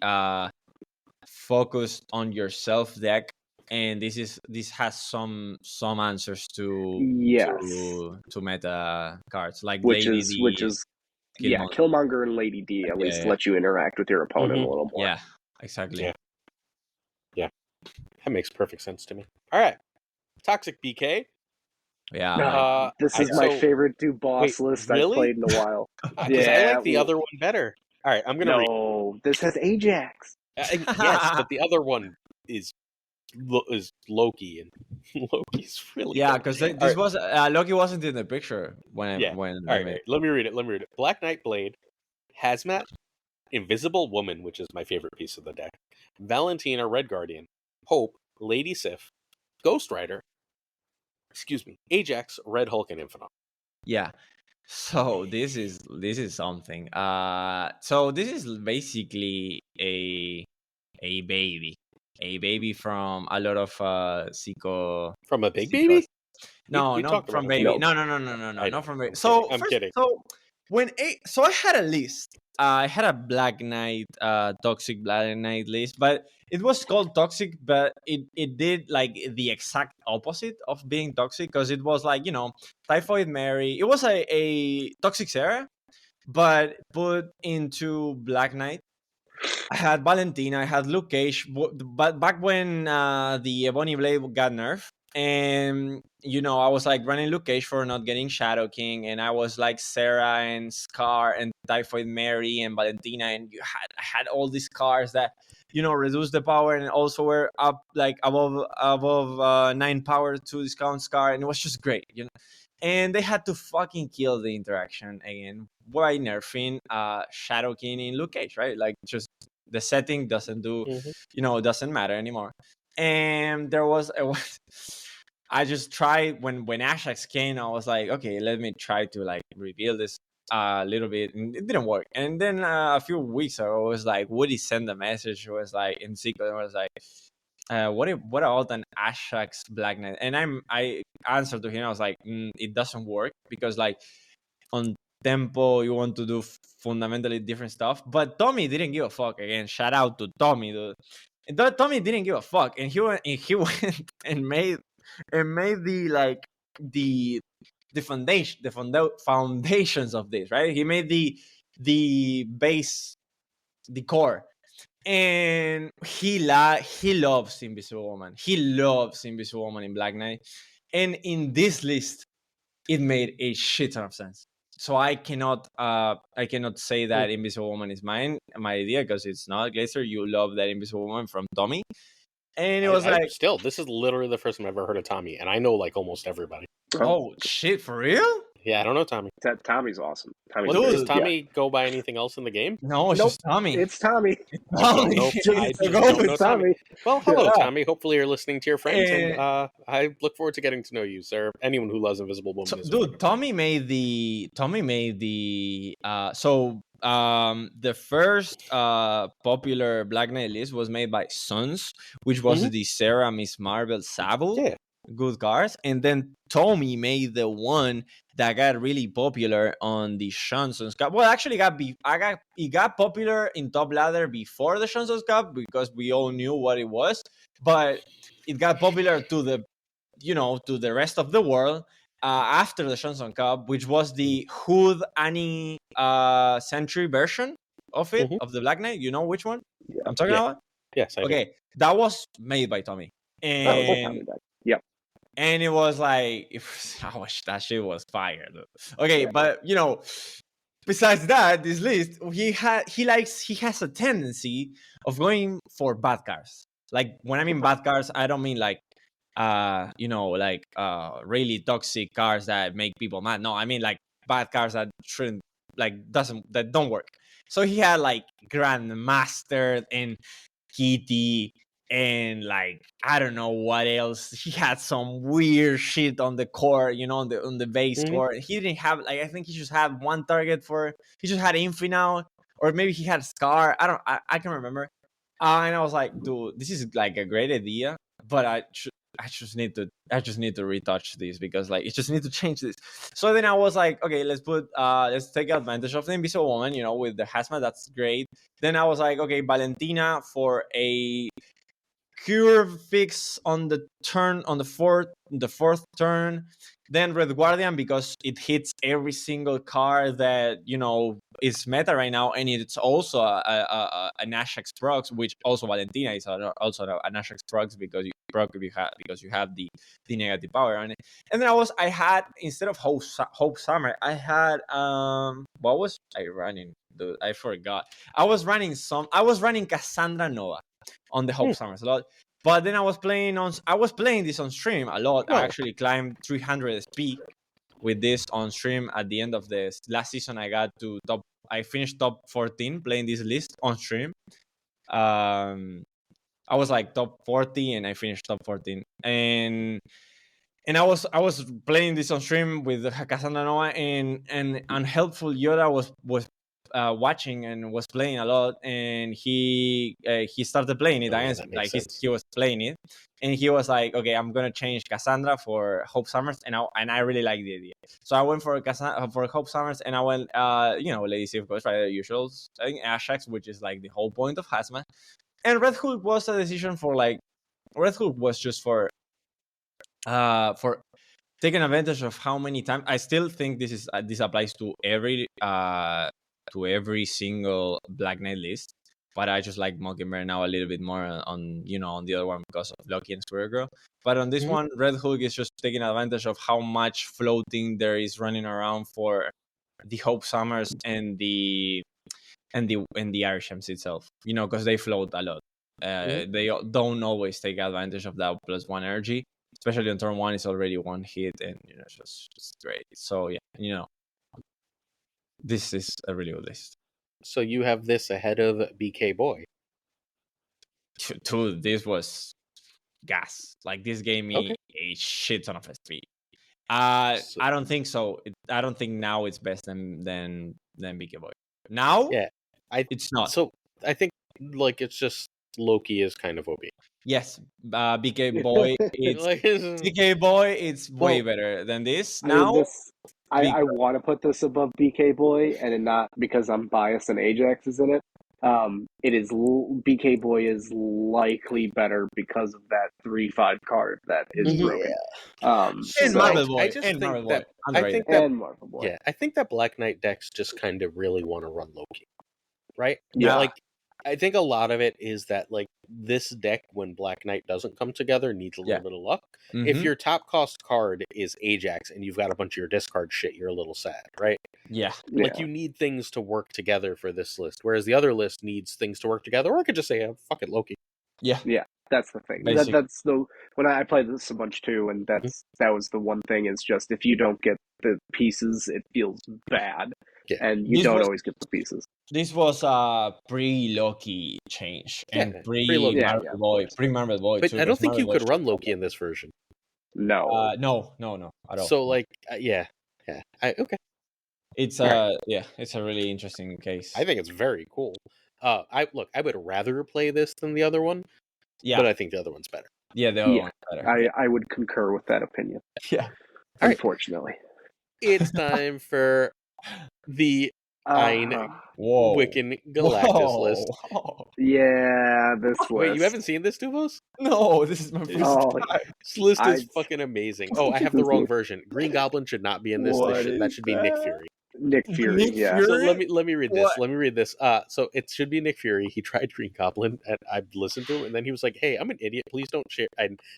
focused on yourself deck, and this has some answers to Yes. to meta cards like which Lady is D, Killmonger. Killmonger and Lady D at least Yeah. let you interact with your opponent Mhm. a little more. Yeah, exactly. Yeah. That makes perfect sense to me. All right. Toxic BK. Yeah. This is my so- favorite Dubos wait, list really? I've played in a while. Because I Yeah, like the well- other one better. All right, I'm going to read. No, this has Ajax. Yes, but the other one is Loki, and Loki's really Yeah, good. because All this right. was Loki wasn't in the picture when Yeah. when All I right, made. let me read it. Black Knight Blade, Hazmat, Invisible Woman, which is my favorite piece of the deck, Valentina Red Guardian, Hope, Lady Sif, Ghost Rider, Ajax, Red Hulk, and Infinite. Yeah. So this is something. So this is basically a baby from a lot of psycho. From a big psychos. baby? No, we not talked from about it. baby. No. No, I know, not from baby. I'm So kidding, I'm first, kidding. so I had a list. I had a Black Knight, toxic Black Knight list, but it was called toxic, but it did like the exact opposite of being toxic because it was like Typhoid Mary. It was a toxic Sarah, but put into Black Knight. I had Valentina, I had Luke Cage, but back when the Ebony Blade got nerfed, and I was like running Luke Cage for not getting Shadow King, and I was like Sarah and Scar and Typhoid Mary and Valentina, and I had all these cards that reduce the power and also were up like above 9 power to discount Scar, and it was just great, And they had to fucking kill the interaction again by nerfing Shadow King in Luke Cage, right? Like just the setting doesn't do, doesn't matter anymore. And I just tried when Ajax came, I was like, okay, let me try to like reveal this a little bit, and it didn't work. And then a few weeks ago, it was like Woody sent a message. It was like in secret, it was like, what about an Ajax Black Knight? And I answered to him, I was like, it doesn't work because like on tempo you want to do fundamentally different stuff. But Tommy didn't give a fuck. Again, shout out to Tommy, dude. And Tommy didn't give a fuck, and he went and made the foundations of this, right? He made the base, the core. And he loves Invisible Woman. He loves Invisible Woman in Black Knight. And in this list, it made a shit ton of sense. So I cannot say that Invisible Woman is my idea, because it's not. Glazer, you love that Invisible Woman from Tommy. And it was still, this is literally the first time I've ever heard of Tommy, and I know like almost everybody. Oh shit, for real? Yeah, I don't know Tommy. Tommy's awesome. Well, does Tommy go by anything else in the game? No, it's Nope. just Tommy. It's Tommy. I don't know. I just don't know Tommy. Well, hello, Yeah. Tommy. Hopefully you're listening to your friends, and Eh. I look forward to getting to know you, sir. Anyone who loves Invisible Woman is a Dude, fucking- Tommy made the the first popular Black Knight list was made by Sons, which was the Sarah, Miss Marvel, Sable. Yeah. Good cards. And then Tommy made the one that got really popular on the Shunsons Cup. Well, actually it got popular in Top Ladder before the Shunsons Cup because we all knew what it was, but it got popular to the rest of the world after the Johnson Cup, which was the Hood Annie Century version of it, of the Black Knight. You know which one I'm talking about? Yes, I do. Okay, that was made by Tommy, and Yep. and it was like, that shit was fire. Okay, but besides that, this list, he has a tendency of going for bad cars. Like, when I mean bad cars, I don't mean like really toxic cars that make people mad. No, I mean like bad cars that shouldn't, that don't work. So he had like Grandmaster and Kitty and like I don't know what else. He had some weird shit on the core, on the base core. He didn't have, like, I think he just had one target he just had Infinite, or maybe he had Scar. I can't remember. And I was like, dude, this is like a great idea, but I just need to retouch this, because like, it just need to change this. So then I was like, okay, let's take advantage of the Invisible Woman, with the hazmat. That's great. Then I was like, okay, Valentina for a cure fix on the fourth turn. Then Red Guardian, because it hits every single card that is meta right now, and it's also a Nashx procs, which also Valentina is also a Nashx procs, because you have the negative power on it. And then I had, instead of Hope Summer, I had what was I running? Dude, I forgot. I was running Cassandra Nova on the Hope Summers a lot. But then I was playing this on stream a lot. I actually climbed 300 SP with this on stream at the end of the last season. I finished top 14 playing this list on stream. I was like top 40 and I finished top 14. And I was playing this on stream with Cassandra Noah, and Unhelpful Yoda was watching and was playing a lot, and he started playing it. He was playing it, and he was like, okay, I'm gonna change Cassandra for Hope Summers, and I really like the idea. So I went for Hope Summers, and I went Lady Sif, of course, right, the usuals. I think Ashax, which is like the whole point of Hazmat. And Red Hood was a decision Red Hood was just for taking advantage of how many times. I still think this applies to every single Black Knight list, but I just like Mockingbird now a little bit more on the other one because of Lucky and Square Girl. But on this one, Red Hook is just taking advantage of how much floating there is running around for the Hope Summers and the Irishams itself, because they float a lot. They don't always take advantage of that +1 energy, especially on turn 1. It's already one hit, and it's just great. So yeah, this is a really good list. So you have this ahead of BK Boy. Dude, this was gas. Like, this gave me a shit ton of SP. I don't think so. I don't think now it's best than BK Boy. Now, it's not. So I think like it's just Loki is kind of OP. Yes, BK Boy. BK Boy. It's way better than this. I want to put this above BK Boy, and not because I'm biased and Ajax is in it. BK Boy is likely better because of that 3/5 card that is broken. And Marvel Boy. And Marvel Boy. Yeah, I think that Black Knight decks just kind of really want to run Loki, right? Yeah. Like, I think a lot of it is that, like, this deck, when Black Knight doesn't come together, needs a little bit of luck. If your top cost card is Ajax and you've got a bunch of your discard shit, you're a little sad, right? Yeah. Like, you need things to work together for this list, whereas the other list needs things to work together. Or I could just say, fuck it, Loki. Yeah. Yeah, that's the thing. That's when I played this a bunch too, and that was the one thing, is just if you don't get the pieces, it feels bad. Yeah. And you don't always get the pieces. This was a pre-Loki change and pre-Marvel Boy. Pre-Marvel Boy, but I don't think you could run Loki in this version. No. No, at all. So, like, okay. It's it's a really interesting case. I think it's very cool. I would rather play this than the other one. Yeah, but I think the other one's better. Yeah, the other one's better. I would concur with that opinion. Yeah. Unfortunately. It's time for the Ein Whoa. Wiccan Galactus list. Whoa. Yeah, this list. Wait, you haven't seen this, Dubos? No, this is my first Oh, time. This list is I- fucking amazing. Oh, I have the This wrong list- version. Green Goblin should not be in this. What That is should be Nick that? Fury. Nick Fury. Nick Yeah. Fury? So let me read this. What? Let me read this. So it should be Nick Fury. He tried Green Goblin, and I listened to him, and then he was like, "Hey, I'm an idiot. Please don't share."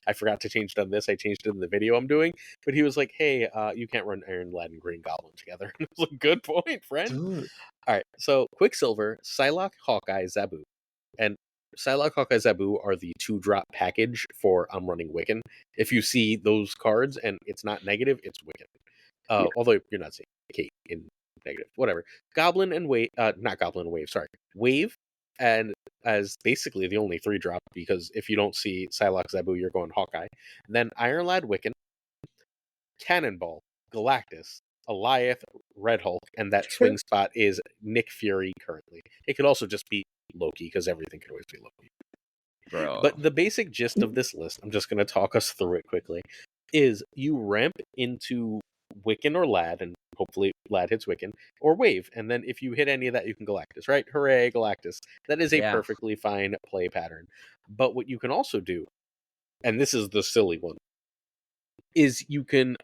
I forgot to change it on this. I changed it in the video I'm doing, but he was like, "Hey, you can't run Iron Lad and Green Goblin together." And I was like, "Good point, friend." Dude. All right. So Quicksilver, Psylocke, Hawkeye, Zabu, and Psylocke, Hawkeye, Zabu are the 2-drop package for I'm running Wiccan. If you see those cards and it's not negative, it's Wiccan. Yeah. Although you're not seeing Kate in negative, whatever. Goblin and Wave, not Goblin and Wave, sorry. Wave, and as basically the only 3-drop, because if you don't see Psylocke, Zabu, you're going Hawkeye. And then Iron Lad, Wiccan, Cannonball, Galactus, Alioth, Red Hulk, and that swing spot is Nick Fury currently. It could also just be Loki, because everything could always be Loki. Bro. But the basic gist of this list, I'm just going to talk us through it quickly, is you ramp into Wiccan or Lad, and hopefully Lad hits Wiccan, or Wave, and then if you hit any of that, you can Galactus, right? Hooray, Galactus. That is a Yeah. perfectly fine play pattern. But what you can also do, and this is the silly one, is you can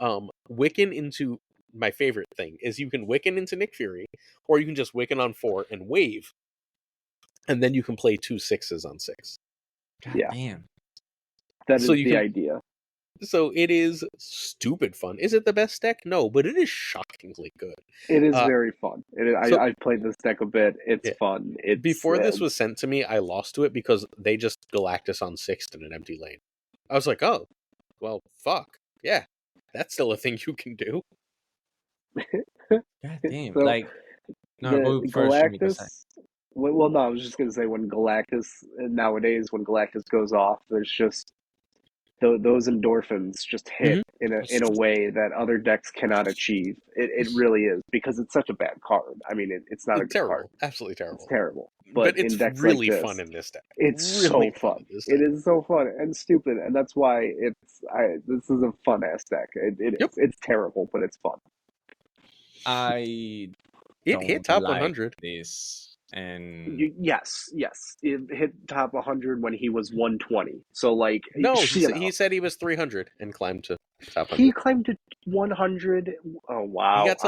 Wiccan into, my favorite thing, is you can Wiccan into Nick Fury, or you can just Wiccan on 4 and Wave, and then you can play 2 6s on 6. God Yeah. damn. That is So you the can- idea. So it is stupid fun. Is it the best deck? No, but it is shockingly good. It is very fun. so- I've played this deck a bit. It's Yeah. fun. It's Before this was sent to me, I lost to it because they just Galactus on 6th in an empty lane. I was like, oh, well, fuck. Yeah, that's still a thing you can do. God damn. So, like, no, the go first, Jimmy, 'cause Galactus. Well, no, I was just gonna say when Galactus nowadays, when Galactus goes off, there's just those endorphins just hit in a way that other decks cannot achieve. It really is because it's such a bad card. I mean, it's not a good terrible, card. absolutely terrible. It's terrible. But it's in decks really like this, fun in this deck. It's really so fun. in this It deck. is so fun and stupid, and that's why this is a fun ass deck. It Yep. is. It's terrible, but it's fun. I It hit top like 100. this, and Yes. It hit top 100 when he was 120. So like, No, you know, he said he was 300 and climbed to top 100. he climbed to 100. Oh wow! He got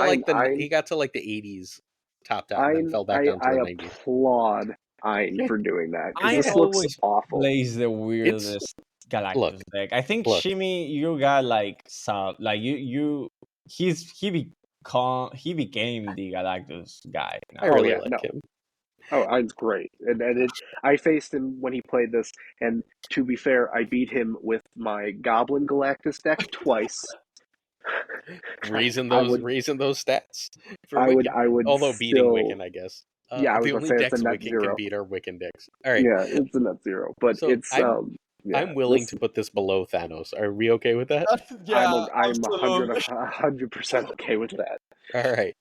to like the 80s, topped out, and then fell back down to I the 90s. applaud Ein for doing that because I this looks always awful. plays the weirdest Galactus look, deck. I think look. Shimmy, you got like some like he became the Galactus guy. I now. really yeah, like no. him. Oh, Ein's great, and I faced him when he played this, and to be fair, I beat him with my Goblin Galactus deck twice. Raising I those stats for Wiccan. I would Although beating still- Wiccan, I guess. Yeah, I was the gonna only say it's decks a net Wiccan zero. can beat are Wiccan decks. All right, Yeah, it's a net zero, but So it's I'm yeah, willing this- to put this below Thanos. Are we okay with that? I'm absolutely. 100% okay with that. All right.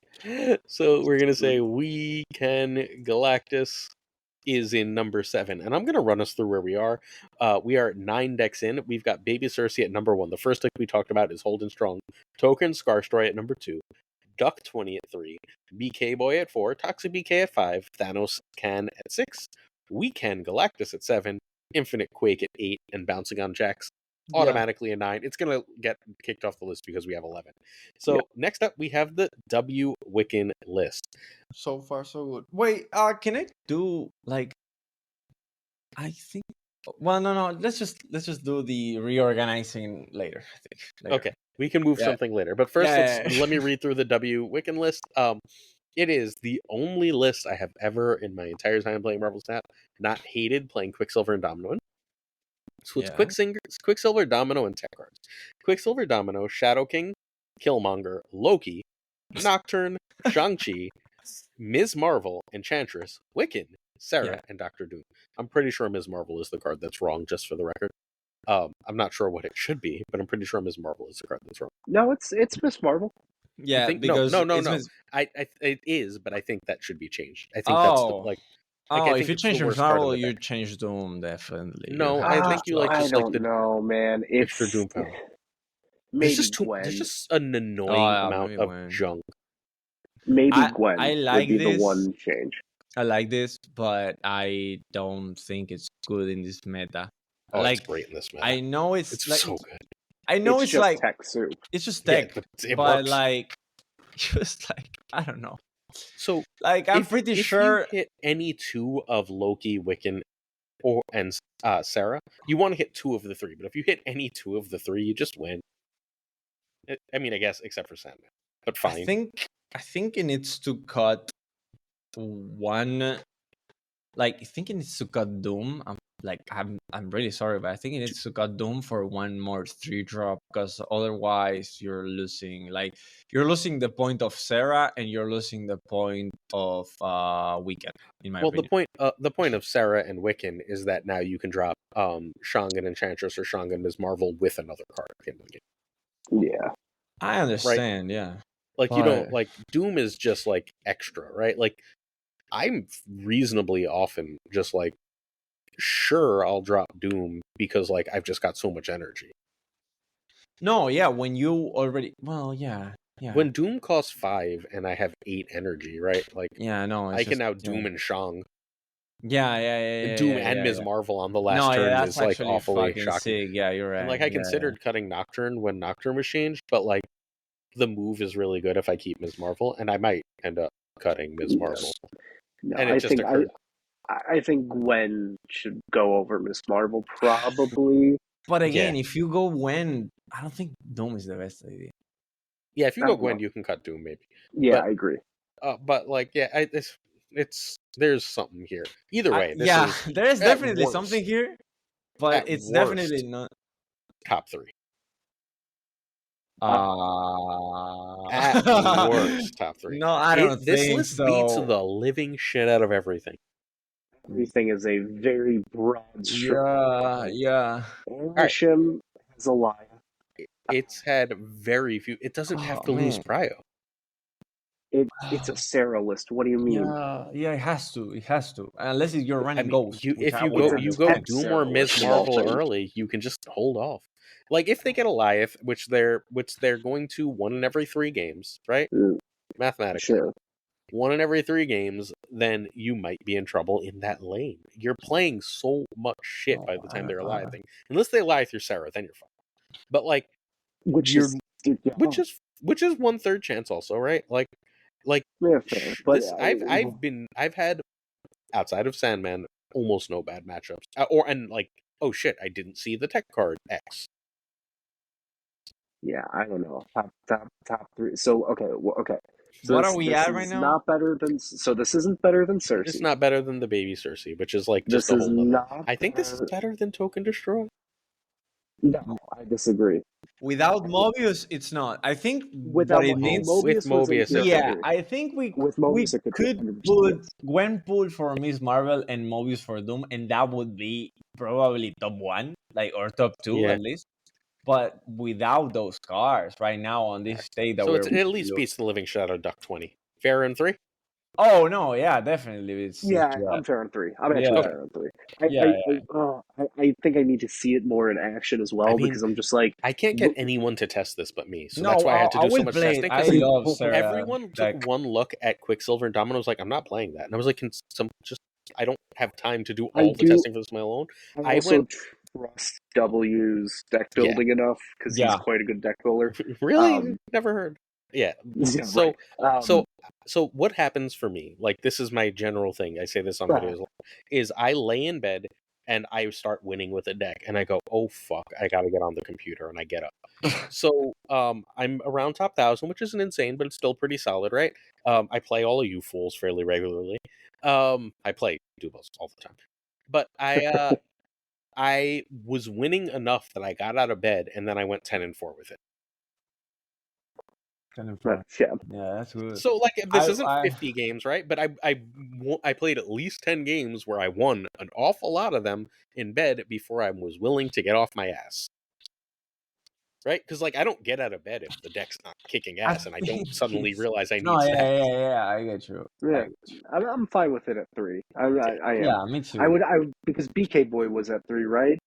So we're gonna say we can Galactus is in number 7, and I'm gonna run us through where we are. We are 9 decks in. We've got Baby Cersei at number 1. The first deck we talked about is Holding Strong. Token Scarstroy at number 2. Duck 20 at 3. BK Boy at 4. Toxic BK at 5. Thanos Can at 6. We Can Galactus at 7. Infinite Quake at 8, and Bouncing on Jacks automatically a 9. It's gonna get kicked off the list because we have 11. So next up we have the W Wiccan list. So far, so good. Wait, can I do like? I think. Well, no. Let's just do the reorganizing later. I think. Later. Okay, we can move Yeah. something later, but first Yeah. let me read through the W Wiccan list. It is the only list I have ever in my entire time playing Marvel Snap not hated playing Quicksilver and Domino. So it's Yeah. Quicksilver, Domino, and tech cards. Quicksilver, Domino, Shadow King, Killmonger, Loki, Nocturne, Shang-Chi, Ms. Marvel, Enchantress, Wiccan, Sarah, Yeah. and Doctor Doom. I'm pretty sure Ms. Marvel is the card that's wrong, just for the record. I'm not sure what it should be, but I'm pretty sure Ms. Marvel is the card that's wrong. No, it's Miss Marvel. Yeah, think- because no. it's mis- It is, but I think that should be changed. I think that's Oh. like Oh, I if think you it's the change your worst card of Marvel, the you deck. change Doom definitely. No, You I have think to you like I just don't the know, man. It's extra Doom power. Maybe There's Gwen. just an annoying yeah, amount maybe of Gwen. junk. Maybe I Gwen would like be the this. one change. I like this, but I don't think it's good in this meta. Oh, Like, it's great in this meta. I know It's like so good. I know it's just like tech soup. it's just Yeah, tech, but it but works. like just like I don't know. So Like I'm if, pretty if sure. you hit any two of Loki, Wiccan, and Sarah, you want to hit two of the three. But if you hit any two of the three, you just win. I mean, I guess except for Sandman, but fine. I think it needs to cut one. Like I think it needs to cut Doom. I'm really sorry, but I think it needs to cut Doom for one more 3-drop, because otherwise you're losing the point of Sarah and you're losing the point of Weekend, in my Well, opinion. the point of Sarah and Wiccan is that now you can drop Shangan Enchantress or Shangan Ms. Marvel with another card in the game. Yeah. I understand, yeah. Like, you But- don't, like, Doom is just, like, extra, right? Like, I'm reasonably often just, like, sure, I'll drop Doom because, like, I've just got so much energy. No, yeah, when you already... Well, yeah. When Doom costs 5 and I have 8 energy, right? Like, Yeah, no, I can now Doom and Shang. Yeah. Doom yeah, and yeah, Ms. yeah. Marvel on the last No, turn yeah, that's is, like, actually awfully fucking shocking. sick. Yeah, you're right. And, like, I Yeah, considered cutting Nocturn when Nocturn was changed, but, like, the move is really good if I keep Ms. Marvel, and I might end up cutting Ms. Marvel. No, And it just occurred. I think Gwen should go over Miss Marvel, probably. But again, Yeah. if you go Gwen, I don't think Doom is the best idea. Yeah, if you I go don't Gwen, know. you can cut Doom, maybe. Yeah, But- I agree. But, like, yeah, it's there's something here. Either way, this yeah, is there is at definitely worst- something here, but at it's worst, definitely not. top 3. At At worst, top 3. No, I don't This think list so. beats the living shit out of everything. Everything is a very broad stroke. Yeah. Arishem has a lie. It's had very few. It doesn't have Oh, to lose man. Prio. It's a Sarah list. What do you mean? Yeah, it has to. It has to. Unless you're I running mean, Ghost. if which I you would go understand. Doom Sarah or Ms. list, Marvel small thing. early, you can just hold off. Like if they get Eliath, which they're going to 1 in every 3 games, right? Mm, Mathematically. Sure. 1 in every 3 games, then you might be in trouble in that lane. You're playing so much shit by the time they're Eliathing. Unless they Eliath through Sarah, then you're fine. But like, Which you're- is which is 1/3 chance also, right? Like yeah, fair. But I've had outside of Sandman almost no bad matchups. Oh shit, I didn't see the tech card X. yeah, I don't know. Top 3. So okay. So What this- are we this at right is now? Not better than. So this isn't better than Cersei. It's not better than the baby Cersei, which is like just This a is whole nother. not. I think this is better than Token Destroy. No, I disagree. Without Mobius, it's not. I think Without what it needs. Mobius, with was in Mobius, tier Yeah, three. I think we With Mobius, it could 100% put yes. Gwen pull for Miss Marvel and Mobius for Doom, and that would be probably top 1, like, or top 2 Yeah. at least. But without those cards right now on this state that So we're it at least beats the living shit out of Duck 20. Fair in 3? Oh no, yeah, definitely. I'm fair on 3. I'm actually Yeah. fair on 3. I think I need to see it more in action as well, I mean, because I'm just like, I can't get anyone to test this but me, so No, that's why I had to do so will much play testing. it. I 'cause love Sarah. everyone took like, one look at Quicksilver and Domino was like, I'm not playing that. And I was like, I don't have time to do I all the do- testing for this on my own. I also trust W's deck Yeah. building enough, because he's Yeah. quite a good deck builder. Really? Never heard. Yeah. Yeah, So right. So what happens for me, like this is my general thing, I say this on Right. videos, is I lay in bed and I start winning with a deck and I go, oh fuck, I gotta get on the computer, and I get up. So I'm around top 1,000, which isn't insane, but it's still pretty solid, right? I play all of you fools fairly regularly. I play Dubos all the time. But I was winning enough that I got out of bed and then I went 10-4 with it. Yeah. Yeah, that's good. So like this isn't I- 50 games, right? But I played at least 10 games where I won an awful lot of them in bed before I was willing to get off my ass. Right? Because like I don't get out of bed if the deck's not kicking ass and I don't think suddenly it's- realize I need No, stats. yeah, I get you. Yeah. I'm fine with it at 3. I am. Yeah, me too. I would because BK Boy was at 3, right?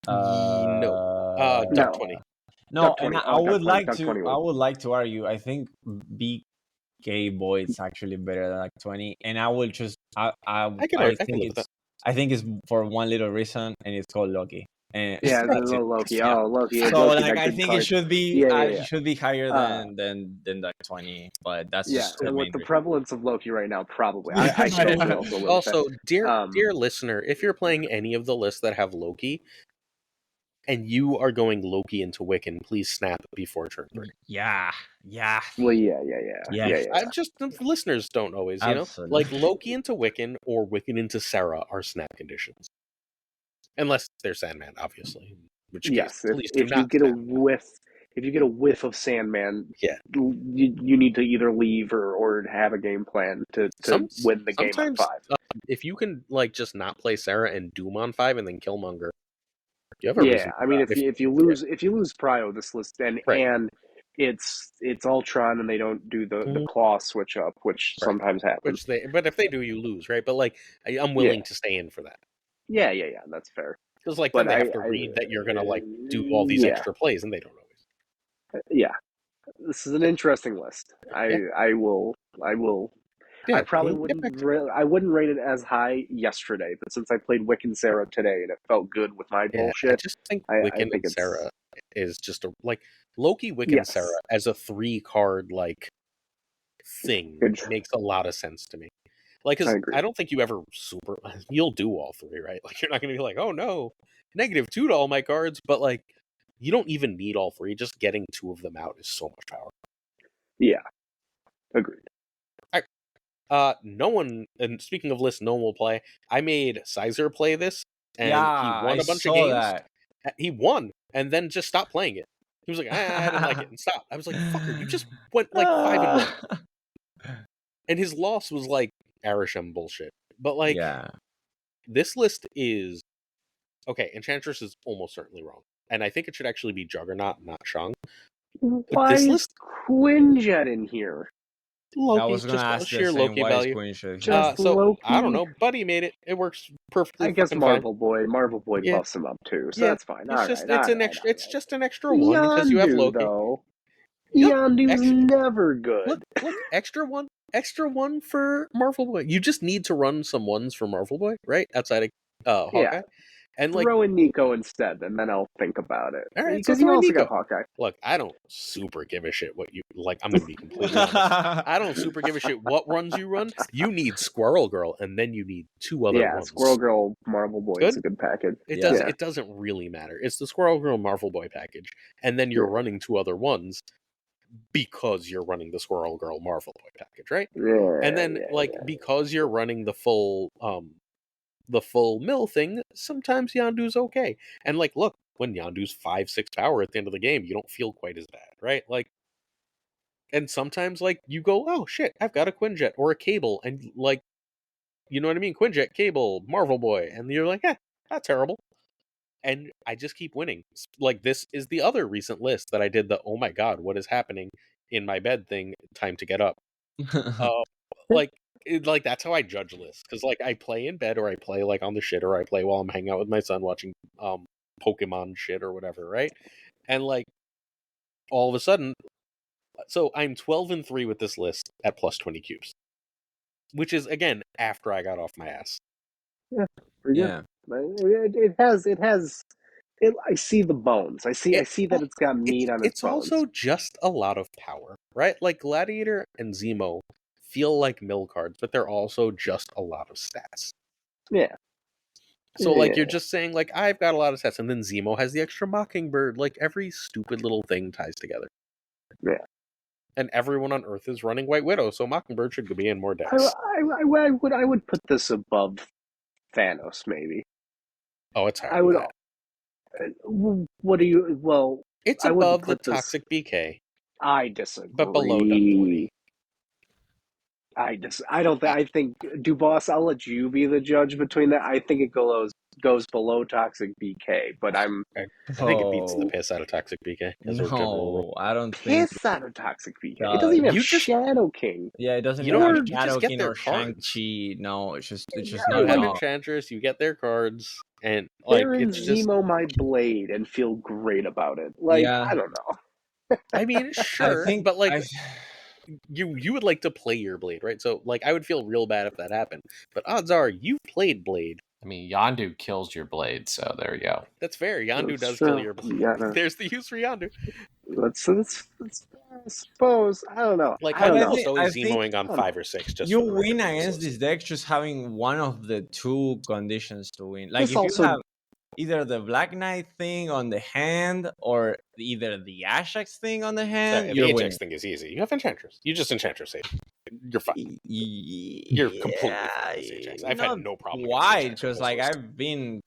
No. Duck No. 20. No, Duck and 20. I would Duck like 20 to. was. I would like to argue. I think Gay Boy, it's actually better than like 20. And I will just I I can live with that. I think it's for one little reason, and it's called Loki. And Yeah, that's the it. Loki. Yeah. Oh, Loki. So Loki, like that I good think card. it should be Yeah. should be higher Uh, than like 20, but that's Yeah, just the and with main the reason. prevalence of Loki right now, probably. I totally also live with Also, that. dear listener, if you're playing any of the lists that have Loki, and you are going Loki into Wiccan, please snap before turn 3. Yeah. Well, yeah. I'm just the listeners don't always, Absolutely. like Loki into Wiccan or Wiccan into Sarah are snap conditions, unless they're Sandman, obviously. In which Yes, case, please do if you not get a snap. whiff of Sandman, Yeah. you need to either leave or have a game plan to win the game on Sometimes 5. if you can like just not play Sarah and Doom on 5 and then Killmonger, you have a reason. Yeah, I mean, if you lose Prio this list and it's Ultron and they don't do the claw switch up, which sometimes happens. But if they do, you lose, right? But like, I'm willing to stay in for that. Yeah, that's fair. Because like then they have to read that you're gonna like do all these extra plays, and they don't always. Yeah, this is an interesting list. I will. Yeah, I probably wouldn't. I wouldn't rate it as high yesterday, but since I played Wiccan Sarah today and it felt good with my bullshit, I just think Wiccan and Sarah is just a like Loki Wiccan Sarah as a 3-card like thing makes a lot of sense to me. Like, cause I don't think you ever you'll do all 3, right? Like, you're not gonna be like, oh no, -2 to all my cards, but like, you don't even need all 3. Just getting 2 of them out is so much power. Yeah, agreed. No one, and speaking of lists, no one will play. I made Sizer play this, and he won a bunch of games. That. He won, and then just stopped playing it. He was like, I didn't like it, and stopped. I was like, fucker, you just went like 5-1. And his loss was like Arishem bullshit. But like, this list is okay. Enchantress is almost certainly wrong, and I think it should actually be Juggernaut, not Shang. Why is Quinjet in here? Loki, I was going to ask sheer Loki value. Loki? I don't know. Buddy made it. It works perfectly. I guess Marvel Boy buffs him up too, so that's fine. It's just an extra one because you have Loki. Though. Yondu's never good. Look, extra one for Marvel Boy. You just need to run some ones for Marvel Boy, right? Outside of Hawkeye. And like, throw in Nico instead, and then I'll think about it. All right, because you also got Hawkeye. Look, I don't super give a shit what you like. I'm gonna be completely honest. I don't super give a shit what runs you run. You need Squirrel Girl, and then you need 2 other ones. Squirrel Girl Marvel Boy is a good package. It doesn't really matter. It's the Squirrel Girl Marvel Boy package, and then you're running 2 other ones because you're running the Squirrel Girl Marvel Boy package, right? And then because you're running the full mill thing, sometimes Yondu's okay. And like, look, when Yondu's 5-6 power at the end of the game, you don't feel quite as bad, right? Like, and sometimes like you go, oh shit, I've got a Quinjet or a Cable, and like, you know what I mean? Quinjet, Cable, Marvel Boy, and you're like, not terrible. And I just keep winning. Like, this is the other recent list that I did the oh my god, what is happening in my bed thing, time to get up. Like that's how I judge lists, because like I play in bed, or I play like on the shit, or I play while I'm hanging out with my son watching Pokemon shit or whatever, right? And like all of a sudden, so I'm 12-3 with this list at plus 20 cubes, which is again after I got off my ass. Yeah, pretty good. It has. I see the bones. I see that it's got meat on its bones. It's also just a lot of power, right? Like Gladiator and Zemo feel like mill cards, but they're also just a lot of stats. Yeah. So like you're just saying like I've got a lot of stats, and then Zemo has the extra Mockingbird. Like every stupid little thing ties together. Yeah. And everyone on Earth is running White Widow, so Mockingbird should be in more decks. I would put this above Thanos, maybe. Oh, it's hard. I would. What do you? Well, it's above the Toxic BK. I disagree. But below W. I don't think. I think Dubos. I'll let you be the judge between that. I think it goes below Toxic BK, but I think it beats the piss out of Toxic BK. No, I don't think piss out of Toxic BK. It doesn't even have Shadow King. Yeah, it doesn't even have Shadow King or Shang-Chi. No, it's just not have Enchantress. You get their cards, and like it's just Zemo my blade and feel great about it. Like I don't know. I mean, sure, but like you would like to play your Blade, right? So like I would feel real bad if that happened. But odds are you played Blade. I mean, Yondu kills your blade, so there you go. That's fair. Yondu That's does true. kill your Blade. You gotta- There's the use for Yondu. Let's I suppose. I don't know. Like I don't I'm know. almost always I think- Zemoing on I don't 5 or 6. Just You for the record win for against this this deck just having one of the two conditions to win. Like This if also- you have either the Black Knight thing on the hand or either the Ashax thing on the hand, The you're Ajax winning. thing is easy. You have Enchantress. You just Enchantress save. You're fine. You're completely fine with Ajax. I've had no problem. Why? against Ajax Because on like this list. I've been,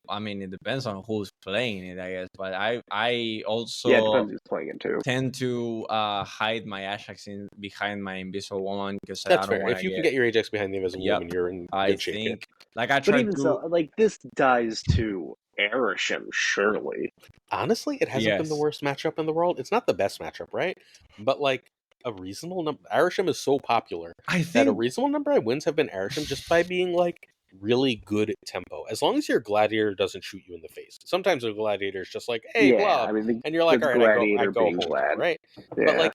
I mean, it depends on who's playing it, I guess. But I also Yeah, it depends who's playing it too. tend to hide my Ashax behind my Invisible Woman because I That's don't fair. want If you can get your Ajax behind the Invisible Yep. Woman, you're in I good shape. yeah. think like I But tried even to. so, like this dies to Arishem, surely. Honestly, it hasn't been the Yes. worst matchup in the world. It's not the best matchup, right? But like a reasonable number. Arishem is so popular I that a think reasonable number of wins have been Arishem just by being like really good tempo. As long as your gladiator doesn't shoot you in the face. Sometimes a gladiator is just like, "Hey, yeah, blob," I mean, and you're like, the "All right, I gladiator go being home glad. now," right? Yeah.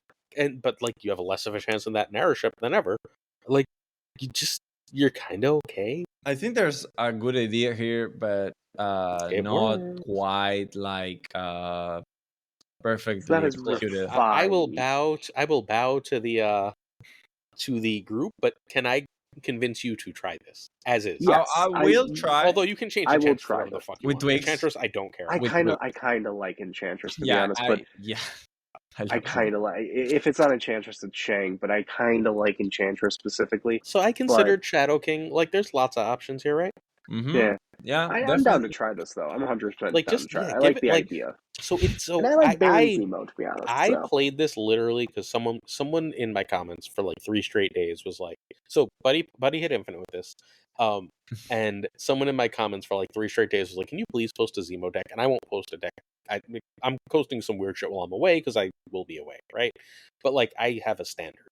But like you have a less of a chance in that in Arishem than ever. Like you're kind of okay. I think there's a good idea here, but It not works. quite like perfectly not as executed. refined. I will bow to the group, but can I convince you to try this as is? Yes, I will try. Although you can change I will Enchantress to try whatever the this. fuck you With want. Twigs. Enchantress, I don't care. I with kind of like Enchantress to be yeah, honest, but I I kind of like if it's not Enchantress, it's Shang. But I kind of like Enchantress specifically. So I considered Shadow King. Like, there's lots of options here, right? Yeah, I'm down definitely. to try this though. I'm 100% Like, down just to try. yeah, I give like it the like. idea, So it's so and I like Baron I Zemo to be honest. I so. played this literally because someone in my comments for like 3 straight days was like, so buddy hit infinite with this, and someone in my comments for like 3 straight days was like, can you please post a Zemo deck? And I won't post a deck. I'm posting some weird shit while I'm away because I will be away, right? But like I have a standard.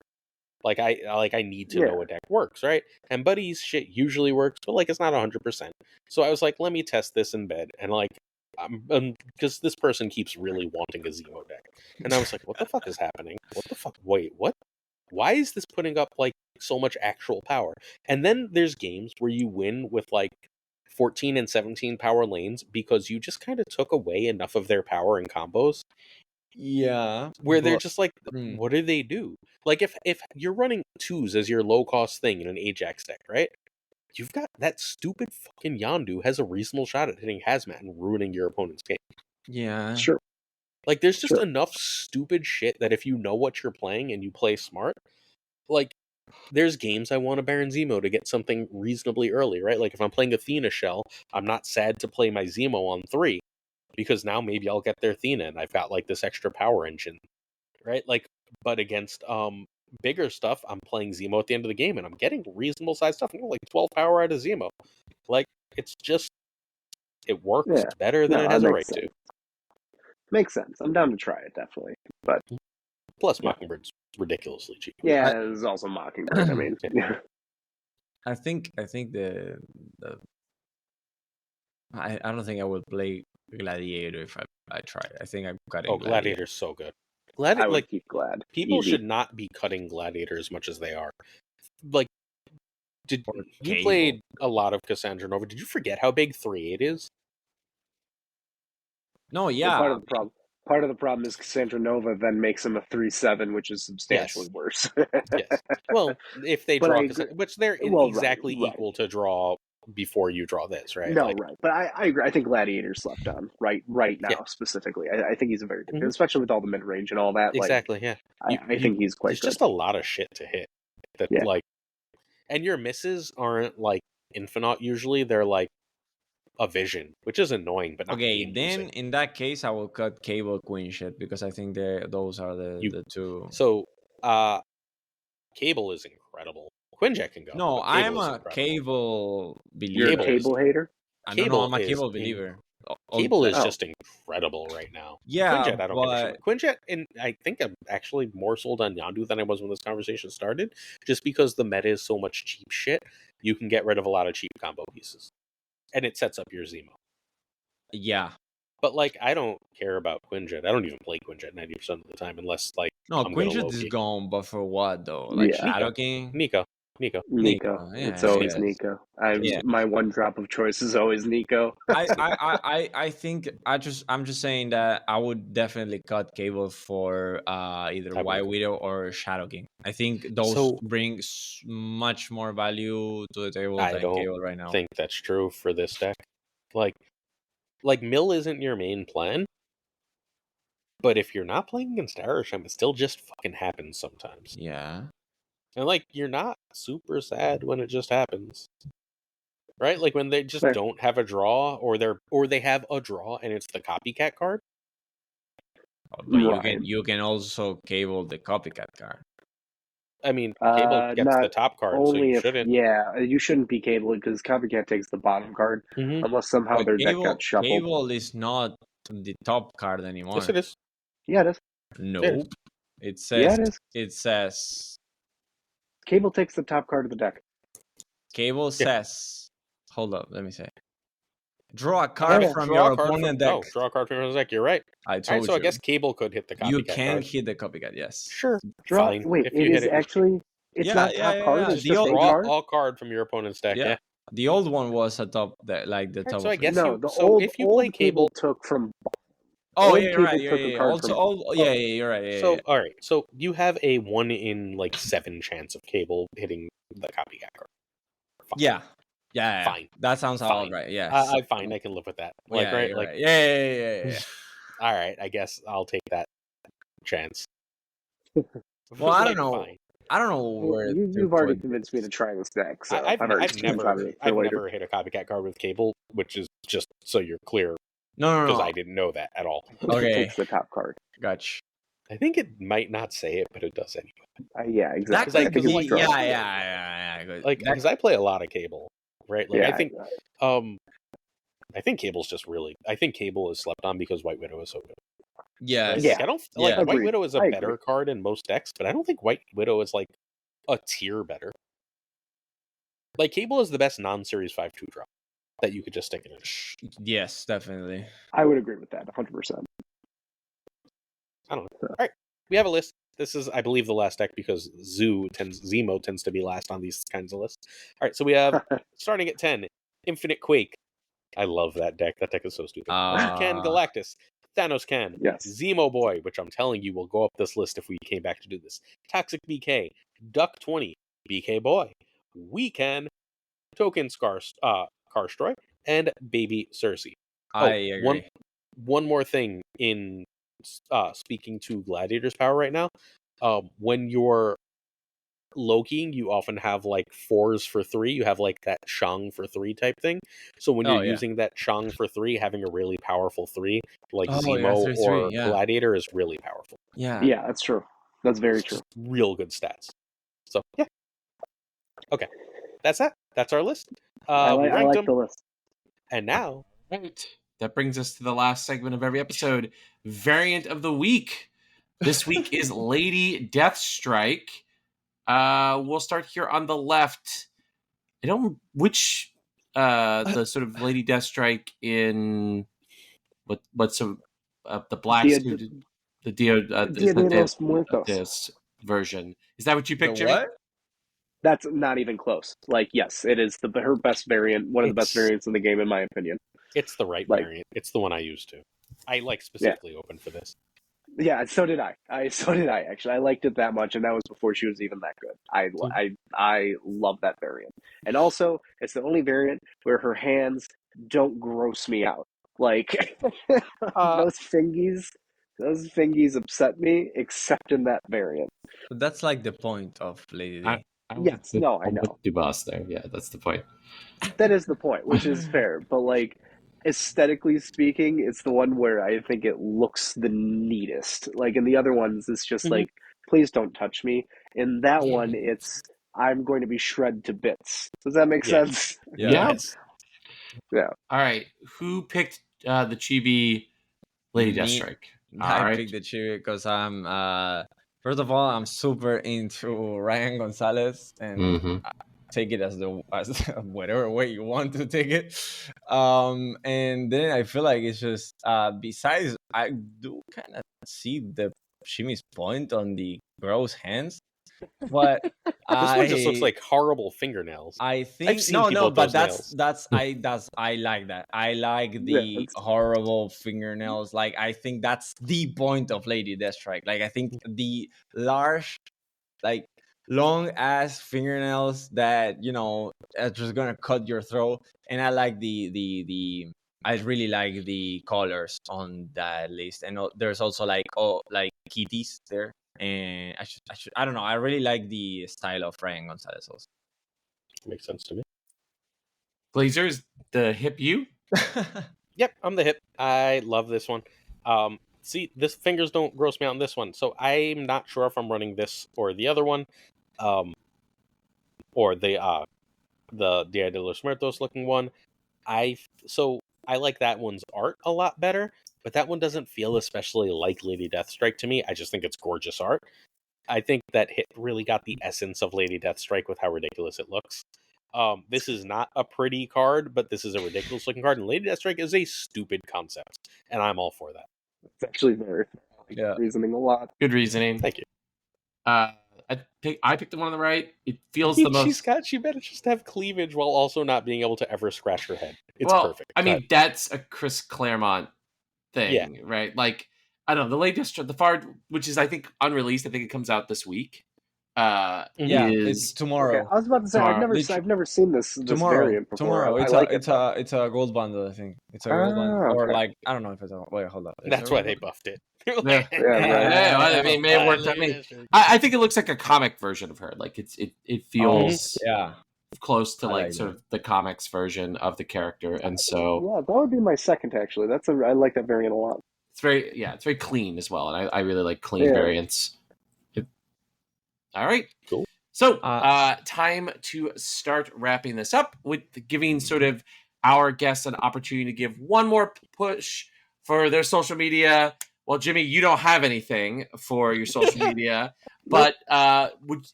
Like I need to know a deck works, right? And Buddy's shit usually works, but like it's not 100%. So I was like, let me test this in bed, and like, because this person keeps really wanting a Zemo deck, and I was like, what the fuck is happening? What the fuck? Wait, what? Why is this putting up like so much actual power? And then there's games where you win with like 14 and 17 power lanes because you just kind of took away enough of their power in combos Yeah, where they're but- just like, what do they do? Like if you're running 2s as your low cost thing in an Ajax deck, right? You've got that stupid fucking Yondu has a reasonable shot at hitting Hazmat and ruining your opponent's game. yeah, Sure. Like there's just enough stupid shit that if you know what you're playing and you play smart, like there's games I want a Baron Zemo to get something reasonably early, right? Like if I'm playing a Thena shell, I'm not sad to play my Zemo on 3 because now maybe I'll get their Thena and I've got like this extra power engine, right? Like, but against bigger stuff, I'm playing Zemo at the end of the game and I'm getting reasonable sized stuff. I'm getting like 12 power out of Zemo. Like it's just it works better than it has a right to. Makes sense. I'm down to try it definitely. But plus Mockingbird's ridiculously cheap. Yeah, there's also Mockingbird. I mean, I think the I don't think I would play Gladiator if I tried. I think I've got it. Gladiator's so good. I would keep Glad. People Easy. should not be cutting Gladiator as much as they are. Like, you Cable. played a lot of Cassandra Nova? Did you forget how big 3/8 is? No, yeah. Well, part of the problem is Cassandra Nova then makes him a 3/7, which is substantially worse. Yes. Well, if they But draw I Cassandra, which they're Well, exactly right. equal to draw before you draw this, right? No, Like, right. But I agree. I think Gladiator's slept on right now specifically. I think he's a very good, especially with all the mid range and all that. Exactly. Like, Yeah. I think he's quite There's good. just a lot of shit to hit. That like, and your misses aren't like infinite. Usually, they're like a vision, which is annoying. But not Okay, then in that case, I will cut Cable Queen shit because I think those are the two. So, Cable is incredible. Quinjet can go. No, but I am Cable is a incredible. Cable believer. You're a Cable hater? I don't know. I'm a Cable believer. Cable is just incredible right now. Yeah, Quinjet, I don't give a shit. Quinjet, and I think I'm actually more sold on Yondu than I was when this conversation started, just because the meta is so much cheap shit. You can get rid of a lot of cheap combo pieces, and it sets up your Zemo. Yeah, But like, I don't care about Quinjet. I don't even play Quinjet 90% of the time unless like No, I'm gonna Quinjet is Loki. gone, but for what though? Like Yeah. Shadow King? Nico. Nico. Nico, It's yeah, always yes. Nico. Yeah. My one drop of choice is always Nico. I think I'm just saying that I would definitely cut Cable for either I White would. Widow or Shadow King. I think those So- bring much more value to the table I than don't Cable right now. think that's true for this deck. Like Mill isn't your main plan, but if you're not playing against Arishem, it still just fucking happens sometimes. Yeah. And like, you're not super sad when it just happens, right? Like when they just Fair. don't have a draw, or they have a draw and it's the copycat card. But Right. you can also Cable the copycat card. I mean, Cable gets the Not top card, so Only you if shouldn't. you shouldn't be Cable because Copycat takes the bottom card Mhm. unless somehow But their deck got shuffled. Cable is not the top card anymore. Yes, it is. Yeah, it is. Nope. It Yeah, says it is. it says Cable takes the top card of the deck. Cable says. Hold up, let me say. Draw a card Yeah, from Draw your a card opponent from, deck. draw a card from your opponent's deck. You're right. I All told right, so I you. guess Cable could hit the copycat You can card. hit the copycat, yes. Sure. Draw. Fine. Wait, if it you is hit it, actually. It's Yeah, not yeah, top yeah, card. yeah. It's The just old- a draw card. a card from your opponent's deck. Yeah. The old one was a top that like the Alright, top so I of guess No, you- the so old if you play old Cable Cable- took from. Oh old yeah, you're Cable right. Yeah, took a yeah. card Also, from- yeah, you're right. Yeah, So yeah. all right, so you have a 1 in like 7 chance of Cable hitting the copycat card. Fine. Yeah. Yeah, Fine. That sounds all Fine. right. Yeah. I find I can live with that. Like yeah, right, you're like right. Yeah. all right, I guess I'll take that chance. Well, I don't Like, know. fine. I don't know where You've already convinced me to try this deck, so I've already never for later. never hit a copycat card with Cable, which is just so you're clear, No. because I didn't know that at all. Which Okay. takes the top card. Gotcha. I think it might not say it, but it does anyway. Yeah, exactly. That I think could it's be- draw. Yeah. Good. Like, because I play a lot of Cable, right? Like, Yeah, I think Cable's just really. I think Cable is slept on because White Widow is so good. yeah. Right? Yeah. Like, I don't Yeah. like White Agreed. Widow is a I better agree. card in most decks, but I don't think White Widow is like a tier better. Like, Cable is the best non-series 5/2 drop that you could just stick it in. Yes, definitely. I would agree with that 100%. I don't know. All right, we have a list. This is, I believe, the last deck because Zemo tends to be last on these kinds of lists. All right, so we have starting at 10, Infinite Quake. I love that deck. That deck is so stupid. Wiccan Galactus, Thanos Can, Yes. Zemo Boy, which I'm telling you will go up this list if we came back to do this. Toxic BK, Duck 20, BK Boy, Weekend, Token Carstroy, and Baby Cersei. I agree. One more thing in speaking to Gladiator's power right now. When you're Lokiing, you often have like 4s for 3. You have like that Shang for 3 type thing. So when you're using that Shang for 3, having a really powerful 3 like Zemo 3/3, or yeah. Gladiator is really powerful. Yeah. Yeah, that's true. That's very It's true. just real good stats. So yeah. Okay. That's that. That's our list. I We ranked like them, the list. and now Right. That brings us to the last segment of every episode, variant of the week. This week is Lady Deathstrike. We'll start here on the left. I don't which the sort of Lady Deathstrike in what's the black Dia- suit, the Dia Dia de los Muertos. this version. Is that what you The picked, Jimmy? what? That's not even close. Like, yes, it is her best variant, one of the best It's- variants in the game, in my opinion. it's the right Like- variant. It's the one I used to. I like specifically opened for this. Yeah, so did I. So did I, actually. I liked it that much, and that was before she was even that good. I love that variant. And also, it's the only variant where her hands don't gross me out. Like, those fingies upset me, except in that variant. But that's like the point of Lady D. I'm Yes, with- no, I I'm know. with Dubos there. Yeah, that's the point. That is the point, which is fair. But, like, aesthetically speaking, it's the one where I think it looks the neatest. Like, in the other ones, it's just Mhm. like, please don't touch me. In that one, it's, I'm going to be shred to bits. Does that make Yeah. sense? Yeah. Yeah. All right. Who picked the Chibi Lady Me. Deathstrike? All I right. picked the Chibi because I'm first of all I'm super into Ryan Gonzalez and Mhm. take it as whatever way you want to take it. And then I feel like it's just besides, I do kind of see the Jimmy's point on the gross hands, but This one just looks like horrible fingernails. I think I've seen people with but those nails. I like that. I like the horrible fingernails. Like, I think that's the point of Lady Deathstrike. Like, I think the large, like, long ass fingernails that, you know, are just gonna cut your throat. And I like the I really like the colors on that list. And there's also like kitties there. And I don't know. I really like the style of Ryan Gonzalez also. Makes sense to me. Glazer is the hip you? Yep, I'm the hip. I love this one. See, this fingers don't gross me out on this one, so I'm not sure if I'm running this or the other one, or the Dia de los Muertos looking one. I like that one's art a lot better, but that one doesn't feel especially like Lady Deathstrike to me. I just think it's gorgeous art. I think that hit really got the essence of Lady Deathstrike with how ridiculous it looks. This is not a pretty card, but this is a ridiculous looking card, and Lady Deathstrike is a stupid concept, and I'm all for that. It's actually very reasoning a lot. Good reasoning. Thank you. I picked the one on the right. It feels the most. She manages to have cleavage while also not being able to ever scratch her head. It's perfect. I mean, that's a Chris Claremont thing, right? Like, I don't know, the latest, the FAR, which is, I think, unreleased. I think it comes out this week. It's tomorrow. Okay, I was about to say I've never seen this variant before. Tomorrow. It's a gold bundle, I think. It's a gold bundle. Or like, I don't know if it's a wait, hold on. That's why they buffed it. I mean, may have worked. I mean, I think it looks like a comic version of her. Like, it feels close to like sort of the comics version of the character, and so that would be my second actually. I like that variant a lot. It's very clean as well, and I really like clean variants. All right, cool. So, time to start wrapping this up with giving sort of our guests an opportunity to give one more push for their social media. Well, Jimmy, you don't have anything for your social media, but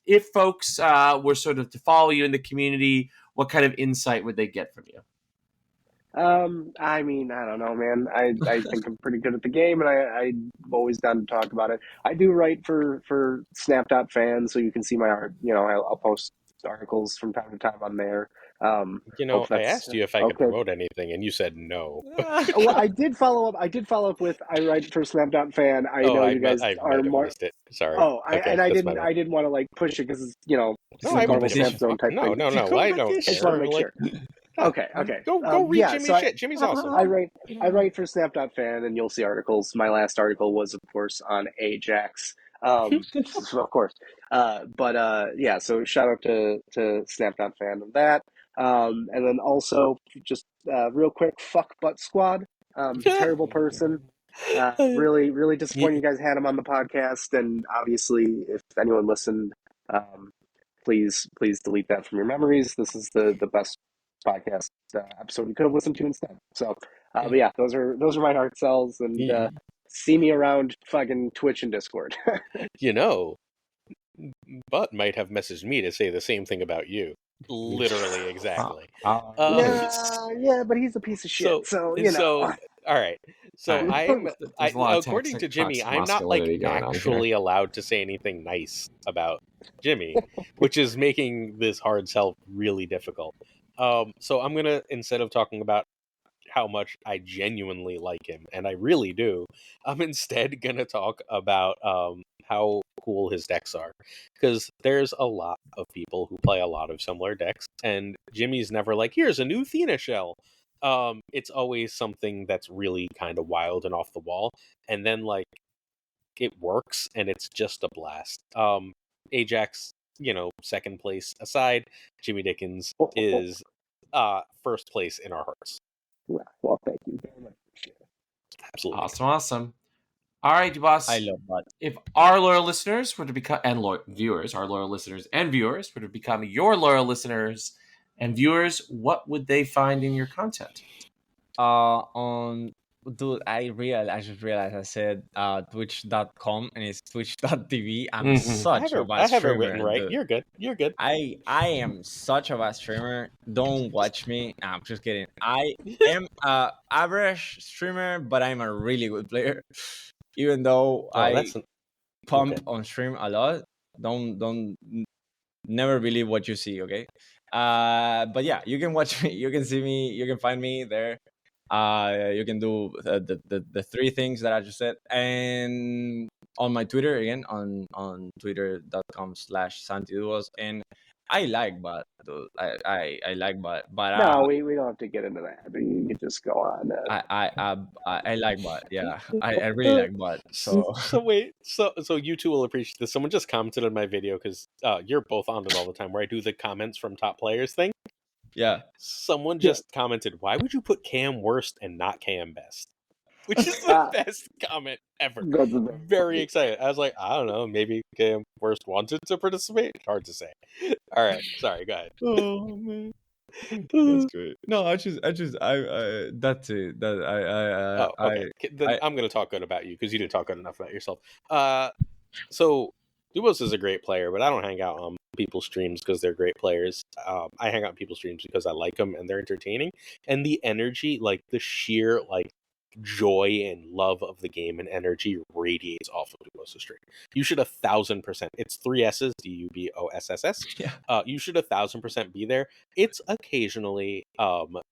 if folks were sort of to follow you in the community, what kind of insight would they get from you? I mean, I don't know, man. I think I'm pretty good at the game, and I'm always down to talk about it. I do write for Snap.fan, so you can see my art. You know, I'll post articles from time to time on there. I asked you if I could promote anything, and you said no. Well, I did follow up. I followed up with I write for Snap.fan. I know you guys are more. Missed it. Sorry. I didn't want to like push it because it's Marvel Snap Zone type thing. No. I don't. I just want to make sure. Okay. Go read Jimmy's shit. Jimmy's awesome. I write for Snap.fan, and you'll see articles. My last article was, of course, on Ajax. Of course. So shout out to Snap.fan on that. And then also, just real quick, fuck Butt Squad. Terrible person. Really, really disappointed you guys had him on the podcast. And obviously, if anyone listened, please delete that from your memories. This is the best podcast episode you could have listened to instead. So, those are my hard sells, and see me around fucking Twitch and Discord. Butt might have messaged me to say the same thing about you. Literally, exactly. But he's a piece of shit. So all right. So according to Jimmy, I'm not like actually allowed to say anything nice about Jimmy, which is making this hard sell really difficult. So I'm gonna, instead of talking about how much I genuinely like him, and I really do, I'm instead gonna talk about how cool his decks are, because there's a lot of people who play a lot of similar decks, and Jimmy's never like, here's a new Thena shell. It's always something that's really kind of wild and off the wall, and then like it works, and it's just a blast. Ajax, second place aside, Jimmy Dickins is first place in our hearts. Well, thank you very much. Absolutely. Awesome. All right, Dubos. I love that. If our loyal listeners were to become, and viewers, our loyal listeners and viewers were to become your loyal listeners and viewers, what would they find in your content? On dude, I just realized I said twitch.com and it's twitch.tv. I'm Mhm. such a I bad have it written streamer, right. dude. You're good. You're good. I am such a bad streamer. Don't watch me. Nah, I'm just kidding. I am a average streamer, but I'm a really good player. Even though Oh, I that's pump okay. on stream a lot, don't never believe what you see, okay? But yeah, you can watch me, you can see me, you can find me there. You can do the three things that I just said, and on my Twitter again on twitter.com/santidubos. And I like bot, dude. I like bot, but No, we don't have to get into that. You can just go on. I like bot. Yeah, I really like bot. So So wait, so you two will appreciate this. Someone just commented on my video because you're both on it all the time, where I do the comments from top players thing. yeah. Someone just commented, "Why would you put KM worst and not KM best?" Which is the Ah, best comment ever. that's a bit Very funny. excited. I was like, I don't know, maybe KM worst wanted to participate. Hard to say. All right, sorry. Go ahead. Oh man. That's great. No, that's it. That Oh, okay. Then I I'm gonna talk good about you because you didn't talk good enough about yourself. So Dubos is a great player, but I don't hang out on people's streams because they're great players. I hang out on people's streams because I like them and they're entertaining. And the energy, like the sheer like joy and love of the game and energy radiates off of Dubos' stream. You should 1,000%. It's 3 S's, DUBOSSS. yeah. You should 1,000% be there. It's occasionally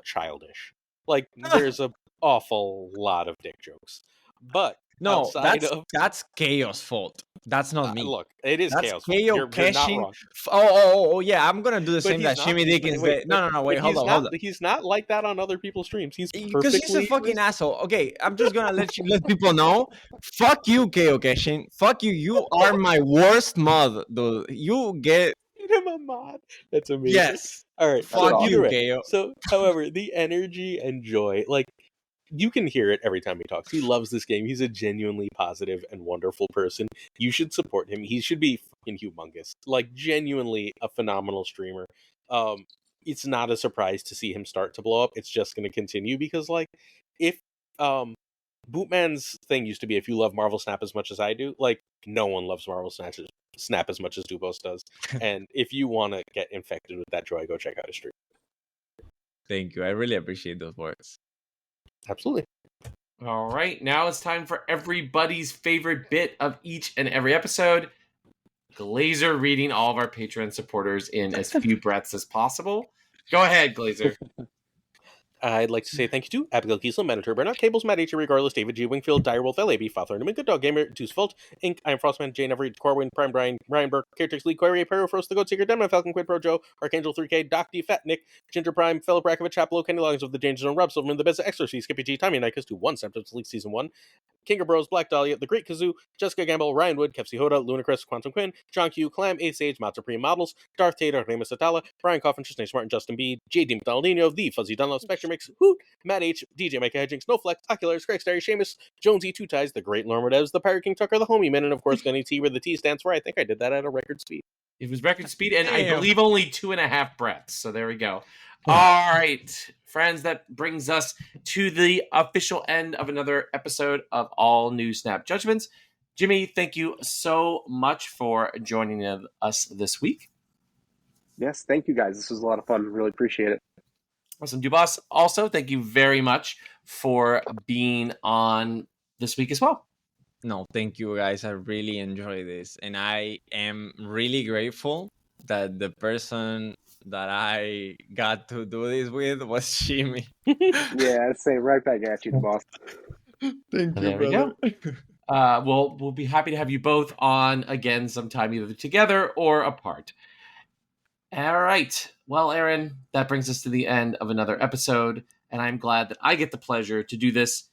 childish. Like there's a awful lot of dick jokes. But No, outside of that's Chaos' fault. That's not me. look, it is That's chaos. Chaos You're not cashing. wrong. Oh, yeah. I'm gonna do the But same that he's not. Jimmy Dickins Wait, did. No, wait. Hold on. He's not like that on other people's streams. He's Because he's a perfectly. fucking asshole. Okay, I'm just gonna let people know. Fuck you, Chaos cashing. Fuck you. You are my worst mod, dude. You get him a mod. That's amazing. yes. All right. That's So Fuck awesome. either you, way. Chaos. So, however, the energy and joy, like you can hear it every time he talks. He loves this game. He's a genuinely positive and wonderful person. You should support him. He should be fucking humongous. Like genuinely a phenomenal streamer. It's not a surprise to see him start to blow up. It's just going to continue because like if Bootman's thing used to be if you love Marvel Snap as much as I do, like no one loves Marvel Snap as much as Dubos does. And if you want to get infected with that joy, go check out his stream. Thank you. I really appreciate those words. Absolutely. All right, now it's time for everybody's favorite bit of each and every episode. Glazer reading all of our Patreon supporters in as few breaths as possible. Go ahead, Glazer. I'd like to say thank you to Abigail Kiesel, Manilow, Bernard, Cables, Matt H. Regardless, David G. Wingfield, Direwolf, LAB, FaThorNewman, Good Dog Gamer, Deuce Volt, Inc., I am Frostman, Jane Everett, Corwin, Prime Brian, Ryan Burke, Caretrix Lee, Query, Perro, Frost, The Goat Seeker, Demon, Falcon, Quid Pro Joe, Archangel 3K, Doc D, Fat Nick, Ginger Prime, Fellow Brakovic, Chapelo, Kenny Loggins of the Danger Zone, Rob Silverman, The Best Exorcy, Skippy G, Tommy Nikas, to 1 September League Season 1, King of Bros, Black Dahlia, The Great Kazoo, Jessica Gamble, Ryan Wood, Kefsi Hoda, Lunacris, Quantum Quinn, John Q, Clam, Ace Age, Matt Supreme Models, Darth Tater, Remus Atala, Brian Coffin, Tristan Smart, Justin B, J.D. McDonaldino, The Fuzzy Dunlop, Spectrum Mix, Hoot, Matt H, DJ Micah Hedging, Snowflex, Oculars, Greg Starry, Seamus, Jonesy, Two Ties, The Great Lormer Devs, The Pirate King Tuccrr, The Homie Man, and of course Gunny T, where the T stands for. I think I did that at a record speed. It was record speed, and I Damn. believe only 2.5 breaths. So there we go. All right, friends, that brings us to the official end of another episode of All New Snap Judgments. Jimmy, thank you so much for joining us this week. Yes, thank you guys. This was a lot of fun. Really appreciate it. Awesome. Dubos, also, thank you very much for being on this week as well. No, thank you guys. I really enjoy this. And I am really grateful that the person that I got to do this with was Jimmy. Yeah, I'd say right back at you, boss. Thank you, There we brother. We'll be happy to have you both on again sometime, either together or apart. All right. Well, Aaron, that brings us to the end of another episode, and I'm glad that I get the pleasure to do this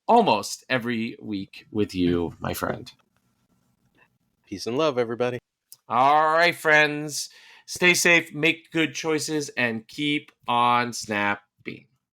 almost every week with you, my friend. Peace and love, everybody. All right, friends. Stay safe, make good choices, and keep on Snap.